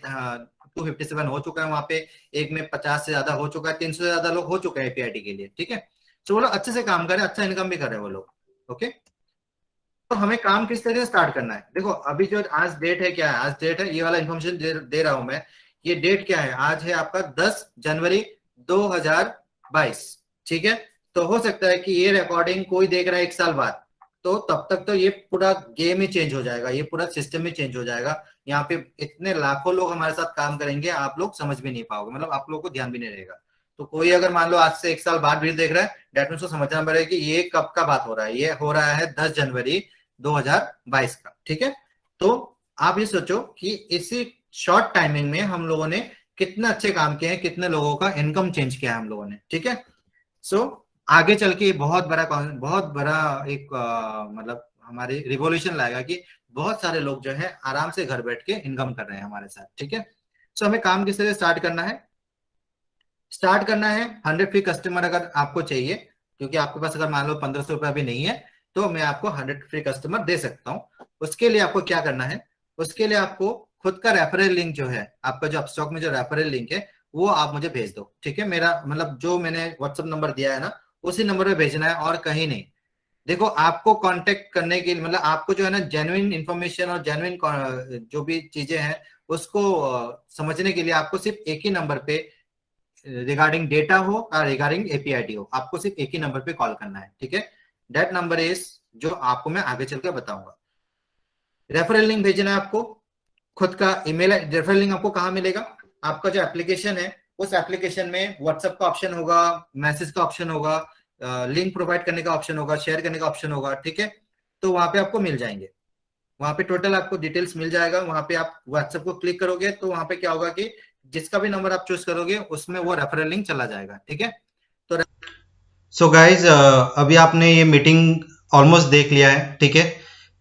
257 हो चुका है, वहां पे एक में 50 से ज्यादा हो चुका है, 300 से ज्यादा लोग हो चुके हैं एपीआईडी के लिए, ठीक है। तो वो लोग अच्छे से काम करें, अच्छा इनकम भी कर रहे हैं वो लोग, ओके। तो हमें काम किस तरह से स्टार्ट करना है, देखो अभी जो आज डेट है, क्या है आज डेट है, ये वाला इन्फॉर्मेशन दे रहा हूं मैं। ये डेट क्या है, आज है आपका 10 जनवरी 2022, ठीक है। तो हो सकता है कि ये रिकॉर्डिंग कोई देख रहा है 1 साल बाद, तो तब तक तो ये पूरा गेम ही चेंज हो जाएगा, ये पूरा सिस्टम ही चेंज हो जाएगा। यहाँ पे इतने लाखों लोग हमारे साथ काम करेंगे, आप लोग समझ भी नहीं पाओगे, मतलब आप लोगों को ध्यान भी नहीं रहेगा। तो कोई अगर मान लो आज से 1 साल बाद भी देख रहा है, डेट मीन्स को समझना पड़ेगा कि ये कब का बात हो रहा है, ये हो रहा है 10 जनवरी 2022 का, ठीक है। तो आप ये सोचो कि इसी शॉर्ट टाइमिंग में हम लोगों ने कितने अच्छे काम किए हैं, कितने लोगों का इनकम चेंज किया है हम लोगों ने, ठीक है। सो आगे चल के बहुत बड़ा एक मतलब हमारी रिवॉल्यूशन लाएगा कि बहुत सारे लोग जो है आराम से घर बैठ के इनकम कर रहे हैं हमारे साथ, ठीक है। सो हमें काम किस तरह स्टार्ट करना है, स्टार्ट करना है 100 फ्री कस्टमर अगर आपको चाहिए, क्योंकि आपके पास अगर मान लो 1500 रुपये अभी नहीं है तो मैं आपको 100 फ्री कस्टमर दे सकता हूँ। उसके लिए आपको क्या करना है, उसके लिए आपको खुद का रेफरल लिंक जो है, आपका जो अपस्टॉक में जो रेफरल लिंक है वो आप मुझे भेज दो, ठीक है। मेरा मतलब जो मैंने व्हाट्सएप नंबर दिया है ना, उसी नंबर पे भेजना है और कहीं नहीं। देखो आपको कांटेक्ट करने के लिए, मतलब आपको जो है ना जेन्युइन इंफॉर्मेशन और जेन्युइन जो भी चीजें हैं उसको समझने के लिए आपको सिर्फ एक ही नंबर पे रिगार्डिंग डेटा हो और रिगार्डिंग एपीआईडी हो, आपको सिर्फ एक ही नंबर पे कॉल करना है, ठीक है। दैट नंबर इज, जो आपको मैं आगे चल के बताऊंगा। रेफरल लिंक भेजना है आपको, खुद का ईमेल। रेफरल लिंक आपको कहाँ मिलेगा, आपका जो एप्लीकेशन है उस एप्लीकेशन में व्हाट्सएप का ऑप्शन होगा, मैसेज का ऑप्शन होगा, लिंक प्रोवाइड करने का ऑप्शन होगा, शेयर करने का ऑप्शन होगा, ठीक है। तो वहां पे आपको मिल जाएंगे, वहां पे टोटल आपको डिटेल्स मिल जाएगा। वहां पे आप व्हाट्सएप को क्लिक करोगे तो वहां पे क्या होगा कि जिसका भी नंबर आप चूज करोगे उसमें वो रेफरल लिंक चला जाएगा, ठीक है। तो सो गाइज अभी आपने ये मीटिंग ऑलमोस्ट देख लिया है, ठीक है।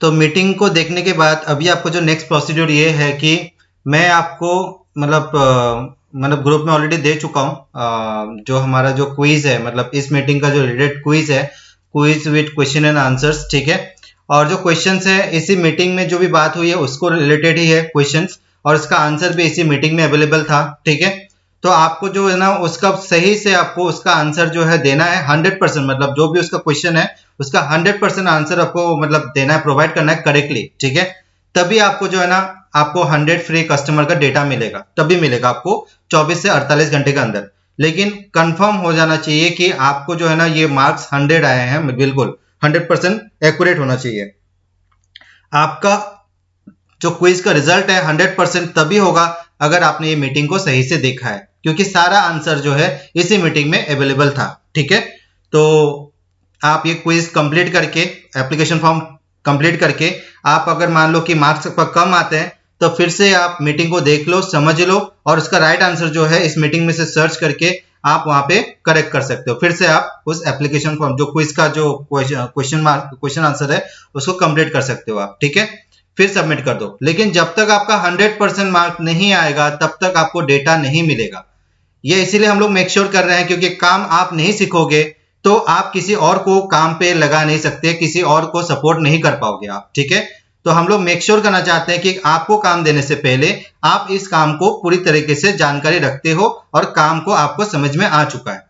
तो मीटिंग को देखने के बाद अभी आपको जो नेक्स्ट प्रोसीड्यूर ये है कि मैं आपको मतलब ग्रुप में ऑलरेडी दे चुका हूँ जो हमारा जो क्विज है, मतलब इस मीटिंग का जो रिलेटेड क्विज है, quiz with question and answers, ठीक है। और जो क्वेश्चंस है इसी मीटिंग में जो भी बात हुई है उसको रिलेटेड ही है क्वेश्चंस, और इसका आंसर भी इसी मीटिंग में अवेलेबल था, ठीक है। तो आपको जो है ना उसका सही से आपको उसका आंसर जो है देना है 100%, मतलब जो भी उसका क्वेश्चन है उसका 100% आंसर आपको मतलब देना है, प्रोवाइड करना है करेक्टली, ठीक है। तभी आपको जो है ना आपको 100 फ्री कस्टमर का डेटा मिलेगा, तभी मिलेगा आपको 24 से 48 घंटे के अंदर। लेकिन कंफर्म हो जाना चाहिए कि आपको जो है ना ये मार्क्स 100 आए हैं, बिल्कुल 100% एक्यूरेट होना चाहिए। आपका जो क्विज का रिजल्ट है 100% तभी होगा अगर आपने ये मीटिंग को सही से देखा है, क्योंकि सारा आंसर जो है इसी मीटिंग में अवेलेबल था। ठीक है, तो आप ये क्विज कंप्लीट करके, एप्लीकेशन फॉर्म कंप्लीट करके, आप अगर मान लो कि मार्क्स कम आते हैं तो फिर से आप मीटिंग को देख लो, समझ लो, और उसका राइट आंसर जो है इस मीटिंग में से सर्च करके आप वहां पे करेक्ट कर सकते हो। फिर से आप उस एप्लीकेशन फॉर्म, जो क्विज का जो क्वेश्चन आंसर है उसको कंप्लीट कर सकते हो आप। ठीक है, फिर सबमिट कर दो। लेकिन जब तक आपका 100% मार्क नहीं आएगा तब तक आपको डेटा नहीं मिलेगा। ये इसीलिए हम लोग मेक श्योर कर रहे हैं, क्योंकि काम आप नहीं सीखोगे तो आप किसी और को काम पे लगा नहीं सकते, किसी और को सपोर्ट नहीं कर पाओगे आप। ठीक है, तो हम लोग मेक श्योर करना चाहते हैं कि आपको काम देने से पहले आप इस काम को पूरी तरीके से जानकारी रखते हो और काम को आपको समझ में आ चुका है।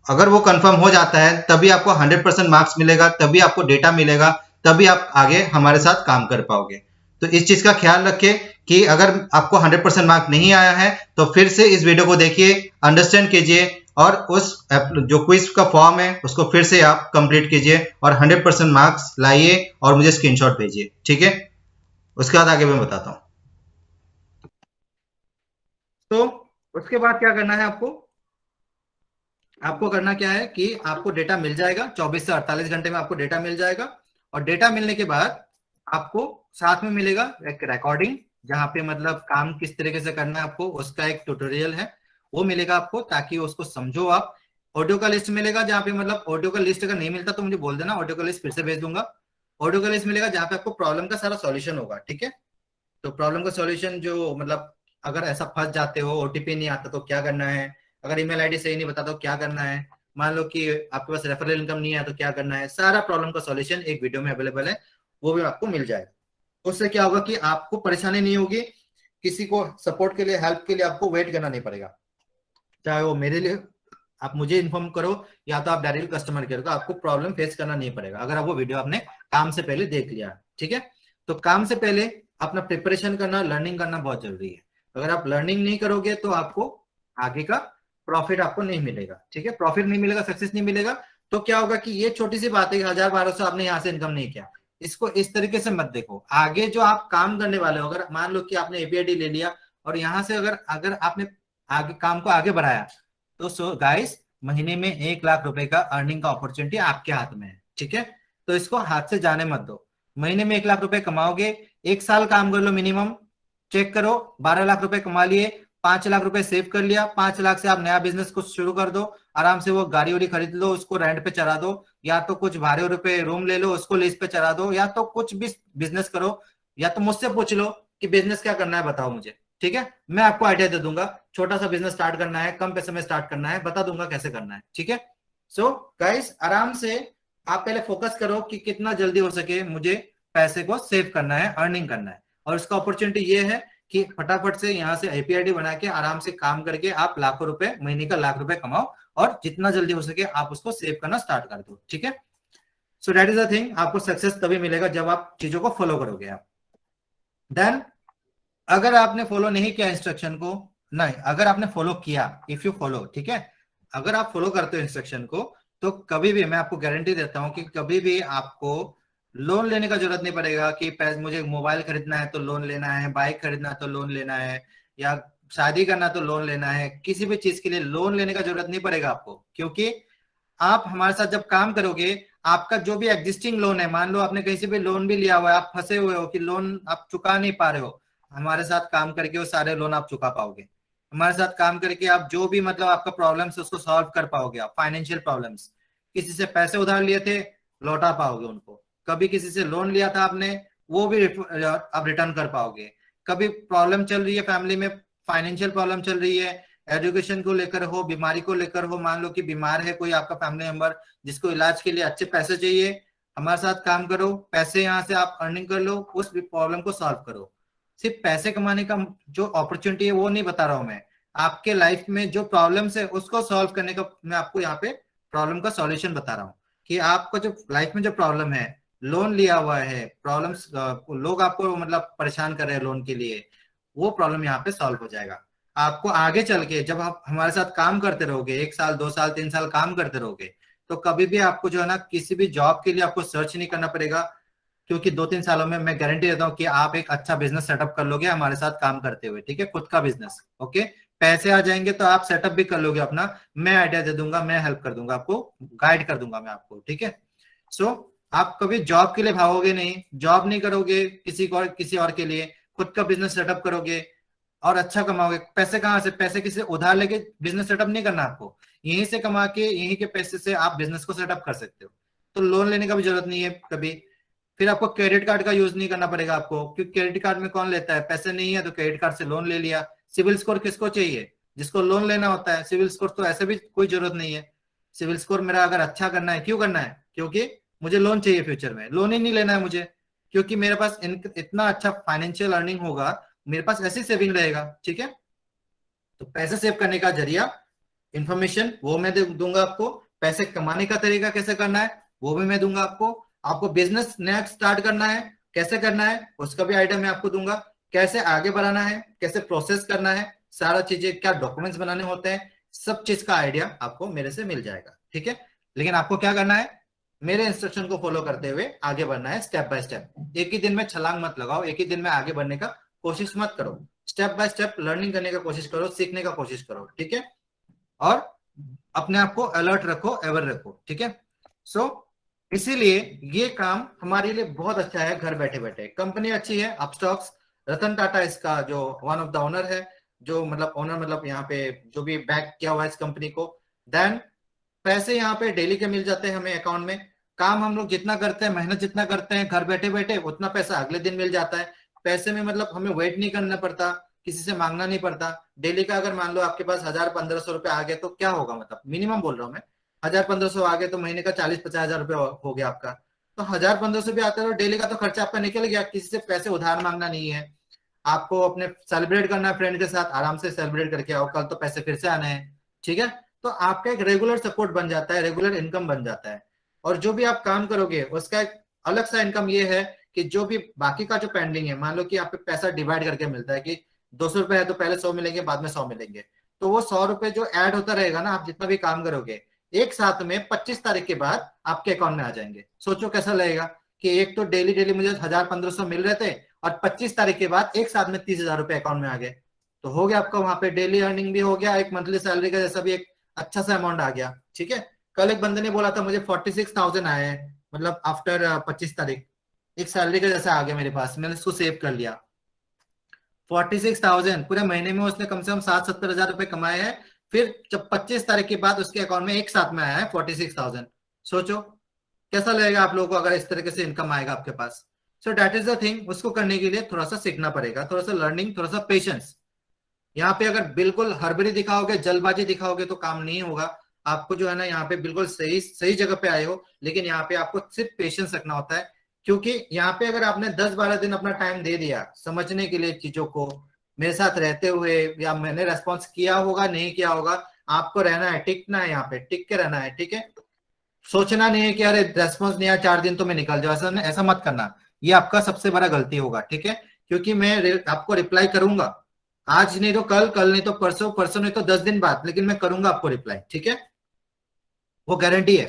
अगर वो कंफर्म हो जाता है तभी आपको 100% मार्क्स मिलेगा, तभी आपको डेटा मिलेगा, तभी आप आगे हमारे साथ काम कर पाओगे। तो इस चीज का ख्याल रखिए कि अगर आपको 100% मार्क नहीं आया है तो फिर से इस वीडियो को देखिए, अंडरस्टैंड कीजिए, और उस जो क्विज का फॉर्म है उसको फिर से आप कंप्लीट कीजिए और 100% मार्क्स लाइए और मुझे स्क्रीनशॉट भेजिए। ठीक है, उसके बाद आगे मैं बताता हूँ। तो उसके बाद क्या करना है आपको? आपको करना क्या है कि आपको डेटा मिल जाएगा, 24 से 48 घंटे में आपको डेटा मिल जाएगा। और डेटा मिलने के बाद आपको साथ में मिलेगा एक रिकॉर्डिंग, जहां पे मतलब काम किस तरीके से करना है आपको उसका एक ट्यूटोरियल है, वो मिलेगा आपको, ताकि उसको समझो आप। ऑडियो का लिस्ट मिलेगा, जहाँ पे मतलब ऑडियो का लिस्ट अगर नहीं मिलता तो मुझे बोल देना, ऑडियो का लिस्ट फिर से भेज दूंगा। ऑडियो का लिस्ट मिलेगा जहाँ पे आपको प्रॉब्लम का सारा सॉल्यूशन होगा। ठीक है, तो प्रॉब्लम का सॉल्यूशन जो मतलब अगर ऐसा फंस जाते हो, ओटीपी नहीं आता तो क्या करना है, अगर ईमेल आईडी सही नहीं बताता तो क्या करना है, मान लो कि आपके पास रेफरल इनकम नहीं है तो क्या करना है, सारा प्रॉब्लम का सॉल्यूशन एक वीडियो में अवेलेबल है, वो भी आपको मिल जाएगा। उससे क्या होगा कि आपको परेशानी नहीं होगी, किसी को सपोर्ट के लिए, हेल्प के लिए आपको वेट करना नहीं पड़ेगा। चाहे वो मेरे लिए आप मुझे इन्फॉर्म करो या तो आप डायरेक्ट कस्टमर केयर को, आपको प्रॉब्लम फेस करना नहीं पड़ेगा अगर आप वो वीडियो आपने काम से पहले देख लिया। ठीक है, तो काम से पहले अपना प्रिपरेशन करना, लर्निंग करना बहुत जरूरी है। अगर आप लर्निंग नहीं करोगे तो आपको आगे का प्रॉफिट आपको नहीं मिलेगा। ठीक है, प्रॉफिट नहीं मिलेगा, सक्सेस नहीं मिलेगा। तो क्या होगा कि ये छोटी सी बात है, 1000-1200 आपने यहाँ से इनकम नहीं किया, इसको इस तरीके से मत देखो। आगे जो आप काम करने वाले हो, अगर मान लो कि आपने एपीआईडी ले लिया और यहाँ से अगर अगर आपने आगे काम को आगे बढ़ाया, तो सो गाइस, महीने में 1 लाख रुपए का अर्निंग का अपॉर्चुनिटी आपके हाथ में है। ठीक है, तो इसको हाथ से जाने मत दो। महीने में 1 लाख रुपए कमाओगे, 1 साल काम कर लो मिनिमम, चेक करो 12 लाख रुपए कमा लिए, 5 लाख रुपए सेव कर लिया, 5 लाख से आप नया बिजनेस को शुरू कर दो, आराम से वो गाड़ी वाड़ी खरीद लो, उसको रेंट पे चला दो, या तो कुछ भाड़े रुपए रूम ले लो उसको लीज पे चला दो, या तो कुछ भी बिजनेस करो, या तो मुझसे पूछ लो कि बिजनेस क्या करना है बताओ मुझे। ठीक है, मैं आपको आइडिया दे दूंगा, छोटा सा बिजनेस स्टार्ट करना है, कम पैसे में स्टार्ट करना है, बता दूंगा कैसे करना है। ठीक है, सो गाइस, आराम से आप पहले फोकस करो कि कितना जल्दी हो सके मुझे पैसे को सेव करना है, अर्निंग करना है। और इसका अपॉर्चुनिटी ये है कि फटाफट से यहाँ से एपीआईडी बना के आराम से काम करके आप लाखों रुपए, महीने का 1 लाख रुपए कमाओ, और जितना जल्दी हो सके आप उसको सेव करना स्टार्ट कर दो। ठीक है, so that is the thing, आपको सक्सेस तभी मिलेगा जब आप चीजों को फॉलो करोगे आप। देन अगर आपने फॉलो नहीं किया इंस्ट्रक्शन को, नहीं, अगर आपने फॉलो किया, इफ यू फॉलो, ठीक है, अगर आप फॉलो करते हो इंस्ट्रक्शन को, तो कभी भी मैं आपको गारंटी देता हूं कि कभी भी आपको लोन लेने का जरूरत नहीं पड़ेगा कि मुझे मोबाइल खरीदना है तो लोन लेना है, बाइक खरीदना है तो लोन लेना है, या शादी करना तो लोन लेना है, किसी भी चीज के लिए लोन लेने का जरूरत नहीं पड़ेगा आपको। क्योंकि आप हमारे साथ जब काम करोगे, आपका जो भी एग्जिस्टिंग लोन है, मान लो आपने कहीं से भी लोन भी लिया हुआ है, आप फंसे हुए हो कि लोन आप चुका नहीं पा रहे हो, हमारे साथ काम करके वो सारे लोन आप चुका पाओगे। हमारे साथ काम करके आप जो भी मतलब आपका प्रॉब्लम्स है उसको सॉल्व कर पाओगे। आप फाइनेंशियल प्रॉब्लम्स, किसी से पैसे उधार लिए थे, लौटा पाओगे उनको। कभी किसी से लोन लिया था आपने, वो भी आप रिटर्न कर पाओगे। कभी प्रॉब्लम चल रही है फैमिली में, फाइनेंशियल प्रॉब्लम चल रही है, एजुकेशन को लेकर हो, बीमारी को लेकर हो, मान लो कि बीमार है कोई आपका फैमिली मेंबर जिसको इलाज के लिए अच्छे पैसे चाहिए, हमारे साथ काम करो, पैसे यहाँ से आप अर्निंग कर लो, उस प्रॉब्लम को सॉल्व करो। सिर्फ पैसे कमाने का जो अपॉर्चुनिटी है वो नहीं बता रहा हूं मैं, आपके लाइफ में जो प्रॉब्लम्स है उसको सॉल्व करने का मैं आपको यहाँ पे प्रॉब्लम का सॉल्यूशन बता रहा हूँ। कि आपका जो लाइफ में जो प्रॉब्लम है, लोन लिया हुआ है, प्रॉब्लम्स, लोग आपको मतलब परेशान कर रहे हैं लोन के लिए, वो प्रॉब्लम यहाँ पे सॉल्व हो जाएगा। आपको आगे चल के जब आप हमारे साथ काम करते रहोगे, 1 साल 2 साल 3 साल काम करते रहोगे, तो कभी भी आपको जो है ना किसी भी जॉब के लिए आपको सर्च नहीं करना पड़ेगा, क्योंकि 2-3 सालों में मैं गारंटी देता हूँ कि आप एक अच्छा बिजनेस सेटअप कर लोगे हमारे साथ काम करते हुए, ठीक है, खुद का बिजनेस। ओके, पैसे आ जाएंगे तो आप सेटअप भी कर लोगे अपना, मैं आइडिया दे दूंगा, मैं हेल्प कर दूंगा आपको, गाइड कर दूंगा मैं आपको, ठीक है। सो आप कभी जॉब के लिए भागोगे नहीं, जॉब नहीं करोगे किसी और के लिए, खुद का बिजनेस सेटअप करोगे और अच्छा कमाओगे। पैसे कहाँ से? पैसे किसी उधार लेके बिजनेस सेटअप नहीं करना आपको, यहीं से कमा के यहीं के पैसे से आप बिजनेस को सेटअप कर सकते हो। तो लोन लेने का भी जरूरत नहीं है कभी। फिर आपको क्रेडिट कार्ड का यूज नहीं करना पड़ेगा आपको, क्योंकि क्रेडिट कार्ड में कौन लेता है? पैसे नहीं है तो क्रेडिट कार्ड से लोन ले लिया। सिविल स्कोर किसको चाहिए? जिसको लोन लेना होता है। सिविल स्कोर तो ऐसे भी कोई जरूरत नहीं है। सिविल स्कोर मेरा अगर अच्छा करना है, क्यों करना है? क्योंकि मुझे लोन चाहिए फ्यूचर में, लोन ही नहीं लेना है मुझे, क्योंकि मेरे पास इतना अच्छा फाइनेंशियल अर्निंग होगा, मेरे पास ऐसी सेविंग रहेगा, ठीक है। तो पैसे सेव करने का जरिया, इंफॉर्मेशन वो मैं दूंगा आपको, पैसे कमाने का तरीका कैसे करना है वो भी मैं दूंगा आपको, आपको बिजनेस नया स्टार्ट करना है कैसे करना है उसका भी आइडिया मैं आपको दूंगा, कैसे आगे बढ़ाना है, कैसे प्रोसेस करना है, सारा चीजें, क्या डॉक्यूमेंट्स बनाने होते हैं, सब चीज का आइडिया आपको मेरे से मिल जाएगा, ठीक है। लेकिन आपको क्या करना है? मेरे इंस्ट्रक्शन को फॉलो करते हुए आगे बढ़ना है, स्टेप बाय स्टेप। एक ही दिन में छलांग मत लगाओ, एक ही दिन में आगे बढ़ने का कोशिश मत करो, स्टेप बाय स्टेप लर्निंग करने का कोशिश करो, सीखने का कोशिश करो, ठीक है। और अपने आप को अलर्ट रखो, एवर रखो, ठीक है। सो इसीलिए ये काम हमारे लिए बहुत अच्छा है, घर बैठे बैठे। कंपनी अच्छी है, अपस्टॉक्स, रतन टाटा इसका जो वन ऑफ द ओनर है, जो मतलब ओनर मतलब यहाँ पे जो भी बैक किया हुआ है इस कंपनी को। देन पैसे यहाँ पे डेली के मिल जाते हैं हमें अकाउंट में। काम हम लोग जितना करते हैं, मेहनत जितना करते हैं घर बैठे बैठे, उतना पैसा अगले दिन मिल जाता है। पैसे में मतलब हमें वेट नहीं करना पड़ता, किसी से मांगना नहीं पड़ता। डेली का अगर मान लो आपके पास 1000-1500 रुपए आ गए तो क्या होगा, मतलब मिनिमम बोल रहा हूँ मैं, 1000-1500 आ गए तो महीने का 40-50 हजार रुपये हो गया आपका। तो 1000-1500 भी आता है तो डेली का तो खर्चा आपका निकल गया, किसी से पैसे उधार मांगना नहीं है आपको। अपने सेलिब्रेट करना है फ्रेंड के साथ, आराम से सेलिब्रेट करके आओ, कल तो पैसे फिर से आने हैं, ठीक है। तो आपका एक रेगुलर सपोर्ट बन जाता है, रेगुलर इनकम बन जाता है। और जो भी आप काम करोगे उसका एक अलग सा इनकम ये है कि जो भी बाकी का जो पेंडिंग है, मान लो कि आप पे पैसा डिवाइड करके मिलता है कि 200 रुपए है तो पहले 100 मिलेंगे, बाद में 100 मिलेंगे, तो वो 100 रुपए जो ऐड होता रहेगा ना, आप जितना भी काम करोगे एक साथ में 25 तारीख के बाद आपके अकाउंट में आ जाएंगे। सोचो कैसा लगेगा कि एक तो डेली डेली मुझे 1000-1500 मिल रहे थे और 25 तारीख के बाद एक साथ में 30,000 रुपए अकाउंट में आ गए। तो हो गया आपका वहां पे डेली अर्निंग भी हो गया, एक मंथली सैलरी का जैसा भी एक अच्छा सा अमाउंट आ गया, ठीक है। कल एक बंदे ने बोला था मुझे 46,000 आए हैं, मतलब आफ्टर 25 तारीख, एक सैलरी का जैसा आ गया मेरे पास, मैंने उसको सेव कर लिया। 46,000 पूरे महीने में उसने कम से कम 60-70 हजार रुपए कमाए हैं। फिर जब 25 तारीख के बाद उसके अकाउंट में एक साथ में आया है 46,000। सोचो कैसा लगेगा आप लोगों को अगर इस तरीके से इनकम आएगा आपके पास। So that is the thing, उसको करने के लिए थोड़ा सा सीखना पड़ेगा, थोड़ा सा लर्निंग, थोड़ा सा पेशेंस। यहाँ पे अगर बिल्कुल हड़बड़ी दिखाओगे, जल्दबाजी दिखाओगे तो काम नहीं होगा। आपको जो है ना यहाँ पे बिल्कुल सही सही जगह पे आए हो, लेकिन यहाँ पे आपको सिर्फ पेशेंस रखना होता है। क्योंकि यहाँ पे अगर आपने 10-12 दिन अपना टाइम दे दिया समझने के लिए चीजों को, मेरे साथ रहते हुए, या मैंने रेस्पॉन्स किया होगा नहीं किया होगा, आपको रहना है, टिकना है, यहाँ पे टिक के रहना है, ठीक है। सोचना नहीं है कि अरे रेस्पॉन्स नहीं आया 4 दिन तो मैं निकल जाऊँ, ऐसा ऐसा मत करना, ये आपका सबसे बड़ा गलती होगा, ठीक है। क्योंकि मैं आपको रिप्लाई करूंगा, आज नहीं तो कल, कल नहीं तो परसों, परसों नहीं तो 10 दिन बाद, लेकिन मैं करूंगा आपको रिप्लाई, ठीक है, वो गारंटी है।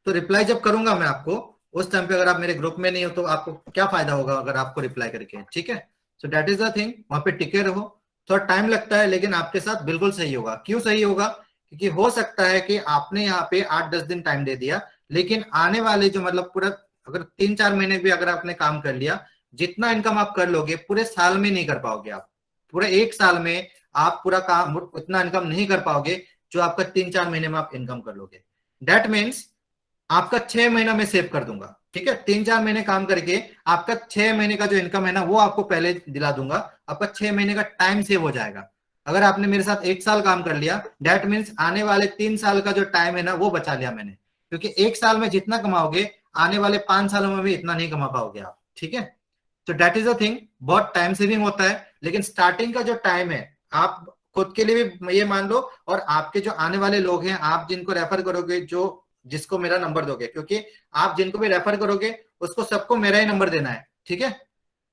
तो रिप्लाई जब करूंगा मैं आपको, उस टाइम पे अगर आप मेरे ग्रुप में नहीं हो तो आपको क्या फायदा होगा अगर आपको रिप्लाई करके, ठीक है। So that is the thing, वहां पे टिके रहो। थोड़ा टाइम लगता है लेकिन आपके साथ बिल्कुल सही होगा। क्यों सही होगा? क्योंकि हो सकता है कि आपने यहाँ पे 8-10 दिन टाइम दे दिया, लेकिन आने वाले जो मतलब पूरा अगर 3-4 महीने भी अगर आपने काम कर लिया, जितना इनकम आप कर लोगे पूरे साल में नहीं कर पाओगे आप। पूरे एक साल में आप पूरा काम उतना इनकम नहीं कर पाओगे जो आपका 3-4 महीने में आप इनकम कर लोगे। दैट मीन्स आपका 6 महीना में सेव कर दूंगा, ठीक है। 3-4 महीने काम करके आपका 6 महीने का जो इनकम है ना वो आपको पहले दिला दूंगा, आपका 6 महीने का टाइम सेव हो जाएगा। अगर आपने मेरे साथ एक साल काम कर लिया, दैट मीन्स आने वाले 3 साल का जो टाइम है ना वो बचा लिया मैंने। क्योंकि एक साल में जितना कमाओगे आने वाले 5 सालों में भी इतना नहीं कमा पाओगे आप, ठीक है। तो दैट इज अ थिंग, बहुत टाइम सेविंग होता है, लेकिन स्टार्टिंग का जो टाइम है आप खुद के लिए भी ये मान लो, और आपके जो आने वाले लोग हैं, आप जिनको रेफर करोगे, जो जिसको मेरा नंबर दोगे, क्योंकि आप जिनको भी रेफर करोगे उसको सबको मेरा ही नंबर देना है, ठीक है।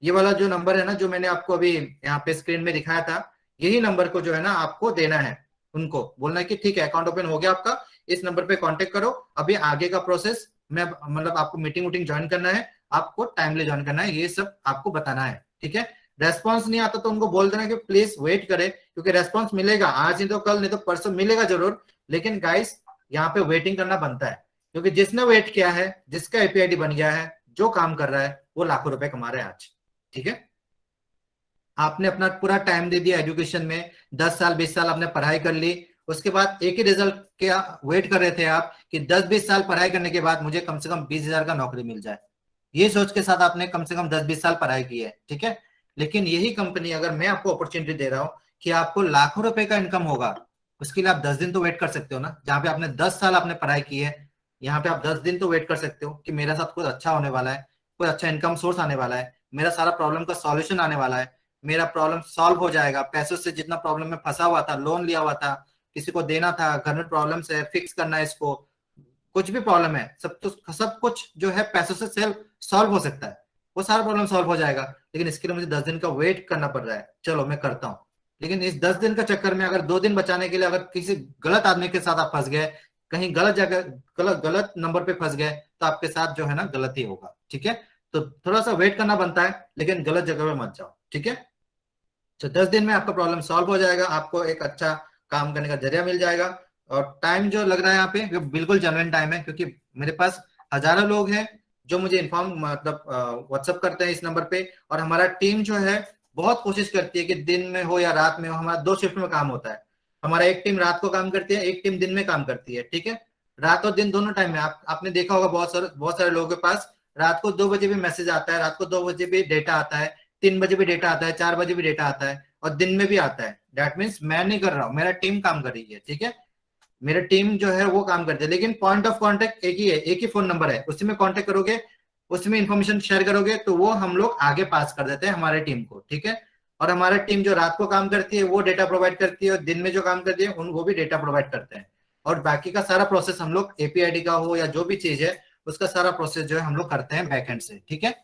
ये वाला जो नंबर है ना जो मैंने आपको अभी यहाँ पे स्क्रीन में दिखाया था, यही नंबर को जो है ना आपको देना है, उनको बोलना है कि ठीक है अकाउंट ओपन हो गया आपका, इस नंबर पे कांटेक्ट करो। अभी आगे का प्रोसेस मैं मतलब आपको मीटिंग वूटिंग ज्वाइन करना है, आपको टाइमली ज्वाइन करना है, ये सब आपको बताना है, ठीक है। रेस्पॉन्स नहीं आता तो उनको बोल देना कि प्लीज वेट करे, क्योंकि रेस्पॉन्स मिलेगा, आज नहीं तो कल, नहीं तो परसों मिलेगा जरूर, लेकिन गाइस यहाँ पे वेटिंग करना बनता है, क्योंकि जिसने वेट किया है, जिसका एपीआईडी बन गया है, जो काम कर रहा है, वो लाखों रुपए कमा रहा है आज, ठीक है। आपने अपना पूरा टाइम दे दिया एजुकेशन में, 10 साल 20 साल आपने पढ़ाई कर ली, उसके बाद एक ही रिजल्ट क्या वेट कर रहे थे आप कि 10-20 साल पढ़ाई करने के बाद मुझे कम से कम 20,000 का नौकरी मिल जाए, ये सोच के साथ आपने कम से कम 10-20 साल पढ़ाई की है, ठीक है। लेकिन यही कंपनी अगर मैं आपको अपॉर्चुनिटी दे रहा हूं कि आपको लाखों रुपए का इनकम होगा, उसके लिए आप 10 दिन तो वेट कर सकते हो ना। जहां पे आपने 10 साल आपने पढ़ाई की है, यहाँ पे आप 10 दिन तो वेट कर सकते हो कि मेरे साथ कुछ अच्छा होने वाला है, कोई अच्छा इनकम सोर्स आने वाला है, मेरा सारा प्रॉब्लम का सॉल्यूशन आने वाला है, मेरा प्रॉब्लम सॉल्व हो जाएगा, पैसों से जितना प्रॉब्लम में फंसा हुआ था, लोन लिया हुआ था, किसी को देना था, घर में प्रॉब्लम है, फिक्स करना है इसको, कुछ भी प्रॉब्लम है, सब कुछ जो है पैसों से सेल्फ सॉल्व हो सकता है, वो सारा प्रॉब्लम सॉल्व हो जाएगा। लेकिन इसके लिए मुझे 10 दिन का वेट करना पड़ रहा है, चलो मैं करता हूँ। लेकिन इस 10 दिन का चक्कर में अगर 2 दिन बचाने के लिए अगर किसी गलत आदमी के साथ आप फंस गए, कहीं गलत जगह गलत गलत नंबर पे फंस गए, तो आपके साथ जो है ना गलत ही होगा, ठीक है। तो थोड़ा सा वेट करना बनता है, लेकिन गलत जगह पे मत जाओ, ठीक है। तो 10 दिन में आपका प्रॉब्लम सॉल्व हो जाएगा, आपको एक अच्छा काम करने का जरिया मिल जाएगा। और टाइम जो लग रहा है यहाँ पे वो बिल्कुल जेन्युइन टाइम है, क्योंकि मेरे पास हजारों लोग हैं जो मुझे इन्फॉर्म मतलब व्हाट्सअप करते हैं इस नंबर पे, और हमारा टीम जो है बहुत कोशिश करती है कि दिन में हो या रात में हो, हमारा 2 शिफ्ट में काम होता है। हमारा एक टीम रात को काम करती है, एक टीम दिन में काम करती है, ठीक है। रात और दिन दोनों टाइम में आपने देखा होगा बहुत सारे लोगों के पास रात को 2 बजे भी मैसेज आता है, रात को 2 बजे भी डेटा आता है, 3 बजे भी डेटा आता है, 4 बजे भी डेटा आता है, और दिन में भी आता है। दैट मीन्स मैं नहीं कर रहा हूँ, मेरा टीम काम कर रही है, ठीक है। मेरा टीम जो है वो काम करती है, लेकिन पॉइंट ऑफ कांटेक्ट एक ही है, एक ही फोन नंबर है, उसी में कांटेक्ट करोगे, उसी में इंफॉर्मेशन शेयर करोगे, तो वो हम लोग आगे पास कर देते हैं हमारे टीम को, ठीक है। और हमारा टीम जो रात को काम करती है वो डेटा प्रोवाइड करती है, और दिन में जो काम करती है वो भी डेटा प्रोवाइड करते हैं। और बाकी का सारा प्रोसेस हम लोग एपीआईडी का हो या जो भी चीज है, उसका सारा प्रोसेस जो है हम लोग करते हैं बैकएंड से, ठीक है।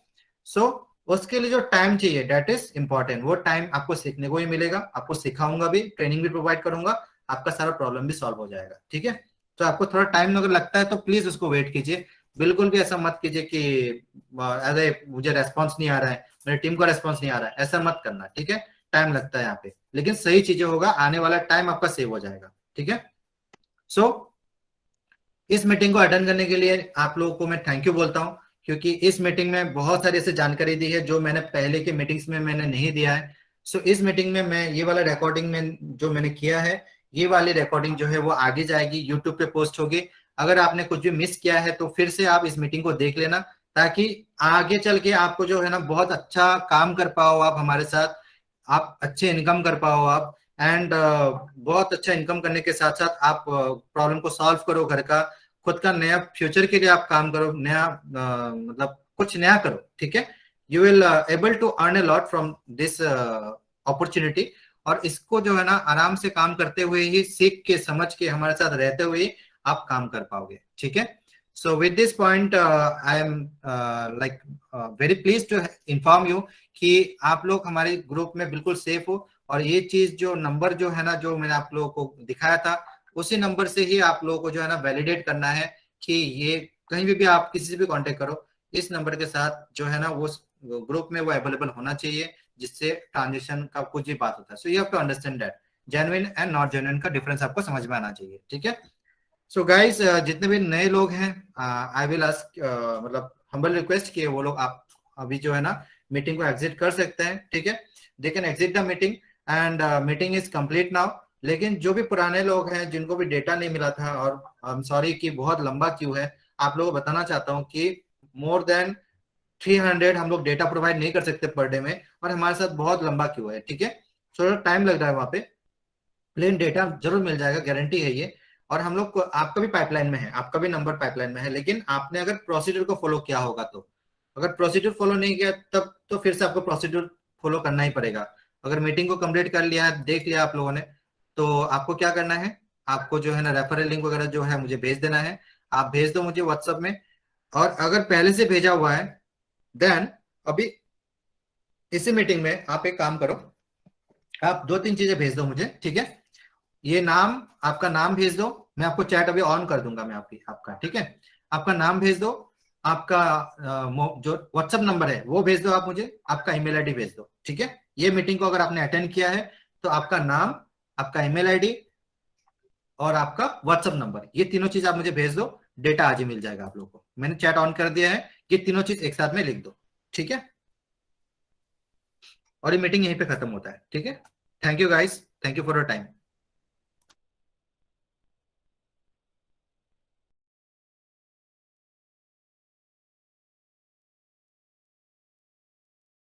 सो उसके लिए जो टाइम चाहिए दैट इज इंपॉर्टेंट, वो टाइम आपको सीखने को ही मिलेगा, आपको सिखाऊंगा भी, ट्रेनिंग भी प्रोवाइड करूंगा, आपका सारा प्रॉब्लम भी सॉल्व हो जाएगा, ठीक है। तो आपको थोड़ा टाइम अगर लगता है तो प्लीज उसको वेट कीजिए, बिल्कुल भी ऐसा मत कीजिए कि अरे मुझे रेस्पॉन्स नहीं आ रहा है, मेरी टीम को रेस्पॉन्स नहीं आ रहा है, ऐसा मत करना, ठीक है। टाइम लगता है यहाँ पे, लेकिन सही चीजें होगा, आने वाला टाइम आपका सेव हो जाएगा, ठीक है। सो इस मीटिंग को अटेंड करने के लिए आप लोगों को मैं थैंक यू बोलता हूँ, क्योंकि इस मीटिंग में बहुत सारी ऐसी जानकारी दी है जो मैंने पहले के मीटिंग्स में मैंने नहीं दिया है। सो इस मीटिंग में मैं ये वाला रिकॉर्डिंग में जो मैंने किया है, ये वाली रिकॉर्डिंग जो है वो आगे जाएगी, यूट्यूब पे पोस्ट होगी। अगर आपने कुछ भी मिस किया है तो फिर से आप इस मीटिंग को देख लेना, ताकि आगे चल के आपको जो है ना बहुत अच्छा काम कर पाओ आप हमारे साथ, आप अच्छे इनकम कर पाओ आप, एंड बहुत अच्छा इनकम करने के साथ साथ आप प्रॉब्लम को सॉल्व करो, घर का खुद का नया फ्यूचर के लिए आप काम करो, नया मतलब कुछ नया करो, ठीक है। You will able to earn a lot from this opportunity. और इसको जो है ना आराम से काम करते हुए ही, सीख के समझ के हमारे साथ रहते हुए आप काम कर पाओगे, ठीक है। So with this point I am like very please to inform you कि आप लोग हमारे ग्रुप में बिल्कुल सेफ हो, और ये चीज जो नंबर जो है ना जो मैंने आप लोगों को दिखाया था, उसी नंबर से ही आप लोगों को जो है ना वैलिडेट करना है कि ये कहीं भी आप किसी से भी कांटेक्ट करो, इस नंबर के साथ जो है ना वो ग्रुप में वो अवेलेबल होना चाहिए, जिससे ट्रांजेक्शन का कुछ भी बात होता है। So you have to understand that genuine and not genuine का डिफरेंस आपको समझ में आना चाहिए, ठीक है। सो गाइस जितने भी नए लोग हैं, आई विल आस्क मतलब हम्बल रिक्वेस्ट कि वो लोग आप अभी जो है ना मीटिंग को एग्जिट कर सकते हैं, ठीक है। They can exit the meeting and meeting is complete now. लेकिन जो भी पुराने लोग हैं जिनको भी डेटा नहीं मिला था, और आई एम सॉरी कि बहुत लंबा क्यू है, आप लोगों को बताना चाहता हूँ कि मोर देन 300 हम लोग डेटा प्रोवाइड नहीं कर सकते पर डे में, और हमारे साथ बहुत लंबा क्यू है, ठीक है। थोड़ा टाइम लग रहा है वहां पे, लेकिन डेटा जरूर मिल जाएगा, गारंटी है ये। और हम लोग आपका भी पाइपलाइन में है, आपका भी नंबर पाइपलाइन में है, लेकिन आपने अगर प्रोसीड्यूर को फॉलो किया होगा तो। अगर प्रोसीड्यूर फॉलो नहीं किया तब तो फिर से आपको प्रोसीड्यूर फॉलो करना ही पड़ेगा। अगर मीटिंग को कंप्लीट कर लिया है, देख लिया आप लोगों ने, तो आपको क्या करना है, आपको जो है ना रेफरल लिंक वगैरह जो है मुझे भेज देना है, आप भेज दो मुझे व्हाट्सएप में। और अगर पहले से भेजा हुआ है देन अभी इसी मीटिंग में आप एक काम करो, आप 2-3 चीजें भेज दो मुझे, ठीक है। ये नाम, आपका नाम भेज दो, मैं आपको चैट अभी ऑन कर दूंगा मैं आपका, ठीक है। आपका नाम भेज दो, आपका जो व्हाट्सएप नंबर है वो भेज दो आप मुझे, आपका ईमेल आईडी भेज दो, ठीक है। ये मीटिंग को अगर आपने अटेंड किया है तो आपका नाम, आपका ईमेल आईडी और आपका व्हाट्सएप नंबर, ये तीनों चीज आप मुझे भेज दो। डेटा आज ही मिल जाएगा आप लोगों को, मैंने चैट ऑन कर दिया है। ये तीनों चीज एक साथ में लिख दो, ठीक है। और ये मीटिंग यहीं पे खत्म होता है, ठीक है। Thank you guys, thank you for your time.